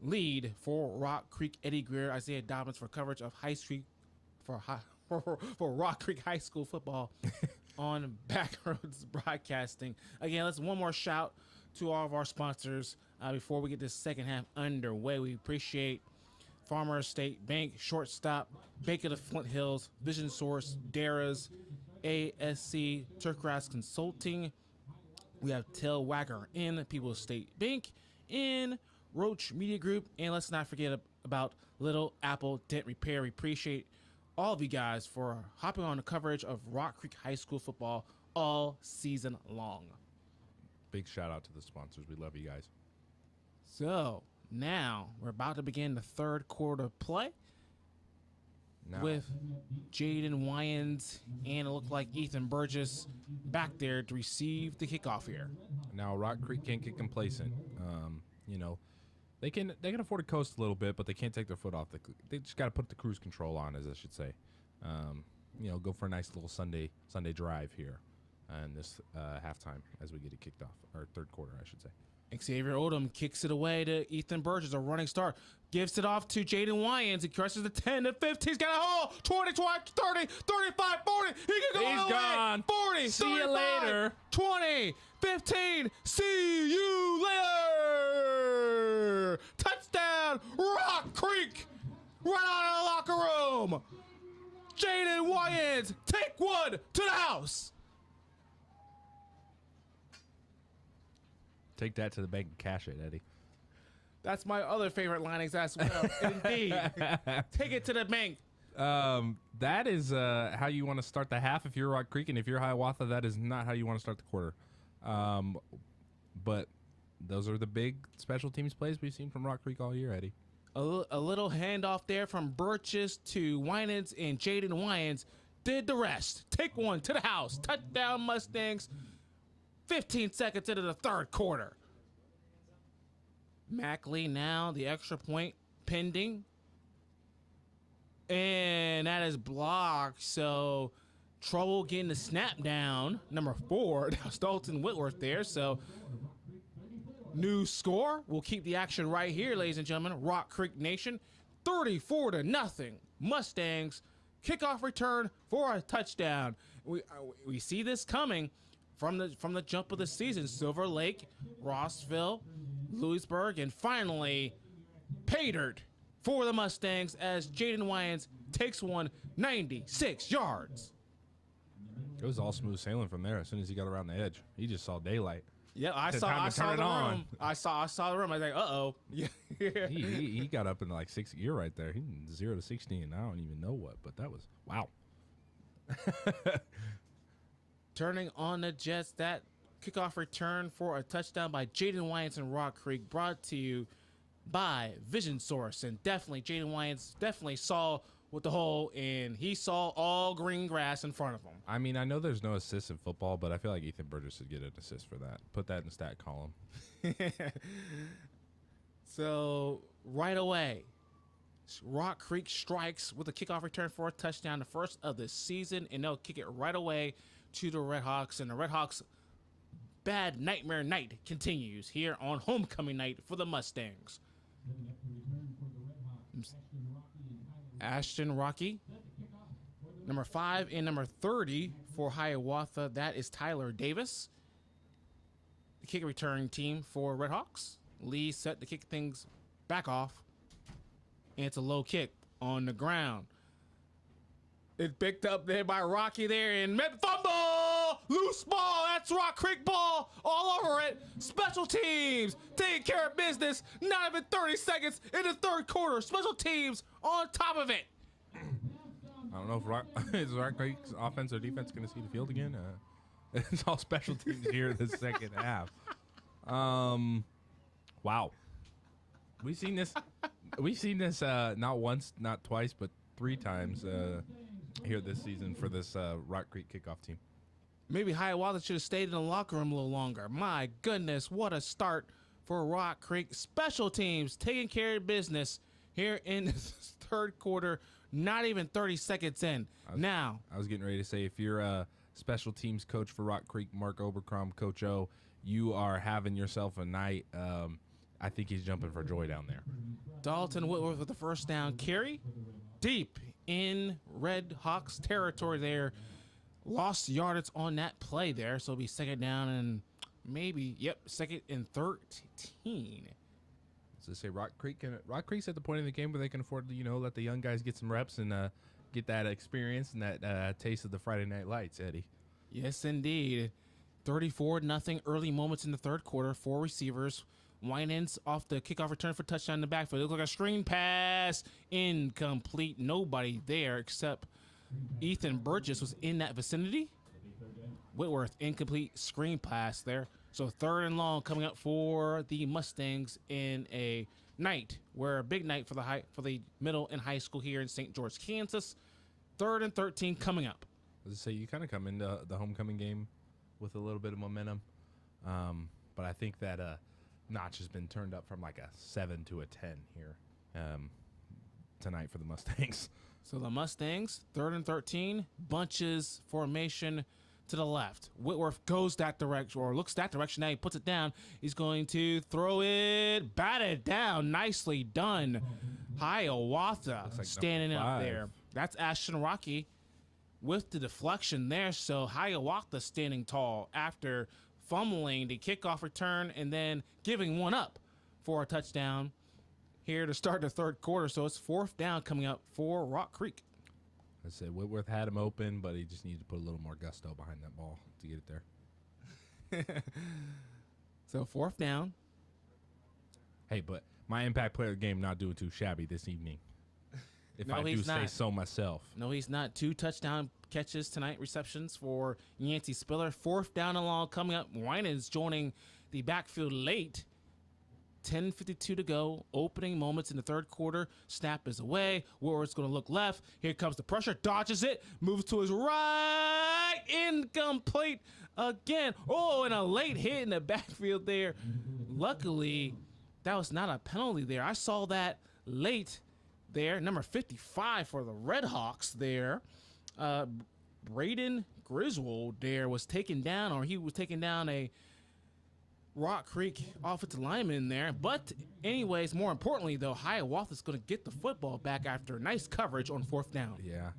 lead for Rock Creek. Eddie Greer, Isaiah Dobbins for coverage of for Rock Creek High School football on Backroads Broadcasting. Again, let's one more shout to all of our sponsors before we get this second half underway. We appreciate Farmers State Bank, Shortstop, Bank of the Flint Hills, Vision Source, Dara's, ASC, Turkgrass Consulting. We have Tailwagger in People's State Bank, in Roach Media Group, and let's not forget about Little Apple Dent Repair. We appreciate all of you guys for hopping on the coverage of Rock Creek High School football all season long. Big shout out to the sponsors. We love you guys. So now we're about to begin the third quarter play with Jaden Wyans and it looked like Ethan Burgess back there to receive the kickoff here. Now Rock Creek can't get complacent. They can afford to coast a little bit, but they can't take their foot off. They just got to put the cruise control on, as I should say. Go for a nice little Sunday drive here in this halftime as we get it kicked off, or third quarter, I should say. Xavier Odom kicks it away to Ethan Burgess, a running start. Gives it off to Jaden Wyans. He crushes the 10 to 15. He's got a hole. 20, 30, 35, 40. He can go He's all the gone. way. 40, See 35, you later. 20, 15. See you later. Touchdown, Rock Creek. Right out of the locker room. Jaden Wyans, take one to the house. Take that to the bank and cash it, Eddie. That's my other favorite linings as well. Indeed. Take it to the bank. That is how you want to start the half if you're Rock Creek, and if you're Hiawatha, that is not how you want to start the quarter. But those are the big special teams plays we've seen from Rock Creek all year, Eddie. A little handoff there from Burgess to Winans, and Jaden Wyans did the rest. Take one to the house. Touchdown Mustangs. 15 seconds into the third quarter. Mackley now, the extra point pending. And that is blocked, so trouble getting the snap down. Number 4, that was Dalton Whitworth there, so new score. We'll keep the action right here, ladies and gentlemen. Rock Creek Nation, 34-0. Mustangs, kickoff return for a touchdown. We see this coming from the jump of the season. Silver Lake, Rossville, Lewisburg, and finally Paydert for the Mustangs as Jaden Wyans takes one 96 yards. It was all smooth sailing from there. As soon as he got around the edge, he just saw daylight. Yeah, I saw the room. I saw the room. I was like, uh-oh. Yeah. he got up in like 6th gear right there. He 0 to 60, and I don't even know what, but that was wow. Turning on the Jets, that kickoff return for a touchdown by Jaden Wyans and Rock Creek, brought to you by Vision Source. And definitely, Jaden Wyans definitely saw with the hole, and he saw all green grass in front of him. I mean, I know there's no assists in football, but I feel like Ethan Burgess would get an assist for that. Put that in the stat column. So right away, Rock Creek strikes with a kickoff return for a touchdown, the first of the season, and they'll kick it right away to the Red Hawks. And the Red Hawks' bad nightmare night continues here on homecoming night for the Mustangs. Ashton Rocky, number 5 and number 30 for Hiawatha. That is Tyler Davis. The kick return team for Red Hawks. Lee set to kick things back off. And it's a low kick on the ground. It's picked up there by Rocky there and fumble! Loose ball! That's Rock Creek ball all over it. Special teams taking care of business. Not even 30 seconds in the third quarter. Special teams on top of it. I don't know if is Rock Creek's offense or defense going to see the field again. It's all special teams here in the second half. Wow. We've seen this not once, not twice, but 3 times here this season for this Rock Creek kickoff team. Maybe Hiawatha should have stayed in the locker room a little longer. My goodness, what a start for Rock Creek. Special teams taking care of business here in the third quarter, not even 30 seconds in. I was getting ready to say, if you're a special teams coach for Rock Creek, Mark Obercrom, Coach O, you are having yourself a night. I think he's jumping for joy down there. Dalton Whitworth with the first down carry. Deep in Red Hawks territory there. Lost yardage on that play there, so it'll be second down and maybe, second and 13. So say Rock Creek's at the point in the game where they can afford to, let the young guys get some reps and get that experience and that taste of the Friday Night Lights, Eddie. Yes, indeed. 34-0 early moments in the third quarter. 4 receivers. Winans off the kickoff return for touchdown in the backfield. It looked like a screen pass. Incomplete. Nobody there except Ethan Burgess was in that vicinity. Whitworth, incomplete screen pass there. So third and long coming up for the Mustangs in a night where a big night for the middle and high school here in St. George, Kansas. 3rd and 13 coming up. As I say, you kind of come into the homecoming game with a little bit of momentum, but I think that notch has been turned up from like a 7 to a 10 here tonight for the Mustangs. So the Mustangs, 3rd and 13, bunches formation to the left. Whitworth goes that direction, or looks that direction. Now he puts it down. He's going to throw it, batted down. Nicely done. Hiawatha like standing up there. That's Ashton Rocky with the deflection there. So Hiawatha standing tall after fumbling the kickoff return and then giving one up for a touchdown here to start the third quarter. So it's 4th down coming up for Rock Creek. I said Whitworth had him open, but he just needed to put a little more gusto behind that ball to get it there. So 4th down. Hey, but my impact player of the game not doing too shabby this evening. If I do say so myself. No, he's not. 2 touchdown catches tonight, receptions for Yancey Spiller. 4th down and long coming up. Winans joining the backfield late. 10:52 to go. Opening moments in the third quarter. Snap is away. Whitworth's going to look left. Here comes the pressure. Dodges it. Moves to his right. Incomplete again. Oh, and a late hit in the backfield there. Luckily, that was not a penalty there. I saw that late there. Number 55 for the Red Hawks there. Braden Griswold there was taken down, or he was taking down a Rock Creek offensive lineman there. But anyways, more importantly, though, Hiawatha's going to get the football back after nice coverage on 4th down. Yeah,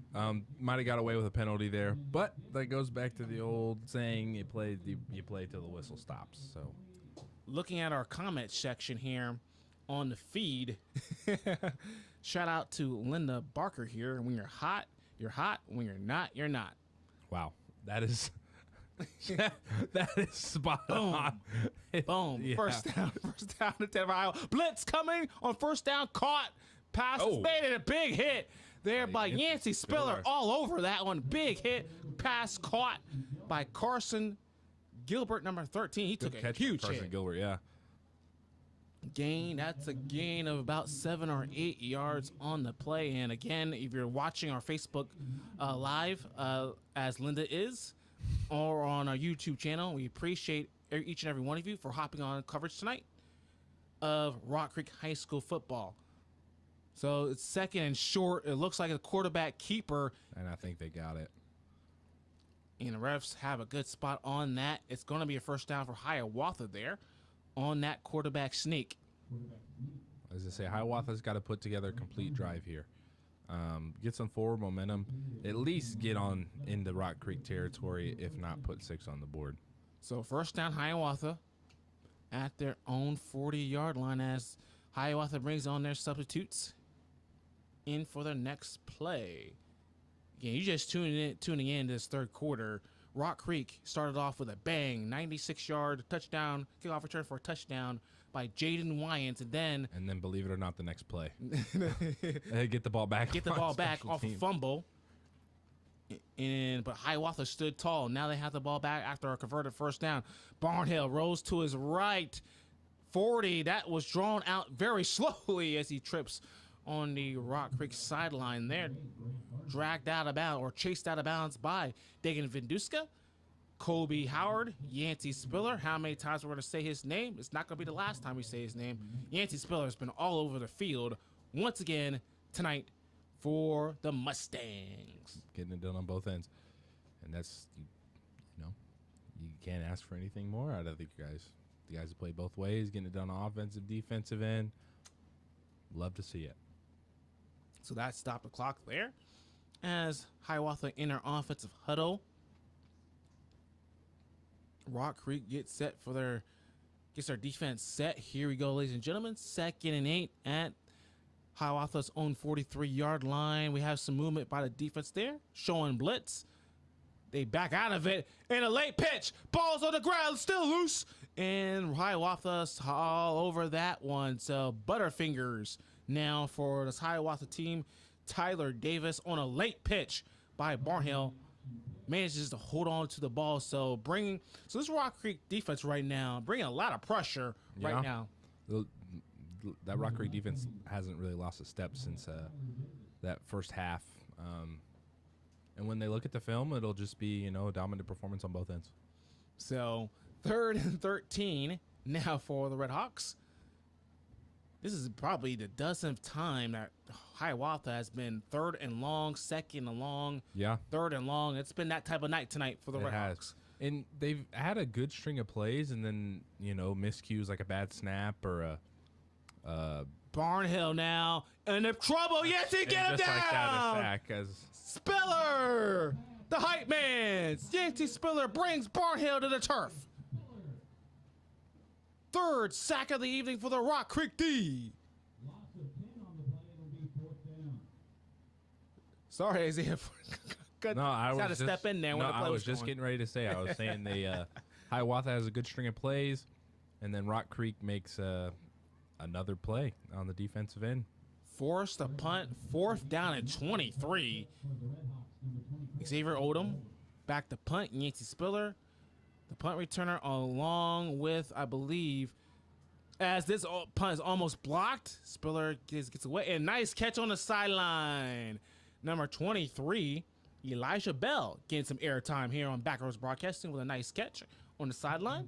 might have got away with a penalty there, but that goes back to the old saying, you play till the whistle stops. So, looking at our comment section here on the feed, shout out to Linda Barker here. When you're hot, you're hot. When you're not, you're not. Wow, that is that is spot on. Boom. Yeah. First down to 10 Iowa. Blitz coming on 1st down. Caught. Pass is made, and a big hit there by Yancey Spiller. All over that one. Big hit. Pass caught by Carson Gilbert, number 13. He took a huge Carson hit. Gilbert, yeah. That's a gain of about 7 or 8 yards on the play. And again, if you're watching our Facebook live, as Linda is, or on our YouTube channel, we appreciate each and every one of you for hopping on coverage tonight of Rock Creek High School football. So it's second and short. It looks like a quarterback keeper. And I think they got it. And the refs have a good spot on that. It's going to be a first down for Hiawatha there on that quarterback sneak. As I say, Hiawatha's got to put together a complete drive here. Get some forward momentum. At least get on into Rock Creek territory, if not put 6 on the board. So first down, Hiawatha at their own 40-yard line as Hiawatha brings on their substitutes in for their next play. Again, you just tuning in this third quarter. Rock Creek started off with a bang, 96-yard touchdown, kickoff return for a touchdown by Jaden Wyant, and then believe it or not, the next play. Get the ball back. Get the ball back off a fumble. But Hiawatha stood tall. Now they have the ball back after a converted first down. Barnhill rose to his right. 40. That was drawn out very slowly as he trips on the Rock Creek sideline there. Dragged out of bounds or chased out of bounds by Dagan Vinduska, Colby Howard, Yancey Spiller. How many times we're going to say his name? It's not going to be the last time we say his name. Yancey Spiller has been all over the field once again tonight for the Mustangs. Getting it done on both ends. And that's, you can't ask for anything more out of the guys. The guys that play both ways, getting it done on offensive, defensive end. Love to see it. So that stopped the clock there as Hiawatha in our offensive huddle. Rock Creek gets their defense set. Here we go, ladies and gentlemen. 2nd and 8 at Hiawatha's own 43-yard line. We have some movement by the defense there, showing blitz. They back out of it, and a late pitch. Ball's on the ground, still loose, and Hiawatha's all over that one. So Butterfingers now for this Hiawatha team. Tyler Davis on a late pitch by Barnhill manages to hold on to the ball. So this Rock Creek defense right now bringing a lot of pressure right now. That Rock Creek defense hasn't really lost a step since that first half. And when they look at the film, it'll just be, a dominant performance on both ends. So 3rd and 13 now for the Red Hawks. This is probably the 10th time that Hiawatha has been 3rd and long, 2nd and long, 3rd and long. It's been that type of night tonight for the Red Hawks. And they've had a good string of plays, and then, miscues like a bad snap or a Barnhill now in trouble. Yes, he get him down. Like that, a sack Spiller, the hype man. Yancey Spiller brings Barnhill to the turf. 3rd sack of the evening for the Rock Creek D. Sorry, Isaiah. I was to step in there. When the play I was going. Just getting ready to say. I was saying Hiawatha has a good string of plays, and then Rock Creek makes another play on the defensive end. Forced a punt, 4th down and 23. Xavier Odom back to punt. Yancey Spiller, the punt returner, along with, I believe, as this punt is almost blocked, Spiller gets away. And nice catch on the sideline. Number 23, Elijah Bell, getting some airtime here on Backroads Broadcasting with a nice catch on the sideline.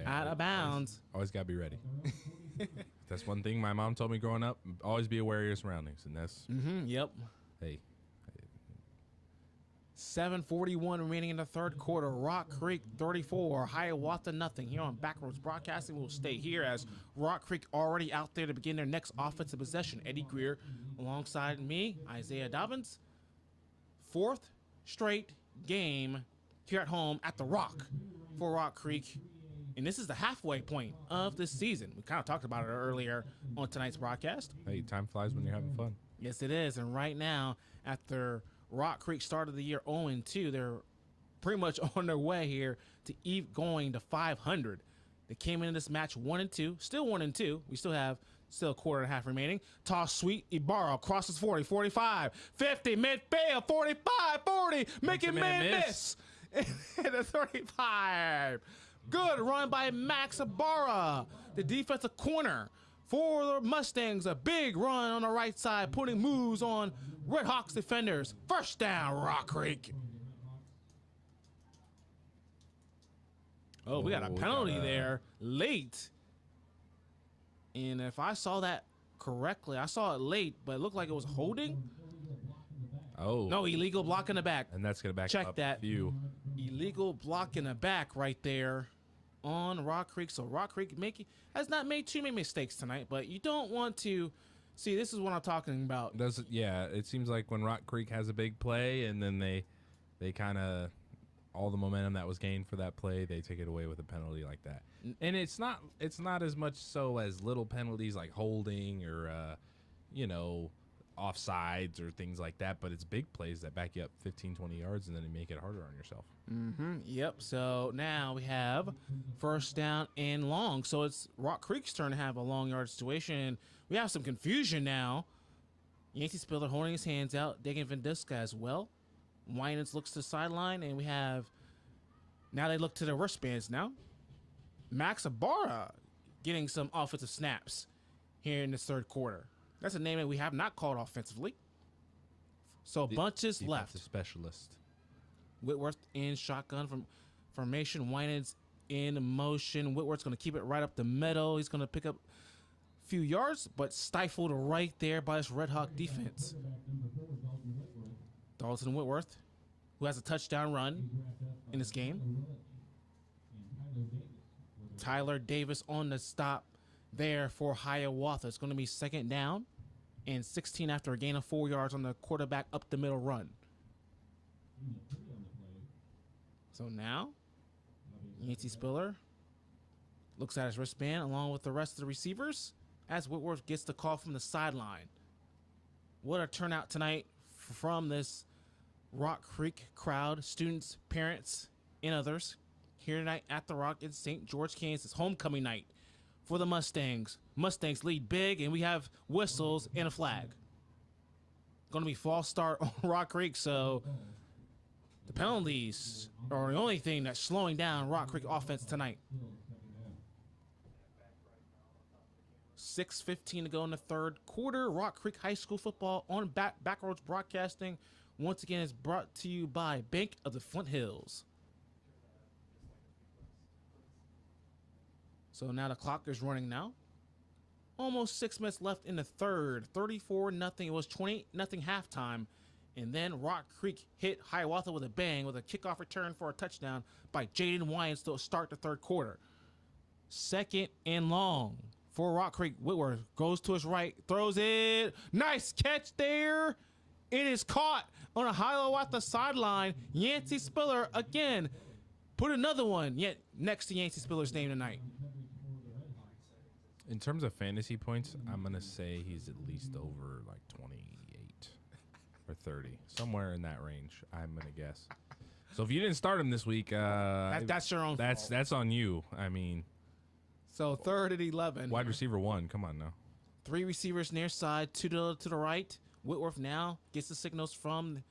Out of bounds. Always got to be ready. That's one thing my mom told me growing up. Always be aware of your surroundings. And that's, yep. Hey. 7:41 remaining in the third quarter. Rock Creek 34, Hiawatha nothing. Here on Backroads Broadcasting, we'll stay here as Rock Creek already out there to begin their next offensive possession. Eddie Greer alongside me, Isaiah Dobbins. 4th straight game here at home at the Rock for Rock Creek. And this is the halfway point of this season. We kind of talked about it earlier on tonight's broadcast. Hey, time flies when you're having fun. Yes, it is. And right now, after Rock Creek started the year 0-2, they're pretty much on their way here to going to 500. They came into this match 1-2, still 1-2. We still have a quarter and a half remaining. Toss sweet, Ibarra crosses 40, 45, 50, midfield, 45, 40, making man miss. And a 35. Good run by Max Ibarra. the defensive corner for the Mustangs. A big run on the right side, putting moves on Red Hawks defenders. First down, Rock Creek. Oh, we got a penalty there late. And if I saw that correctly, I saw it late, but it looked like it was holding. Oh. No, illegal block in the back. And that's going to back Check up that. Few. Illegal block in the back right there on Rock Creek. So Rock Creek has not made too many mistakes tonight, but you don't want to see. This is what I'm talking about. Yeah, it seems like when Rock Creek has a big play and then they kind of all the momentum that was gained for that play, they take it away with a penalty like that. And it's not as much so as little penalties like holding or offsides or things like that, but it's big plays that back you up 15, 20 yards and then you make it harder on yourself. Yep. So now we have first down and long. So it's Rock Creek's turn to have a long yard situation. We have some confusion now. Yancey Spiller holding his hands out, digging Vendiska as well. Winans looks to the sideline, and we have now they look to the wristbands now. Max Ibarra getting some offensive snaps here in this third quarter. That's a name that we have not called offensively. So bunches left. Specialist. Whitworth in shotgun from formation. Winans in motion. Whitworth's going to keep it right up the middle. He's going to pick up a few yards, but stifled right there by this Red Hawk defense. Dalton Whitworth, who has a touchdown run in this game. Tyler Davis on the stop there for Hiawatha. It's going to be second down and 16 after a gain of 4 yards on the quarterback up the middle run. So now, Yancey Spiller looks at his wristband along with the rest of the receivers as Whitworth gets the call from the sideline. What a turnout tonight from this Rock Creek crowd, students, parents, and others here tonight at the Rock in St. George, Kansas. Homecoming night for the Mustangs. Mustangs lead big, and we have whistles and a flag. Going to be false start on Rock Creek, so the penalties are the only thing that's slowing down Rock Creek offense tonight. 6:15 to go in the third quarter. Rock Creek High School football on Backroads Broadcasting. Once again, is brought to you by Bank of the Flint Hills. So now the clock is running now. Almost 6 minutes left in the third. 34-0. It was 28-0 halftime. And then Rock Creek hit Hiawatha with a bang with a kickoff return for a touchdown by Jaden Wyans to start the third quarter. Second and long for Rock Creek. Whitworth goes to his right, throws it. Nice catch there. It is caught on a Hiawatha sideline. Yancey Spiller again put another one yet next to Yancey Spiller's name tonight. In terms of fantasy points, I'm going to say he's at least over like 28 or 30. Somewhere in that range, I'm going to guess. So if you didn't start him this week, that's your own fault. That's on you. I mean. So third and 11. Wide receiver 1. Come on now. 3 receivers near side, 2 to the right. Whitworth now gets the signals from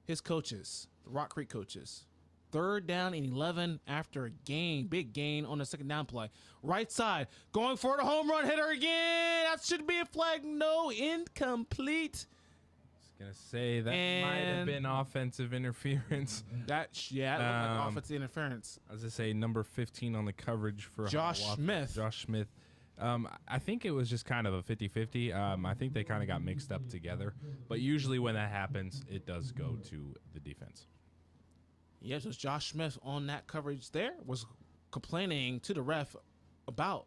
his coaches, the Rock Creek coaches. Third down and 11 after a big gain on the second down play. Right side, going for the home run hitter again. That should be a flag. No, incomplete. I was going to say that might have been offensive interference. That looked like offensive interference. I was going to say number 15 on the coverage for Josh Smith. Josh Smith. I think it was just kind of a 50-50. I think they kind of got mixed up together. But usually when that happens, it does go to the defense. Yes, it was Josh Smith on that coverage there, was complaining to the ref about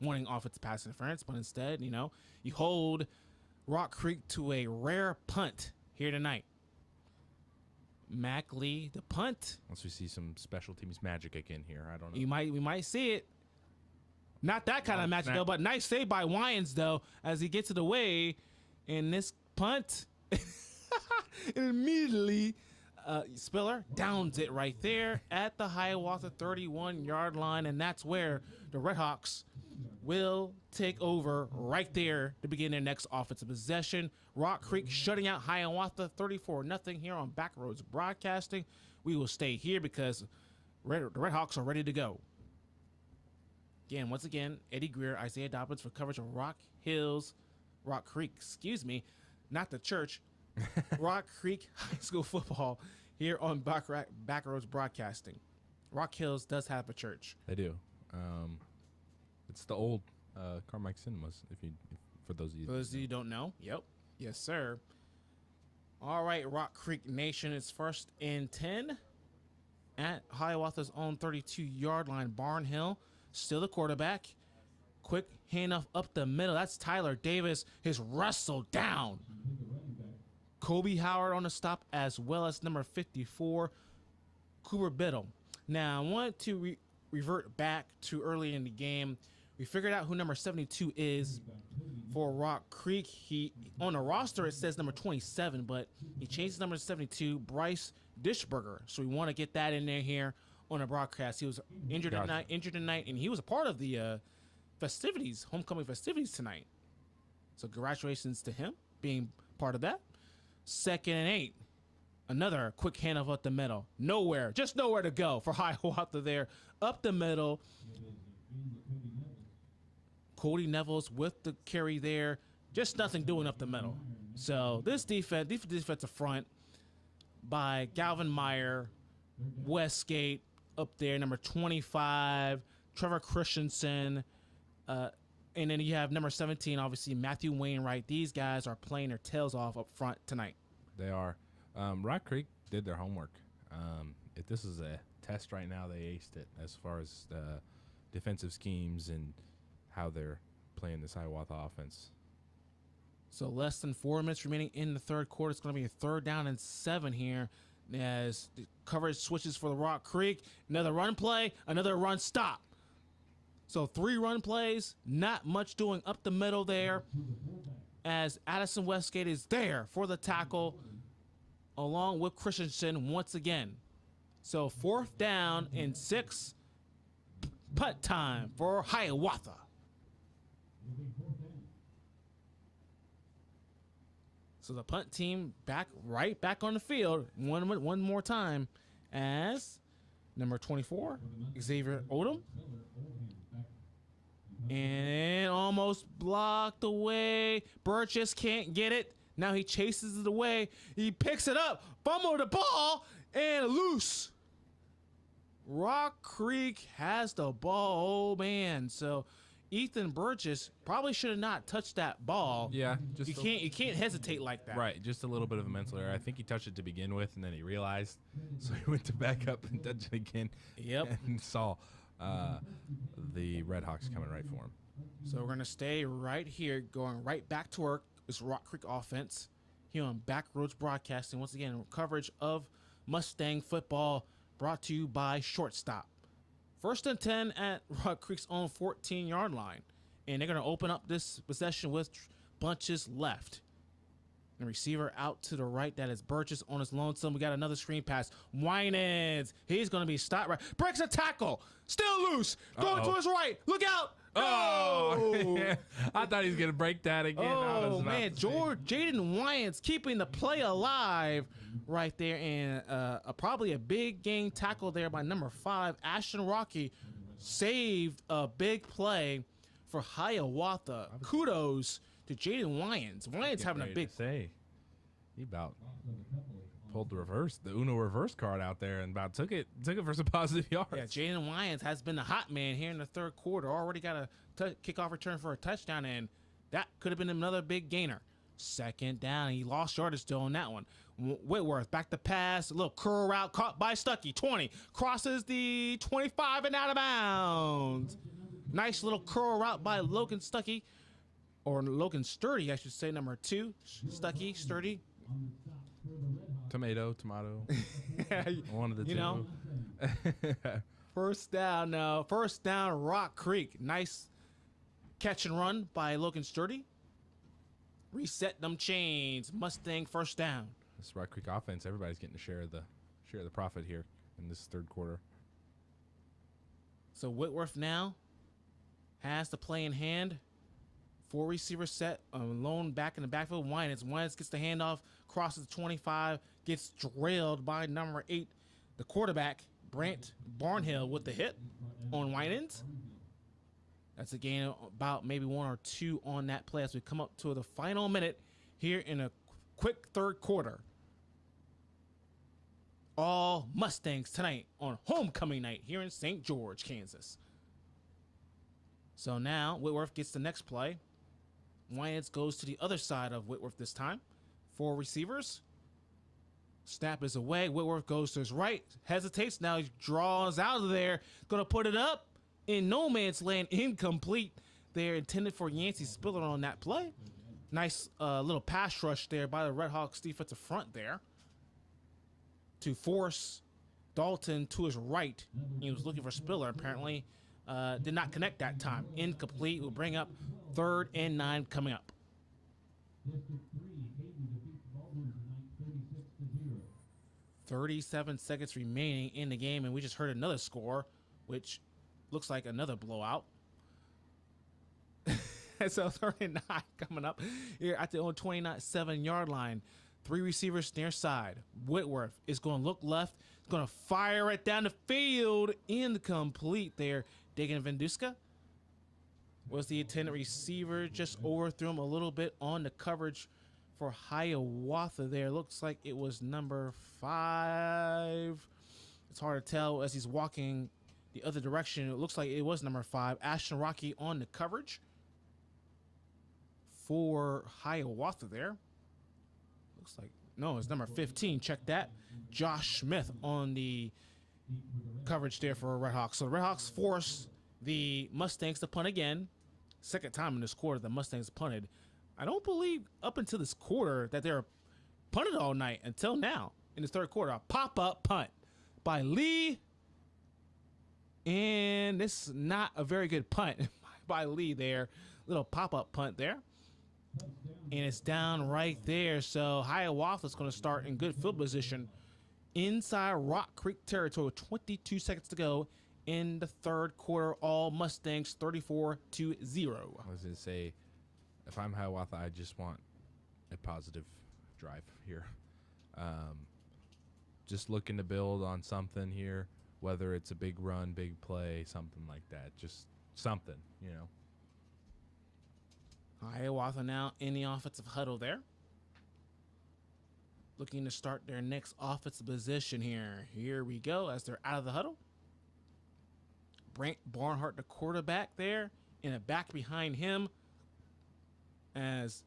wanting offensive pass interference, but instead, you hold Rock Creek to a rare punt here tonight. Mac Lee, the punt. Once we see some special teams magic again here, I don't know. We might see it. Not that kind of magic, though, but nice save by Wyans, though, as he gets it away. And this punt, immediately, Spiller downs it right there at the Hiawatha 31-yard line, and that's where the Red Hawks will take over right there to begin their next offensive possession. Rock Creek shutting out Hiawatha 34-0 here on Backroads Broadcasting. We will stay here because the Red Hawks are ready to go. Once again, Eddie Greer, Isaiah Dobbins for coverage of Rock Creek, not the church, Rock Creek High School football here on Backroads Broadcasting. Rock Hills does have a church. They do. It's the old Carmike Cinemas, for those of you. For those of you who don't know. Yep. Yes, sir. All right, Rock Creek Nation is first and 10 at Hiawatha's own 32-yard line. Barnhill, still the quarterback. Quick handoff up the middle. That's Tyler Davis. His wrestled down. Kobe Howard on the stop, as well as number 54, Cooper Biddle. Now, I want to revert back to early in the game. We figured out who number 72 is for Rock Creek. He on the roster it says number 27, but he changed his number to 72, Bryce Disberger. So we want to get that in there here on the broadcast. He was injured tonight, and he was a part of the homecoming festivities tonight. So congratulations to him being part of that. 2nd and 8. Another quick handoff up the middle. Just nowhere to go for Hiawatha there. Up the middle. Cody Nevels with the carry there. Just nothing doing up the middle. So this defensive front by Galvin Meyer, Westgate up there, number 25, Trevor Christensen, and then you have number 17, obviously, Matthew Wainwright. These guys are playing their tails off up front tonight. They are. Rock Creek did their homework. If this is a test right now, they aced it as far as defensive schemes and how they're playing this Hiawatha offense. So less than 4 minutes remaining in the third quarter. It's going to be a 3rd down and 7 here as the coverage switches for the Rock Creek. Another run play, another run stop. So 3 run plays, not much doing up the middle there as Addison Westgate is there for the tackle along with Christensen once again. So 4th down and 6, punt time for Hiawatha. So the punt team right back on the field one more time as number 24, Xavier Odom. And almost blocked away. Burgess can't get it. Now he chases it away. He picks it up, fumbled the ball, and loose. Rock Creek has the ball. Oh, man. So Ethan Burgess probably should have not touched that ball. Yeah. You can't hesitate like that. Right. Just a little bit of a mental error. I think he touched it to begin with, and then he realized. So he went to back up and touch it again. Yep. And saw the Red Hawks coming right for him. So we're going to stay right here, going right back to work. This Rock Creek offense here on Backroads Broadcasting. Once again, coverage of Mustang football brought to you by Shortstop. 1st and 10 at Rock Creek's own 14-yard line. And they're going to open up this possession with bunches left. The receiver out to the right. That is Burgess on his lonesome. We got another screen pass. Winans. He's going to be stopped right. Breaks a tackle. Still loose. Going to his right. Look out. Oh, yeah. I thought he was going to break that again. Oh, man. Jaden Wyans keeping the play alive right there. And probably a big game tackle there by number 5. Ashton Rocky saved a big play for Hiawatha. Kudos to Jaden Wyans. Wyans having a big say. He about pulled the Uno reverse card out there and about took it for some positive yards. Yeah, Jaden Wyans has been the hot man here in the third quarter. Already got a kickoff return for a touchdown, and that could have been another big gainer. 2nd down. He lost yardage still on that one. Whitworth back to pass. A little curl route caught by Stuckey. 20. Crosses the 25 and out of bounds. Nice little curl route by Logan Stuckey. Or Logan Sturdy, I should say, number 2. Stuckey, Sturdy. Tomato. One of the two. First down now. First down, Rock Creek. Nice catch and run by Logan Sturdy. Reset them chains. Mustang 1st down. This Rock Creek offense, everybody's getting to share the profit here in this third quarter. So Whitworth now has the play in hand. 4 receiver set, alone back in the backfield. Winans gets the handoff, crosses the 25, gets drilled by number 8, the quarterback, Brant Barnhill, with the hit on Winans. That's a gain of about maybe 1 or 2 on that play as we come up to the final minute here in a quick third quarter. All Mustangs tonight on homecoming night here in St. George, Kansas. So now Whitworth gets the next play. Wyatts goes to the other side of Whitworth this time. 4 receivers. Snap is away. Whitworth goes to his right, hesitates. Now he draws out of there. Going to put it up in no man's land, incomplete. They're intended for Yancey Spiller on that play. Nice little pass rush there by the Red Hawks defensive front there to force Dalton to his right. He was looking for Spiller, apparently. Did not connect that time. Incomplete. Will bring up 3rd and 9 coming up. 37 seconds remaining in the game, and we just heard another score, which looks like another blowout. So 3rd and 9 coming up here at the own 29-7-yard line. 3 receivers near side. Whitworth is going to look left. He's going to fire it down the field. Incomplete there. Dagan Venduska was the intended receiver. Just overthrew him a little bit on the coverage for Hiawatha there. Looks like it was number 5. It's hard to tell as he's walking the other direction. It looks like it was number 5. Ashton Rocky on the coverage for Hiawatha there. Looks like, no, it's number 15. Check that. Josh Smith on the coverage there for Red Hawks. So the Red Hawks force the Mustangs to punt again. Second time in this quarter the Mustangs punted. I don't believe up until this quarter that they're punted all night until now in the third quarter. A pop-up punt by Lee. And this is not a very good punt by Lee there. Little pop-up punt there. And it's down right there. So Hiawatha is going to start in good field position inside Rock Creek territory with 22 seconds to go in the third quarter. All Mustangs 34-0. I was going to say, if I'm Hiawatha, I just want a positive drive here. Just looking to build on something here, whether it's a big run, big play, something like that. Just something, you know. Hiawatha now in the offensive huddle there. Looking to start their next offensive position here. Here we go as they're out of the huddle. Brent Barnhart, the quarterback there, in a back behind him as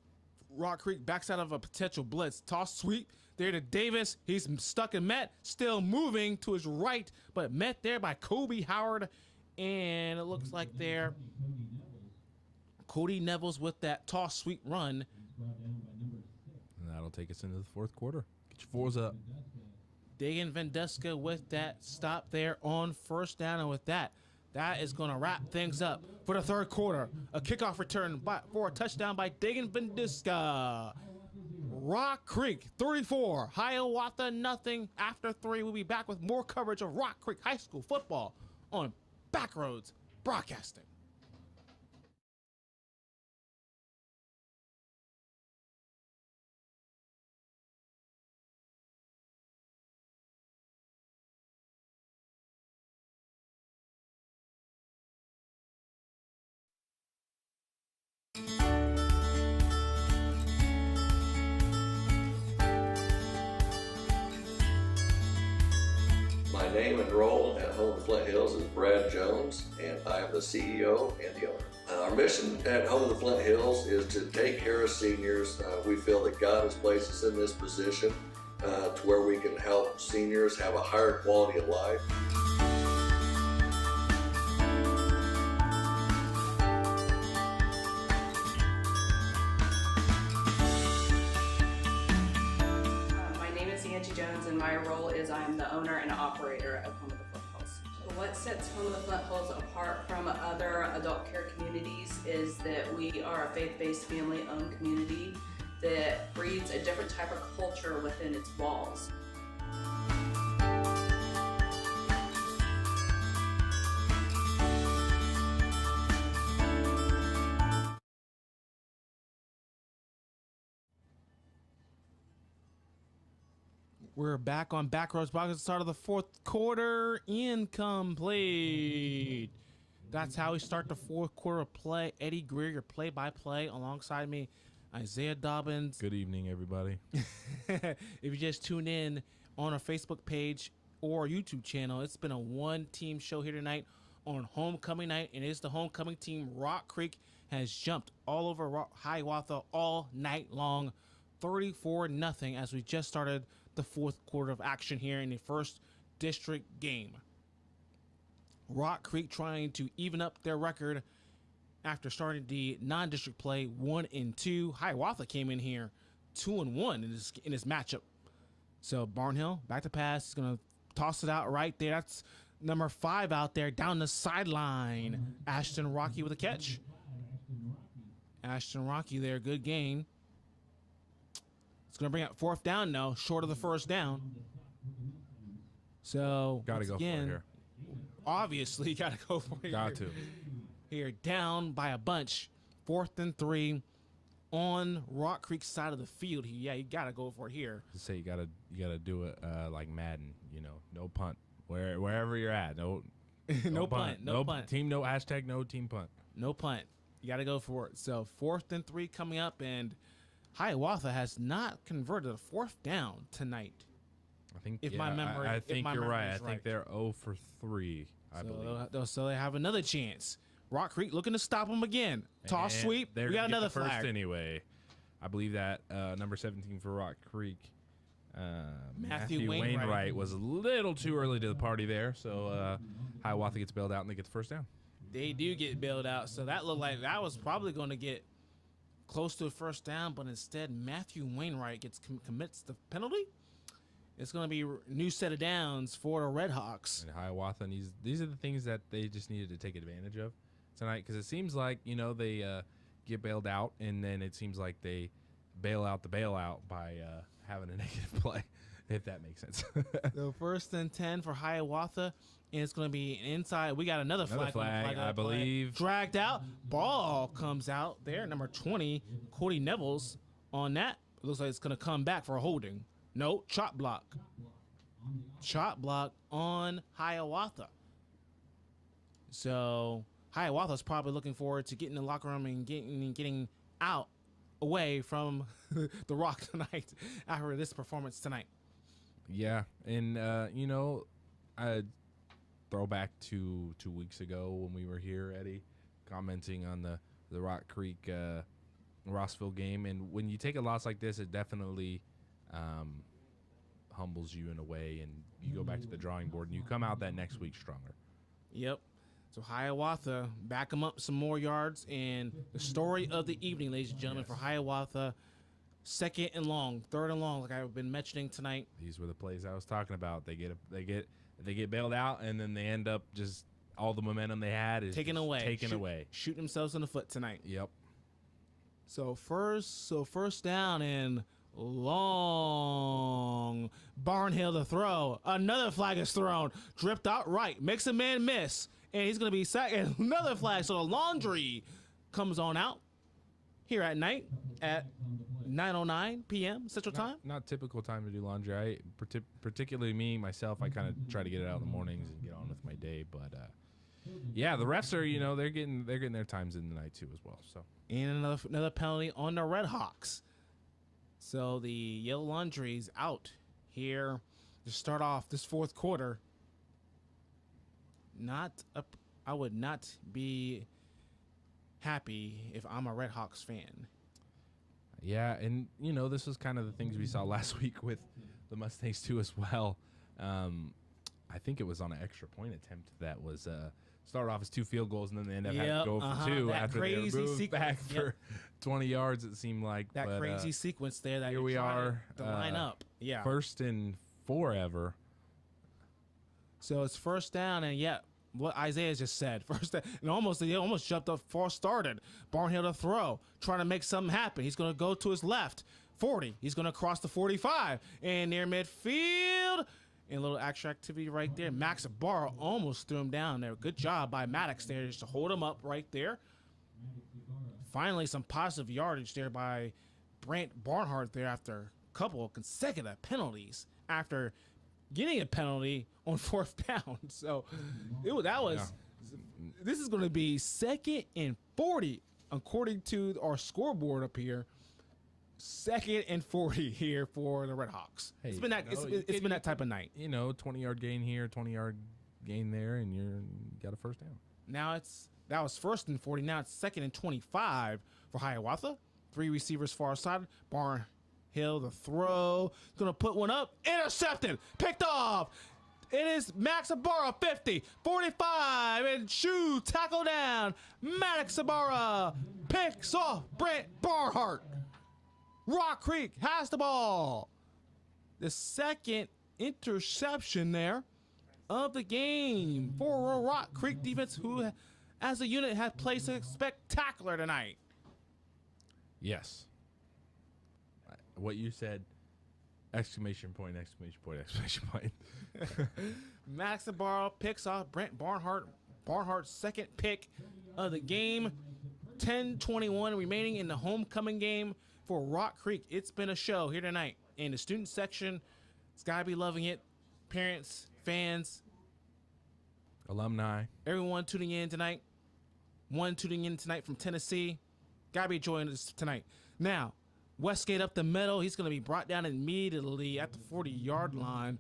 Rock Creek backs out of a potential blitz. Toss sweep there to Davis. He's stuck in Met, still moving to his right, but met there by Kobe Howard. And it looks like they're Cody Neville's with that toss sweep run. And that'll take us into the fourth quarter. Get your fours up. Dagan Venduska with that stop there on first down. And with that, that is going to wrap things up for the third quarter. A kickoff return for a touchdown by Dagan Venduska. Rock Creek 34, Hiawatha nothing. After 3, we'll be back with more coverage of Rock Creek High School football on Backroads Broadcasting. My name and role at Home of the Flint Hills is Brad Jones, and I am the CEO and the owner. Our mission at Home of the Flint Hills is to take care of seniors. We feel that God has placed us in this position to where we can help seniors have a higher quality of life. My role is I am the owner and operator of Home of the Flint Hills. What sets Home of the Flint Hills apart from other adult care communities is that we are a faith-based, family-owned community that breeds a different type of culture within its walls. We're back on Backroads Broadcasting. Start of the fourth quarter. Incomplete. That's how we start the fourth quarter play. Eddie Greer, your play-by-play, alongside me, Isaiah Dobbins. Good evening, everybody. If you just tune in on our Facebook page or YouTube channel, it's been a one-team show here tonight on homecoming night, and it's the homecoming team. Rock Creek has jumped all over Hiawatha all night long, 34-0, as we just started the fourth quarter of action here in the first district game. Rock Creek trying to even up their record after starting the non-district play 1-2. Hiawatha came in here 2-1 in this matchup. So Barnhill back to pass. He's gonna toss it out right there. That's number 5 out there down the sideline. Ashton Rocky with a catch. Ashton Rocky there, good gain. It's gonna bring up 4th down now, short of the first down. So Gotta go again, for it here. Obviously, gotta go for it. Got to. Here, down by a bunch. 4th and 3 on Rock Creek's side of the field. Yeah, you gotta go for it here. Just say you gotta do it like Madden. No punt. Wherever you're at, no punt. No punt. Team, no hashtag, no team punt. No punt. You gotta go for it. So 4th and 3 coming up, and Hiawatha has not converted a 4th down tonight. I think if my memory, I think you're right. I think right. they're 0 for 3. I believe. So they have another chance. Rock Creek looking to stop them again. Toss And sweep. We got another first flag. Anyway, I believe that number 17 for Rock Creek, Matthew Wainwright was a little too early to the party there. So Hiawatha gets bailed out and they get the first down. They do get bailed out. So that looked like that was probably going to get close to a first down, but instead Matthew Wainwright commits the penalty. It's going to be a new set of downs for the Red Hawks. And Hiawatha, and these are the things that they just needed to take advantage of tonight, because it seems like, they get bailed out, and then it seems like they bail out the bailout by having a negative play, if that makes sense. So 1st and 10 for Hiawatha, and it's going to be inside. We got another flag, I believe. Dragged out. Ball comes out there. Number 20, Cody Nevels on that. It looks like it's going to come back for a holding. No, chop block. Chop block on Hiawatha. So Hiawatha's probably looking forward to getting in the locker room and getting out away from the Rock tonight after this performance tonight. Yeah, and I throw back to 2 weeks ago when we were here, Eddie, commenting on the Rock Creek Rossville game, and when you take a loss like this, it definitely humbles you in a way, and you go back to the drawing board and you come out that next week stronger. Yep. So Hiawatha back them up some more yards, and the story of the evening, ladies and gentlemen, for Hiawatha, 2nd and long, 3rd and long, like I've been mentioning tonight. These were the plays I was talking about. They get bailed out, and then they end up just all the momentum they had is taken away, shooting themselves in the foot tonight. Yep. So first down and long. Barnhill to throw. Another flag is thrown. Dripped out right. Makes a man miss. And he's going to be sacked. And another flag. So the laundry comes on out here at night at 9:09 p.m. Central Time. Not typical time to do laundry. Particularly me, myself, I kind of try to get it out in the mornings and get on with my day. But, yeah, the refs are, they're getting their times in the night too as well. So. And another penalty on the Red Hawks. So the Yellow Laundry's out here to start off this fourth quarter. I would not be happy if I'm a Red Hawks fan. Yeah, and, this was kind of the things we saw last week with the Mustangs too as well. I think it was on an extra point attempt that was started off as 2 field goals, and then they ended up having to go for 2 that after they were moved back for 20 yards, it seemed like. That crazy sequence there that here we are to line up. Yeah. 1st and 4 ever. So it's 1st down, and what Isaiah just said. First down, and he almost jumped up before started. Barnhill to throw, trying to make something happen. He's going to go to his left, 40. He's going to cross the 45, and near midfield. And a little extra activity right there. Max Barr almost threw him down there. Good job by Maddox there just to hold him up right there. Finally, some positive yardage there by Brant Barnhart there after a couple of consecutive penalties after getting a penalty on 4th down. So that was This is going to be 2nd and 40, according to our scoreboard up here. 2nd and 40 here for the Red Hawks. Hey, it's been that type of night. 20-yard gain here, 20-yard gain there, and you got a first down. Now that was 1st and 40. Now it's 2nd and 25 for Hiawatha. 3 receivers far side. Barnhill the throw. Gonna put one up. Intercepted. Picked off. It is Max Ibarra, 50, 45, and tackle down. Max Ibarra picks off Brent Barnhart. Rock Creek has the ball. The 2nd interception there of the game for Rock Creek defense, who as a unit has played spectacular tonight. Yes. What you said, exclamation point, exclamation point, exclamation point. Max Ibarra picks off Brent Barnhart. Barnhart's 2nd pick of the game. 10:21 remaining in the homecoming game for Rock Creek. It's been a show here tonight in the student section. It's got to be loving it. Parents, fans, alumni, everyone tuning in tonight. One tuning in tonight from Tennessee. Got to be enjoying this tonight. Now, Westgate up the middle. He's going to be brought down immediately at the 40-yard line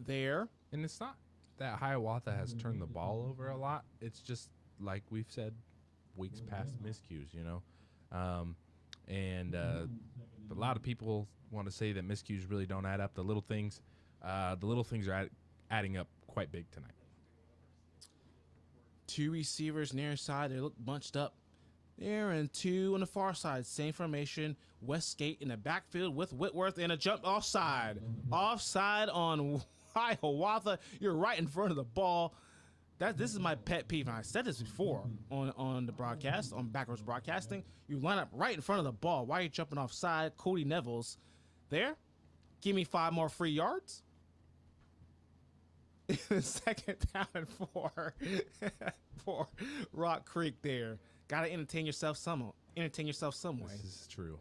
there. And it's not that Hiawatha has turned the ball over a lot. It's just like we've said weeks past, miscues, and a lot of people want to say that miscues really don't add up. The little things are adding up quite big tonight. 2 receivers near side. They look bunched up there, and 2 on the far side. Same formation. Westgate in the backfield with Whitworth, and a jump offside. Offside on Hiawatha. You're right in front of the ball. This is my pet peeve, and I said this before on the broadcast, on Backwards Broadcasting. You line up right in front of the ball. Why are you jumping offside? Cody Neville's there. Give me 5 more free yards. 2nd down and 4 for Rock Creek there. Got to entertain yourself some way. This is true.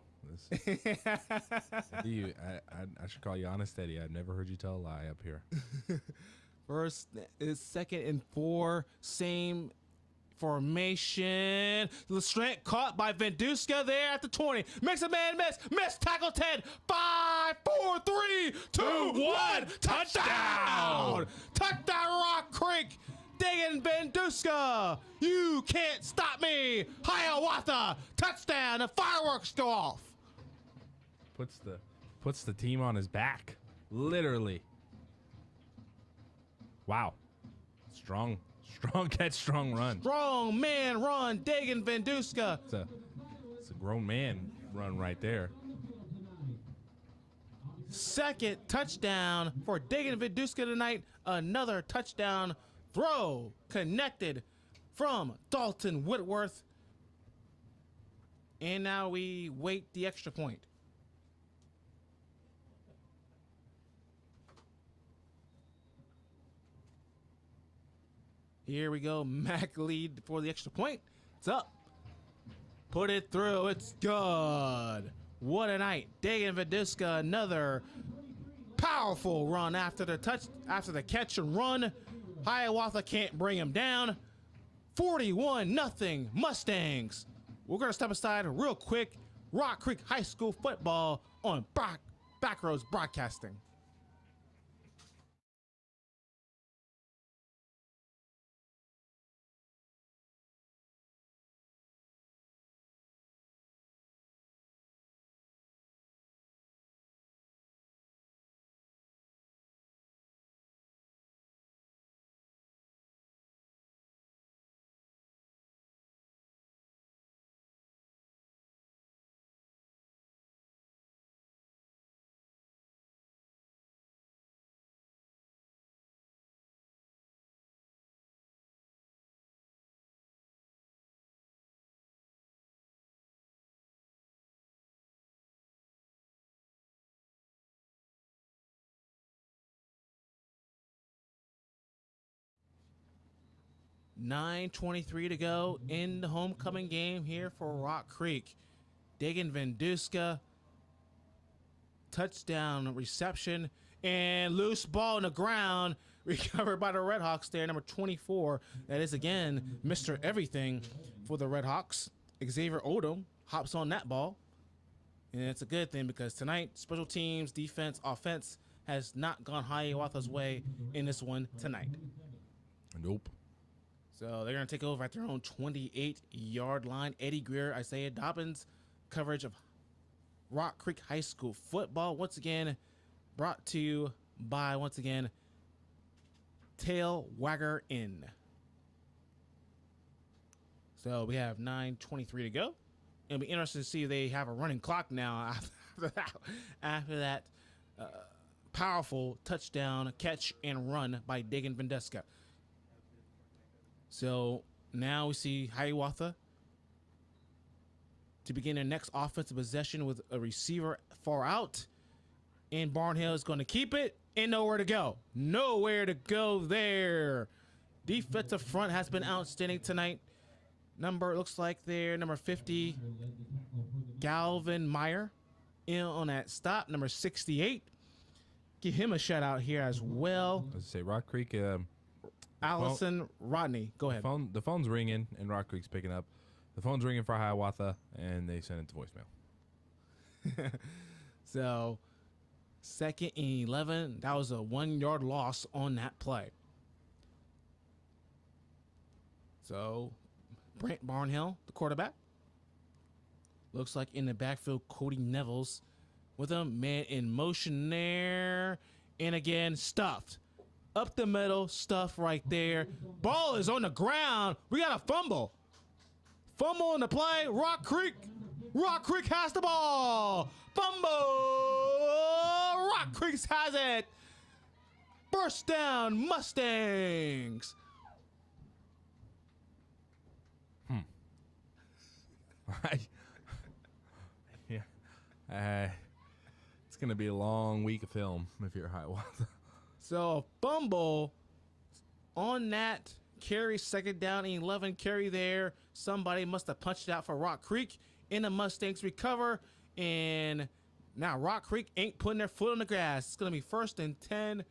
I should call you Honest Eddie. I've never heard you tell a lie up here. First is 2nd and 4. Same formation. Lestrant caught by Venduska there at the 20. Makes a man miss. Miss tackle 10. 5, 4, 3, 2, 1. Touchdown! Touchdown, Rock Creek. Dagan Venduska. You can't stop me. Hiawatha. Touchdown. The fireworks go off. Puts the team on his back. Literally. Wow. Strong catch, strong run. Strong man run, Dagan Venduska. It's a grown man run right there. 2nd touchdown for Dagan Venduska tonight. Another touchdown throw connected from Dalton Whitworth. And now we wait the extra point. Here we go. Mac lead for the extra point. It's up. Put it through. It's good. What a night. Dagan Venduska, another powerful run after the catch and run. Hiawatha can't bring him down. 41-0 Mustangs. We're going to step aside real quick. Rock Creek High School football on Backroads Broadcasting. .9:23 to go in the homecoming game here for Rock Creek. Dagan Venduska, touchdown reception, and loose ball on the ground. recovered by the Red Hawks there, number 24. That is, again, Mr. Everything for the Red Hawks. Xavier Odom hops on that ball. And it's a good thing because tonight, special teams, defense, offense has not gone Hiawatha's way in this one tonight. Nope. So they're going to take over at their own 28-yard line. Eddie Greer, Isaiah Dobbins, coverage of Rock Creek High School football. Once again, brought to you by, once again, Tail Wagger Inn. So we have 9:23 to go. It'll be interesting to see if they have a running clock now after that powerful touchdown catch and run by Dagan Vendeska. So now we see Hiawatha to begin their next offensive possession with a receiver far out. And Barnhill is going to keep it and nowhere to go. Nowhere to go there. Defensive front has been outstanding tonight. Looks like they're number 50, Galvin Meyer, in on that stop. Number 68. Give him a shout out here as well. Let's say Rock Creek. Allison Rodney, go ahead. The phone's ringing and Rock Creek's picking up. The phone's ringing for Hiawatha and they send it to voicemail. So, 2nd and 11. That was a 1-yard loss on that play. So, Brent Barnhill, the quarterback. Looks like in the backfield, Cody Nevels with a man in motion there. And again, stuffed. Up the middle, stuff right there. Ball is on the ground. We got a fumble. Fumble in the play. Rock Creek. Rock Creek has the ball. Fumble. Rock Creek has it. First down, Mustangs. It's going to be a long week of film if you're Hiawatha. So, fumble on that carry, 2nd down and 11 carry there. Somebody must have punched it out for Rock Creek, and the Mustangs recover. And now Rock Creek ain't putting their foot on the gas. It's going to be 1st and 10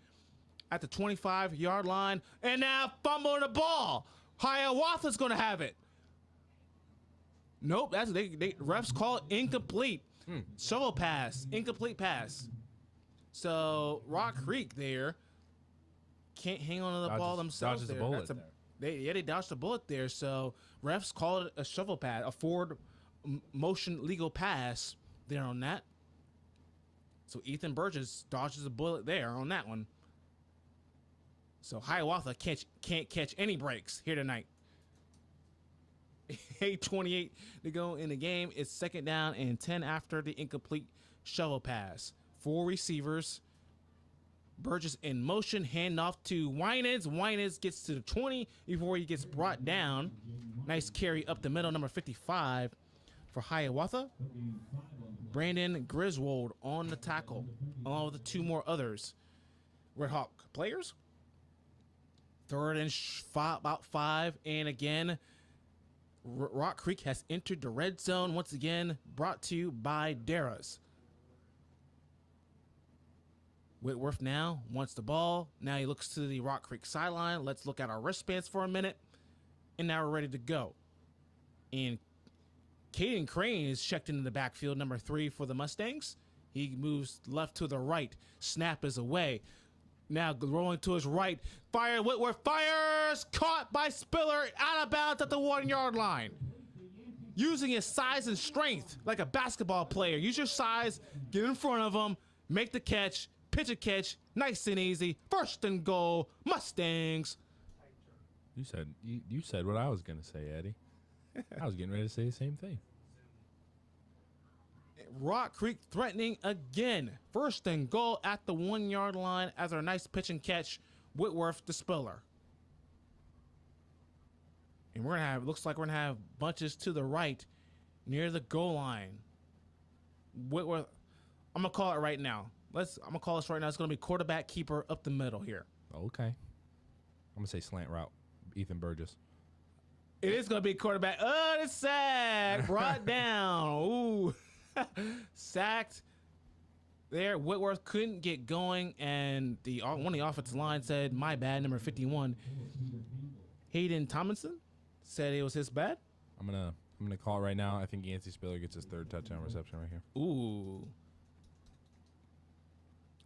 at the 25-yard line. And now fumbling the ball. Hiawatha's going to have it. Nope, that's they refs call it incomplete. Shovel pass, incomplete pass. So Rock Creek there can't hang on to the ball themselves. Dodges there. a bullet They dodged a bullet there. So refs called it a shovel pass, a forward motion legal pass there on that. So Ethan Burgess dodges a bullet there on that one. So Hiawatha can't catch any breaks here tonight. 8:28 to go in the game. It's 2nd down and 10 after the incomplete shovel pass. 4 receivers. Burgess in motion. Handoff to Winans. Winans gets to the 20 before he gets brought down. Nice carry up the middle. Number 55 for Hiawatha. Brandon Griswold on the tackle, along with the 2 more others. Red Hawk players. 3rd and about 5. And again, Rock Creek has entered the red zone once again, brought to you by Darrah's. Whitworth now wants the ball. Now he looks to the Rock Creek sideline. Let's look at our wristbands for a minute. And now we're ready to go. And Caden Crane is checked into the backfield, number 3 for the Mustangs. He moves left to the right. Snap is away. Now rolling to his right. Fire, Whitworth fires. Caught by Spiller. Out of bounds at the 1-yard line. Using his size and strength like a basketball player. Use your size. Get in front of him. Make the catch. Pitch a catch. Nice and easy. 1st and goal. Mustangs. You said what I was going to say, Eddie. I was getting ready to say the same thing. Rock Creek threatening again. 1st and goal at the 1-yard line as our nice pitch and catch. Whitworth to Spiller. And we're going to have, looks like we're going to have bunches to the right near the goal line. Whitworth, I'm going to call it right now. I'm going to call this right now. It's going to be quarterback keeper up the middle here. Okay. I'm going to say slant route. Ethan Burgess. It is going to be quarterback. Oh, the sack. Brought down. Ooh. Sacked there. Whitworth couldn't get going, and one of the offensive line said, "My bad." Number 51, Hayden Tomlinson, said it was his bad. I'm gonna call it right now. I think Yancey Spiller gets his 3rd touchdown reception right here. Ooh.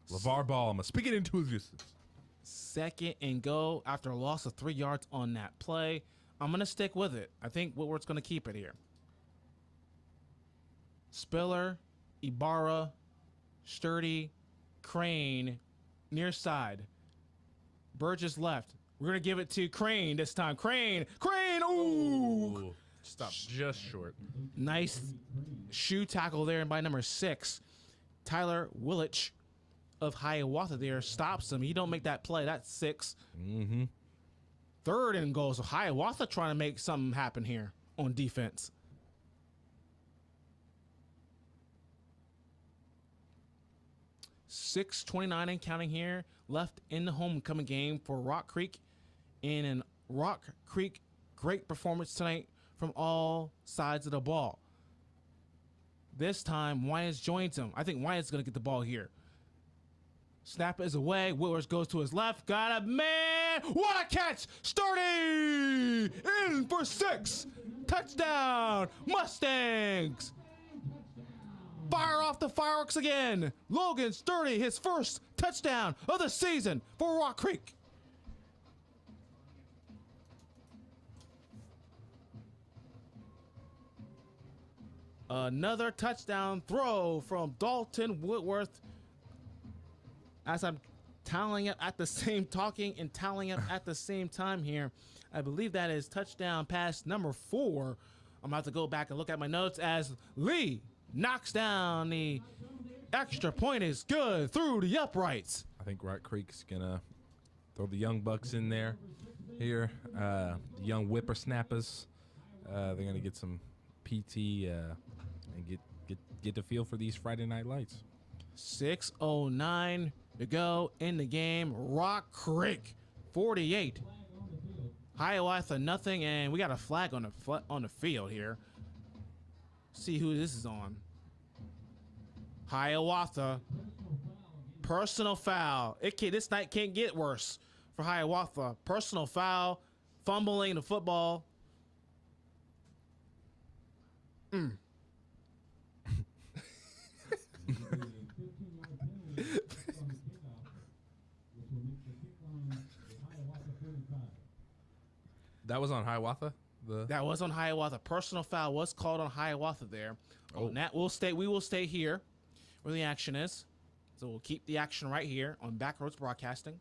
LeVar Ball, I'm gonna speak it into existence. 2nd and go after a loss of 3 yards on that play. I'm gonna stick with it. I think Whitworth's gonna keep it here. Spiller, Ibarra, Sturdy, Crane, near side. Burgess left. We're going to give it to Crane this time. Crane! Ooh! Stop just short. Nice shoe tackle there by number 6. Tyler Willich of Hiawatha there stops him. He don't make that play. That's 6. 3rd and goal. So Hiawatha trying to make something happen here on defense. 6:29 and counting here left in the homecoming game for Rock Creek. And in Rock Creek, great performance tonight from all sides of the ball. This time, Wyans joins him. I think Wyans is going to get the ball here. Snap is away. Whitworth goes to his left. Got a man. What a catch. Sturdy in for 6. Touchdown, Mustangs. Fire off the fireworks again. Logan Sturdy, his first touchdown of the season for Rock Creek. Another touchdown throw from Dalton Whitworth. As I'm tallying up at the same time here, I believe that is touchdown pass number 4. I'm about to go back and look at my notes as Lee knocks down the extra point. Is good through the uprights. I think Rock Creek's gonna throw the young bucks in there here. The young whippersnappers. They're gonna get some PT and get the feel for these Friday night lights. 6:09 to go in the game. Rock Creek 48. Hiawatha nothing, and we got a flag on the field here. See who this is on. Hiawatha. Personal foul. This night can't get worse for Hiawatha. Personal foul. Fumbling the football. That was on Hiawatha? That was on Hiawatha. Personal foul was called on Hiawatha there. On that, we will stay here where the action is. So we'll keep the action right here on Backroads Broadcasting.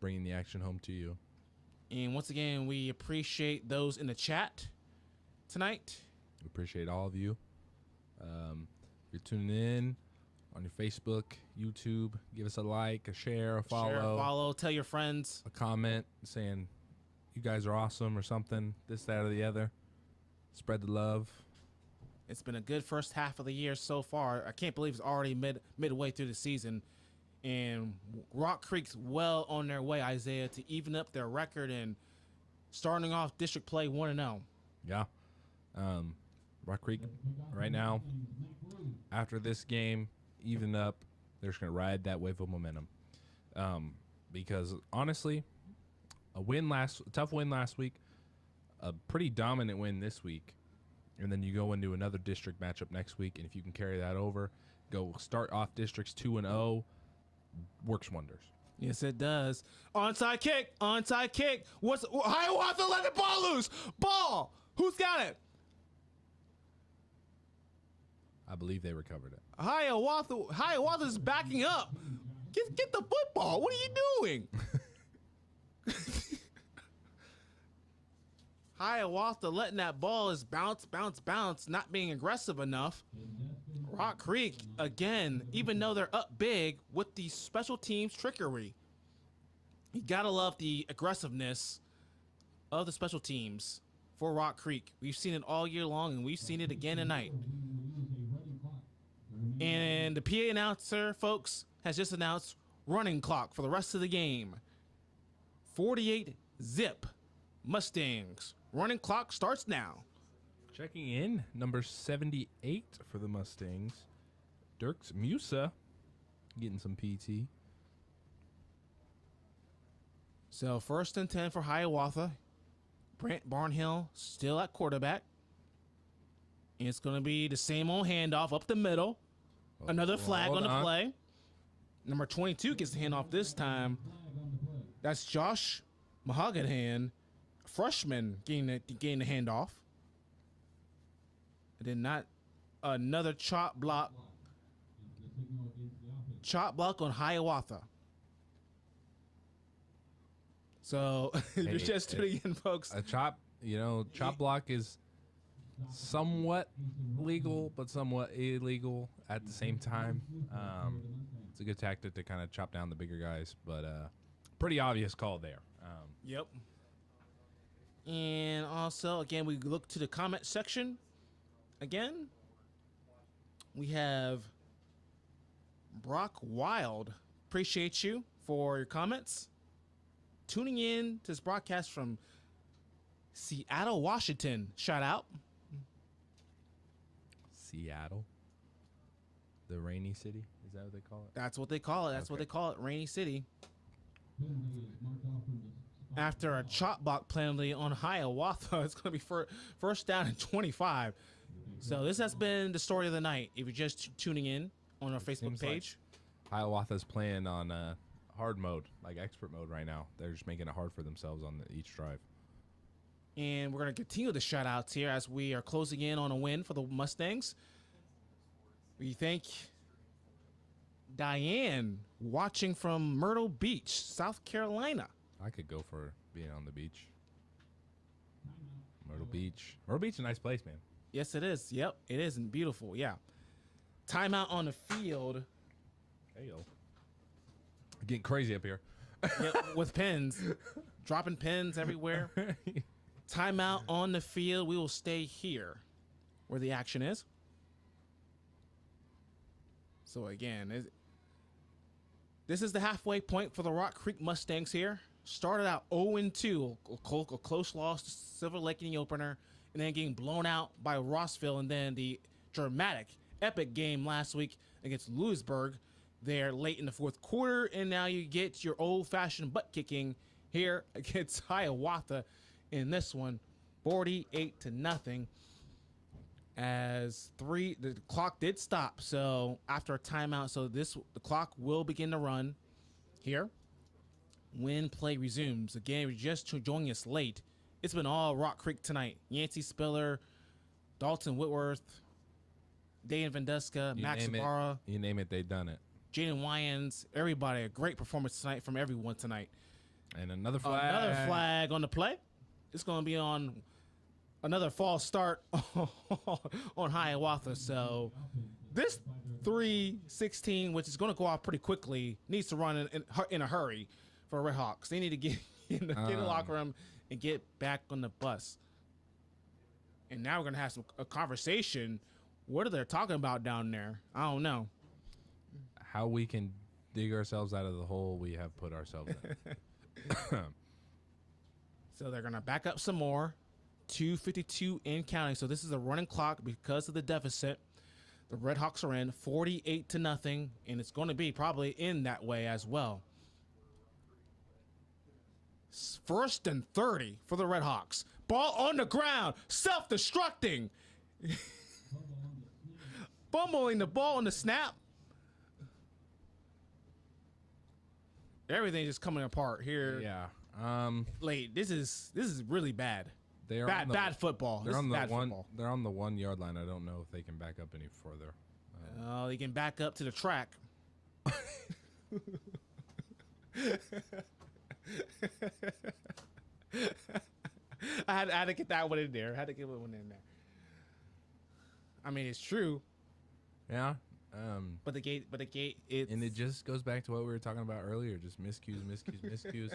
Bringing the action home to you. And once again, we appreciate those in the chat tonight. We appreciate all of you. If you're tuning in on your Facebook, YouTube, give us a like, a share, a follow. Tell your friends. A comment saying you guys are awesome or something, this, that, or the other. Spread the love. It's been a good first half of the year so far. I can't believe it's already midway through the season. And Rock Creek's well on their way, Isaiah, to even up their record and starting off district play 1-0. Yeah. Rock Creek right now, after this game, even up, they're just going to ride that wave of momentum. Because honestly, a tough win last week, a pretty dominant win this week, and then you go into another district matchup next week, and if you can carry that over, go start off districts 2-0, works wonders. Yes, it does. Onside kick. Hiawatha let the ball loose. Ball. Who's got it? I believe they recovered it. Hiawatha's backing up. Get the football. What are you doing? Hiawatha letting that ball is bounce, not being aggressive enough. Rock Creek, again, even though they're up big with the special teams trickery. You gotta love the aggressiveness of the special teams for Rock Creek. We've seen it all year long, and we've seen it again tonight. And the PA announcer, folks, has just announced running clock for the rest of the game. 48 zip Mustangs. Running clock starts now. Checking in, number 78 for the Mustangs, Dirks Musa. Getting some PT. So 1st and 10 for Hiawatha. Brant Barnhill still at quarterback. And it's going to be the same old handoff up the middle. Another flag on the play. Number 22 gets the handoff this time. That's Josh Mahogany, freshman, getting the handoff. And then not another chop block. Chop block on Hiawatha. So if you're just tuning in, folks. A chop block is somewhat legal, but somewhat illegal at the same time. It's a good tactic to kind of chop down the bigger guys, but pretty obvious call there. Yep. And also, again, we look to the comment section. Again, we have Brock Wild. Appreciate you for your comments. Tuning in to this broadcast from Seattle, Washington. Shout out. Seattle? The rainy city? Is that what they call it? That's what they call it. That's what they call it, Rainy City. After a chop block penalty on Hiawatha, it's going to be first down and 25. So this has been the story of the night. If you're just tuning in on our Facebook page. Like Hiawatha's playing on hard mode, like expert mode right now. They're just making it hard for themselves on each drive. And we're going to continue the shout-outs here as we are closing in on a win for the Mustangs. We thank Diane watching from Myrtle Beach, South Carolina. I could go for being on the beach. Myrtle Beach. Myrtle Beach is a nice place, man. Yes, it is. Yep, it is, and beautiful. Yeah. Timeout on the field. Hey, yo. Getting crazy up here. Yep, with pins. Dropping pins everywhere. Timeout on the field. We will stay here where the action is. So, again, this is the halfway point for the Rock Creek Mustangs here. Started out 0-2, a close loss to Silver Lake in the opener, and then getting blown out by Rossville, and then the dramatic, epic game last week against Lewisburg there late in the fourth quarter, and now you get your old-fashioned butt-kicking here against Hiawatha in this one, 48-0. As the clock did stop, so after a timeout, so the clock will begin to run here when play resumes. Again, if you're just joining us late, it's been all Rock Creek tonight. Yancey Spiller, Dalton Whitworth, Dane Vandeska, Max Ibarra. You name it, they've done it. Jaden Wyans, everybody, a great performance tonight from everyone tonight. And another flag. Another flag on the play. It's going to be on another false start on Hiawatha. So this 3-16, which is going to go off pretty quickly, needs to run in a hurry for Red Hawks. They need to get in the locker room and get back on the bus. And now we're going to have a conversation. What are they talking about down there? I don't know. How we can dig ourselves out of the hole we have put ourselves in. So they're going to back up some more. 2:52 in counting. So this is a running clock because of the deficit. The Red Hawks are in 48-0, and it's going to be probably in that way as well. 1st and 30 for the Red Hawks. Ball on the ground, self-destructing. Fumbling the ball on the snap. Everything just coming apart here. Yeah. Late. This is really bad. Bad football. They're on the 1 yard line. I don't know if they can back up any further. They can back up to the track. I had to get that one in there. I mean, it's true. Yeah. But the gate. And it just goes back to what we were talking about earlier. Just miscues.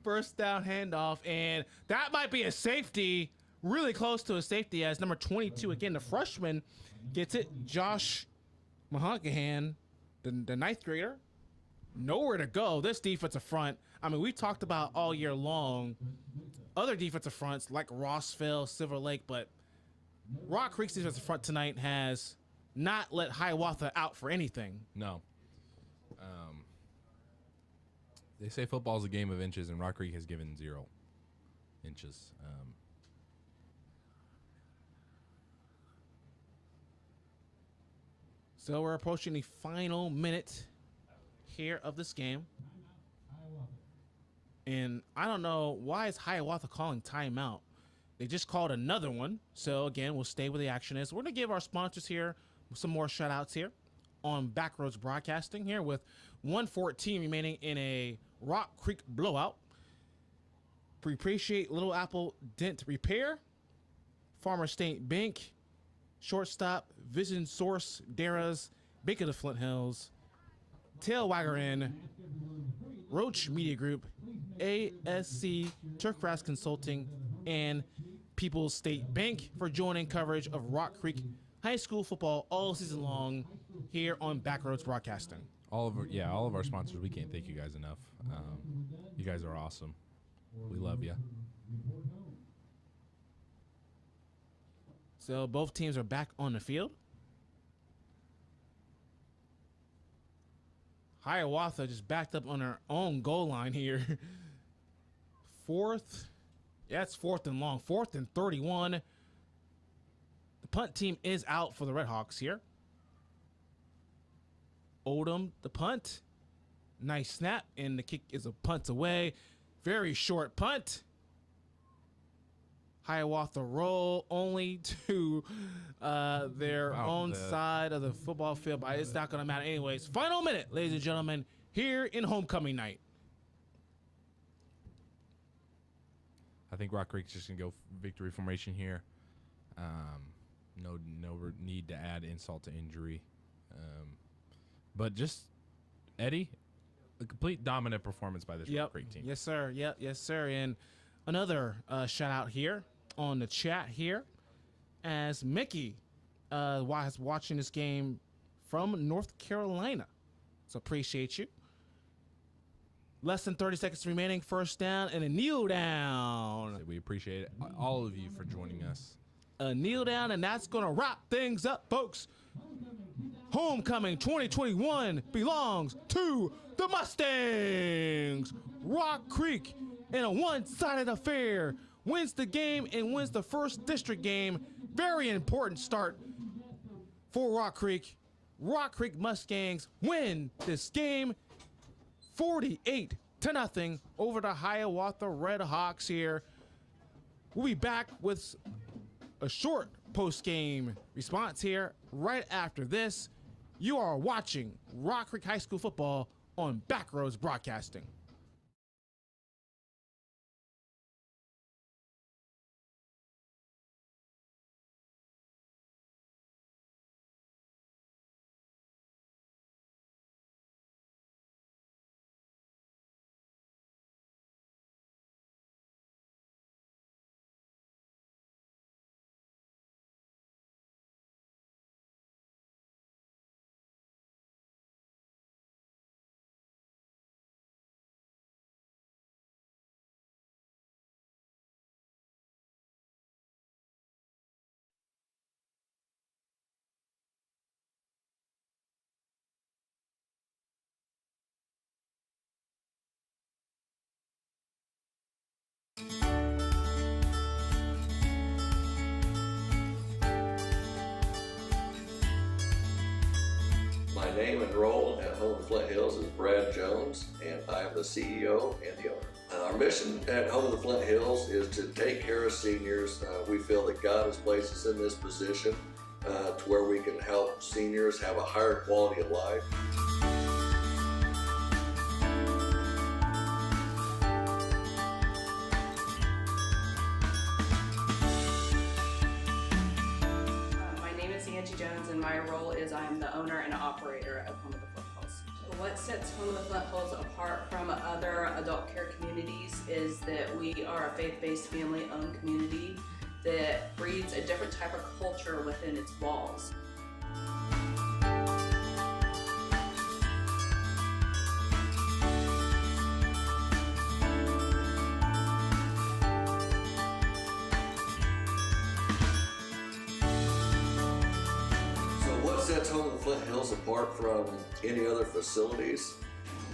First down handoff, and that might be a safety, really close to a safety, as number 22, again, the freshman, gets it. Josh Mahonkahan, the ninth grader, nowhere to go. This defensive front, I mean, we talked about all year long other defensive fronts like Rossville, Silver Lake, but Rock Creek's defensive front tonight has not let Hiawatha out for anything. No. They say football is a game of inches, and Rock Creek has given 0 inches. So we're approaching the final minute here of this game. And I don't know, why is Hiawatha calling timeout? They just called another one. So again, we'll stay where the action is. We're going to give our sponsors here some more shout outs here on Backroads Broadcasting here with 1:14 remaining in a Rock Creek blowout. We appreciate Little Apple Dent Repair, Farmer State Bank, Shortstop, Vision Source, Dara's, Bank of the Flint Hills, Tailwagger Inn, Roach Media Group, ASC Turfgrass Consulting, and People's State Bank for joining coverage of Rock Creek High School football all season long here on Backroads Broadcasting. All of our sponsors, we can't thank you guys enough. You guys are awesome. We love you. So both teams are back on the field. Hiawatha just backed up on their own goal line here. It's 4th and long. 4th and 31. The punt team is out for the Red Hawks here. Odom, the punt. Nice snap, and the kick is a punt away. Very short punt. Hiawatha roll only to their own side of the football field, but it's not going to matter anyways. Final minute, ladies and gentlemen, here in homecoming night. I think Rock Creek's just going to go victory formation here. No need to add insult to injury. But just, Eddie, a complete dominant performance by this Rock Creek team. Yes, sir. Yes, sir. And another shout out here on the chat here as Mickey was watching this game from North Carolina. So appreciate you. Less than 30 seconds remaining. First down and a kneel down. We appreciate all of you for joining us. A kneel down, and that's going to wrap things up, folks. Homecoming 2021 belongs to the Mustangs. Rock Creek, in a one-sided affair, wins the game and wins the first district game. Very important start for Rock Creek. Rock Creek Mustangs win this game 48-0 over the Hiawatha Red Hawks here. We'll be back with a short post-game response here right after this. You are watching Rock Creek High School football on Backroads Broadcasting. My name and role at Home of the Flint Hills is Brad Jones, and I am the CEO and the owner. Our mission at Home of the Flint Hills is to take care of seniors. We feel that God has placed us in this position to where we can help seniors have a higher quality of life. My role is I am the owner and operator of Home of the Flint Hills. What sets Home of the Flint Hills apart from other adult care communities is that we are a faith-based family-owned community that breeds a different type of culture within its walls. Sets Home of the Flint Hills apart from any other facilities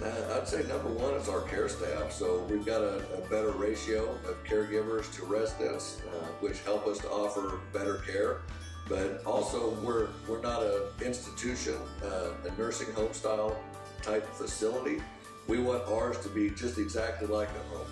I'd say number one is our care staff. So we've got a better ratio of caregivers to residents, which help us to offer better care. But also, we're not an institution, a nursing home style type facility. We want ours to be just exactly like a home.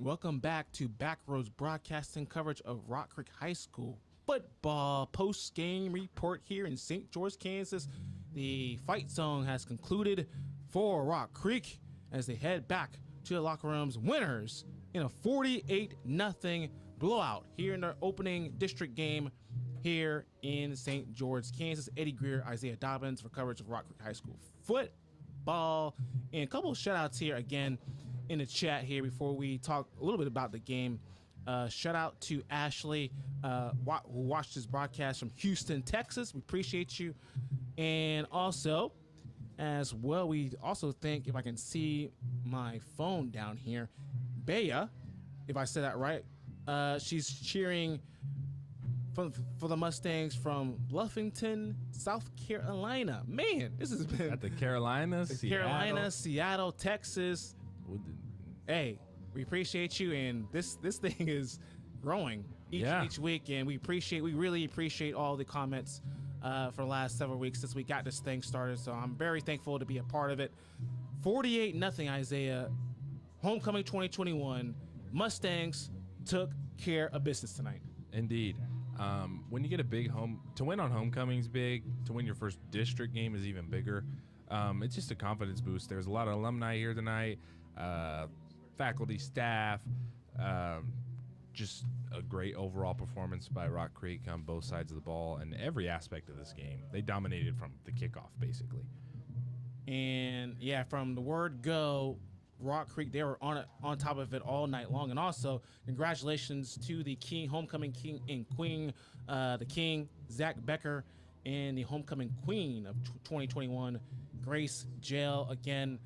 Welcome back to Backroads Broadcasting coverage of Rock Creek High School football post-game report here in St. George, Kansas. The fight zone has concluded for Rock Creek as they head back to the locker rooms, winners in a 48-0 blowout here in their opening district game here in St. George, Kansas. Eddie Greer, Isaiah Dobbins for coverage of Rock Creek High School football. And a couple of shout-outs here again in the chat here before we talk a little bit about the game. Shout out to Ashley, who watched this broadcast from Houston, Texas. We appreciate you. And also, as well, we also think, if I can see my phone down here, Bea, if I said that right, she's cheering for the Mustangs from Bluffington, South Carolina. Man, this has been at the Carolinas, Seattle, Texas. Hey, we appreciate you, and this thing is growing each week, and we really appreciate all the comments for the last several weeks since we got this thing started. So I'm very thankful to be a part of it. 48-0, Isaiah. Homecoming 2021. Mustangs took care of business tonight. Indeed. When you get a big to win on homecoming's big. To win your first district game is even bigger. It's just a confidence boost. There's a lot of alumni here tonight. Faculty, staff, just a great overall performance by Rock Creek on both sides of the ball and every aspect of this game. They dominated from the kickoff, basically. And yeah, from the word go, Rock Creek, they were on top of it all night long. And also, congratulations to the homecoming king and queen, the king, Zach Becker, and the homecoming queen of 2021, Grace Gail. Again,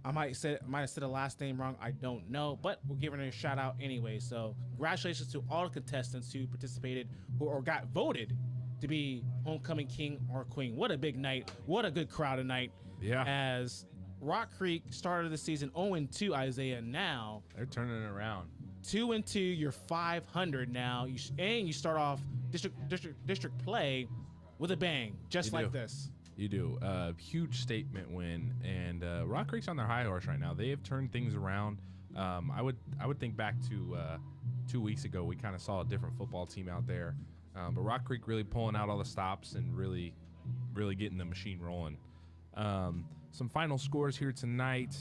I might have said the last name wrong. I don't know, but we're giving her a shout out anyway. So congratulations to all the contestants who participated or got voted to be homecoming king or queen. What a big night. What a good crowd tonight. Yeah. As Rock Creek started the season 0-2, Isaiah. Now they're turning it around. 2-2. You're 500 now. You start off district play with a bang, just like this. You do. Huge statement win, and Rock Creek's on their high horse right now. They have turned things around. I would think back to 2 weeks ago. We kind of saw a different football team out there, but Rock Creek really pulling out all the stops and really getting the machine rolling. Some final scores here tonight.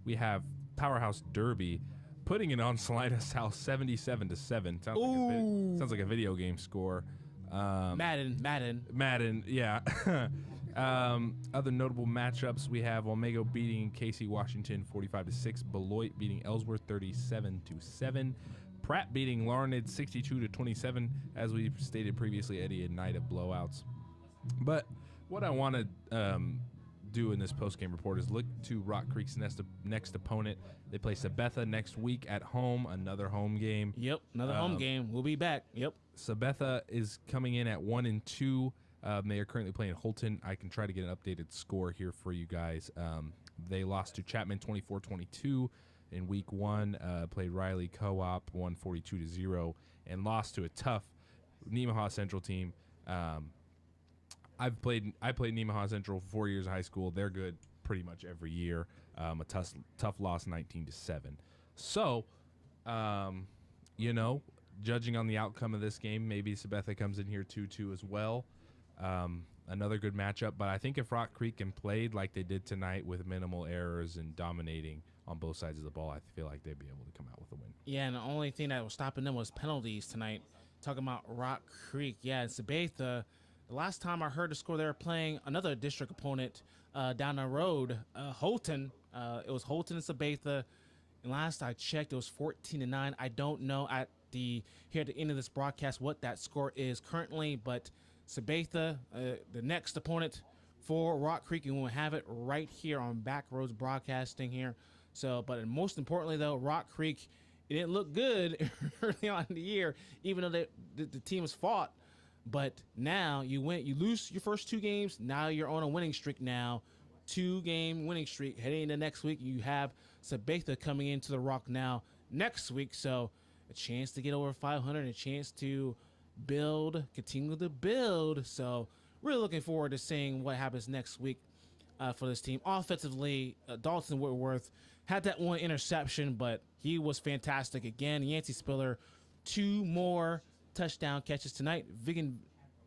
We have Powerhouse Derby putting it on Salina South 77-7. Sounds like a video game score. Madden, yeah. Other notable matchups, we have Olmego beating Casey Washington 45-6, Beloit beating Ellsworth 37-7, Pratt beating Larned 62-27. As we stated previously, Eddie, a night of blowouts. But what I want to do in this post-game report is look to Rock Creek's next opponent. They play Sabetha next week at home, another home game. Yep, another home game. We'll be back. Yep. Sabetha is coming in at 1-2. They are currently playing Holton. I can try to get an updated score here for you guys. They lost to Chapman 24-22 in week 1. Played Riley Co-op 142-0 and lost to a tough Nemaha Central team. I played Nemaha Central for 4 years of high school. They're good pretty much every year. A tough loss 19-7. So, judging on the outcome of this game, maybe Sabetha comes in here 2-2 as well. Another good matchup, but I think if Rock Creek can play like they did tonight with minimal errors and dominating on both sides of the ball, I feel like they'd be able to come out with a win. Yeah, and the only thing that was stopping them was penalties tonight. Talking about Rock Creek, yeah, and Sabetha. The last time I heard the score, they were playing another district opponent down the road, Holton. It was Holton and Sabetha. And last I checked, it was 14-9. I don't know. here at the end of this broadcast what that score is currently. But Sabetha, the next opponent for Rock Creek, and we'll have it right here on Backroads Broadcasting here. So, but most importantly though, Rock Creek, it didn't look good early on in the year, even though the team has fought. But now you lose your first 2 games. Now you're on a winning streak now. 2-game winning streak heading into next week. You have Sabetha coming into the Rock now next week. So a chance to get over 500, a chance to continue to build. So really looking forward to seeing what happens next week for this team. Offensively, Dalton Whitworth had that 1 interception, but he was fantastic again. Yancey Spiller, 2 more touchdown catches tonight. Dagan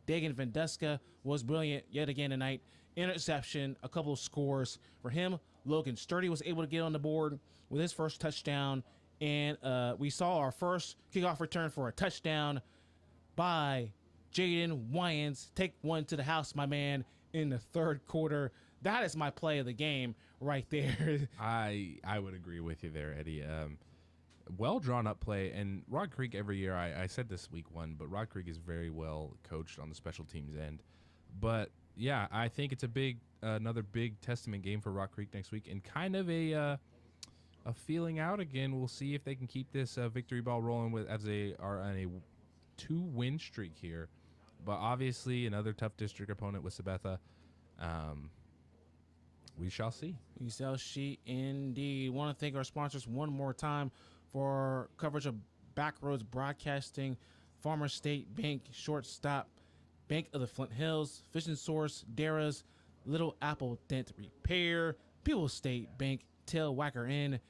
Vendeska was brilliant yet again tonight. Interception, a couple of scores for him. Logan Sturdy was able to get on the board with his first touchdown. And we saw our first kickoff return for a touchdown by Jaden Wyans. Take one to the house, my man, in the 3rd quarter. That is my play of the game right there. I would agree with you there, Eddie. Well drawn up play, and Rock Creek every year, I said this week 1, but Rock Creek is very well coached on the special teams end. But yeah, I think it's another big testament game for Rock Creek next week, and kind of a feeling out again. We'll see if they can keep this victory ball rolling as they are on a 2-win streak here. But obviously another tough district opponent with Sabetha. We shall see. We shall see indeed. Want to thank our sponsors one more time for coverage of Backroads Broadcasting, Farmer State Bank, Shortstop, Bank of the Flint Hills, Fishing Source, Dara's, Little Apple Dent Repair, People's State Bank, Tailwhacker Inn,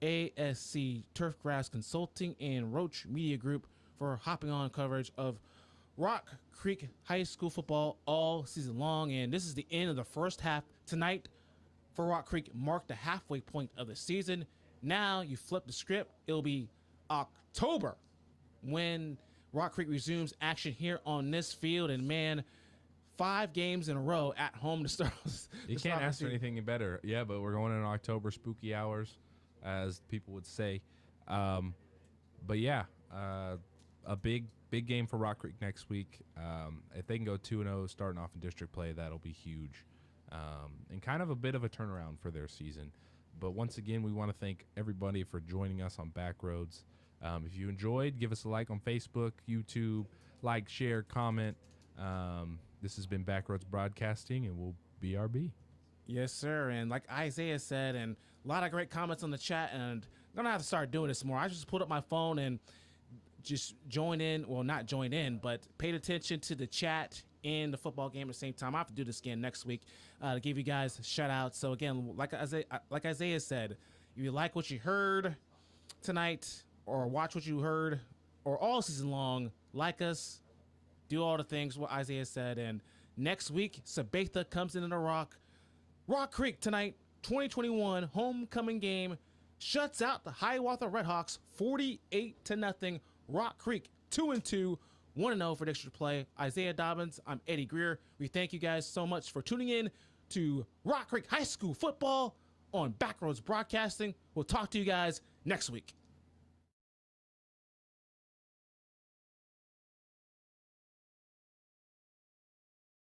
ASC Turfgrass Consulting, and Roach Media Group for hopping on coverage of Rock Creek High School football all season long. And this is the end of the first half. Tonight for Rock Creek marked the halfway point of the season. Now you flip the script. It'll be October when Rock Creek resumes action here on this field. And man, 5 games in a row at home to start. You can't ask for anything better. Yeah, but we're going in October, spooky hours, as people would say. But yeah, a big game for Rock Creek next week. If they can go 2-0 starting off in district play, that'll be huge. And kind of a bit of a turnaround for their season. But once again, we want to thank everybody for joining us on Backroads. If you enjoyed, give us a like on Facebook, YouTube, like, share, comment. This has been Backroads Broadcasting, and we'll BRB. Yes, sir. And like Isaiah said, and a lot of great comments on the chat, and I'm going to have to start doing this more. I just pulled up my phone and just join in. Well, not join in, but paid attention to the chat and the football game at the same time. I have to do this again next week to give you guys a shout out. So again, like Isaiah said, if you like what you heard tonight, or watch what you heard, or all season long, like us, do all the things what Isaiah said. And next week, Sabetha comes into the Rock. Rock Creek tonight, 2021 homecoming game, shuts out the Hiawatha Red Hawks 48-0. Rock Creek 2-2, 1-0 for district play. Isaiah Dobbins, I'm Eddie Greer. We thank you guys so much for tuning in to Rock Creek High School football on Backroads Broadcasting. We'll talk to you guys next week.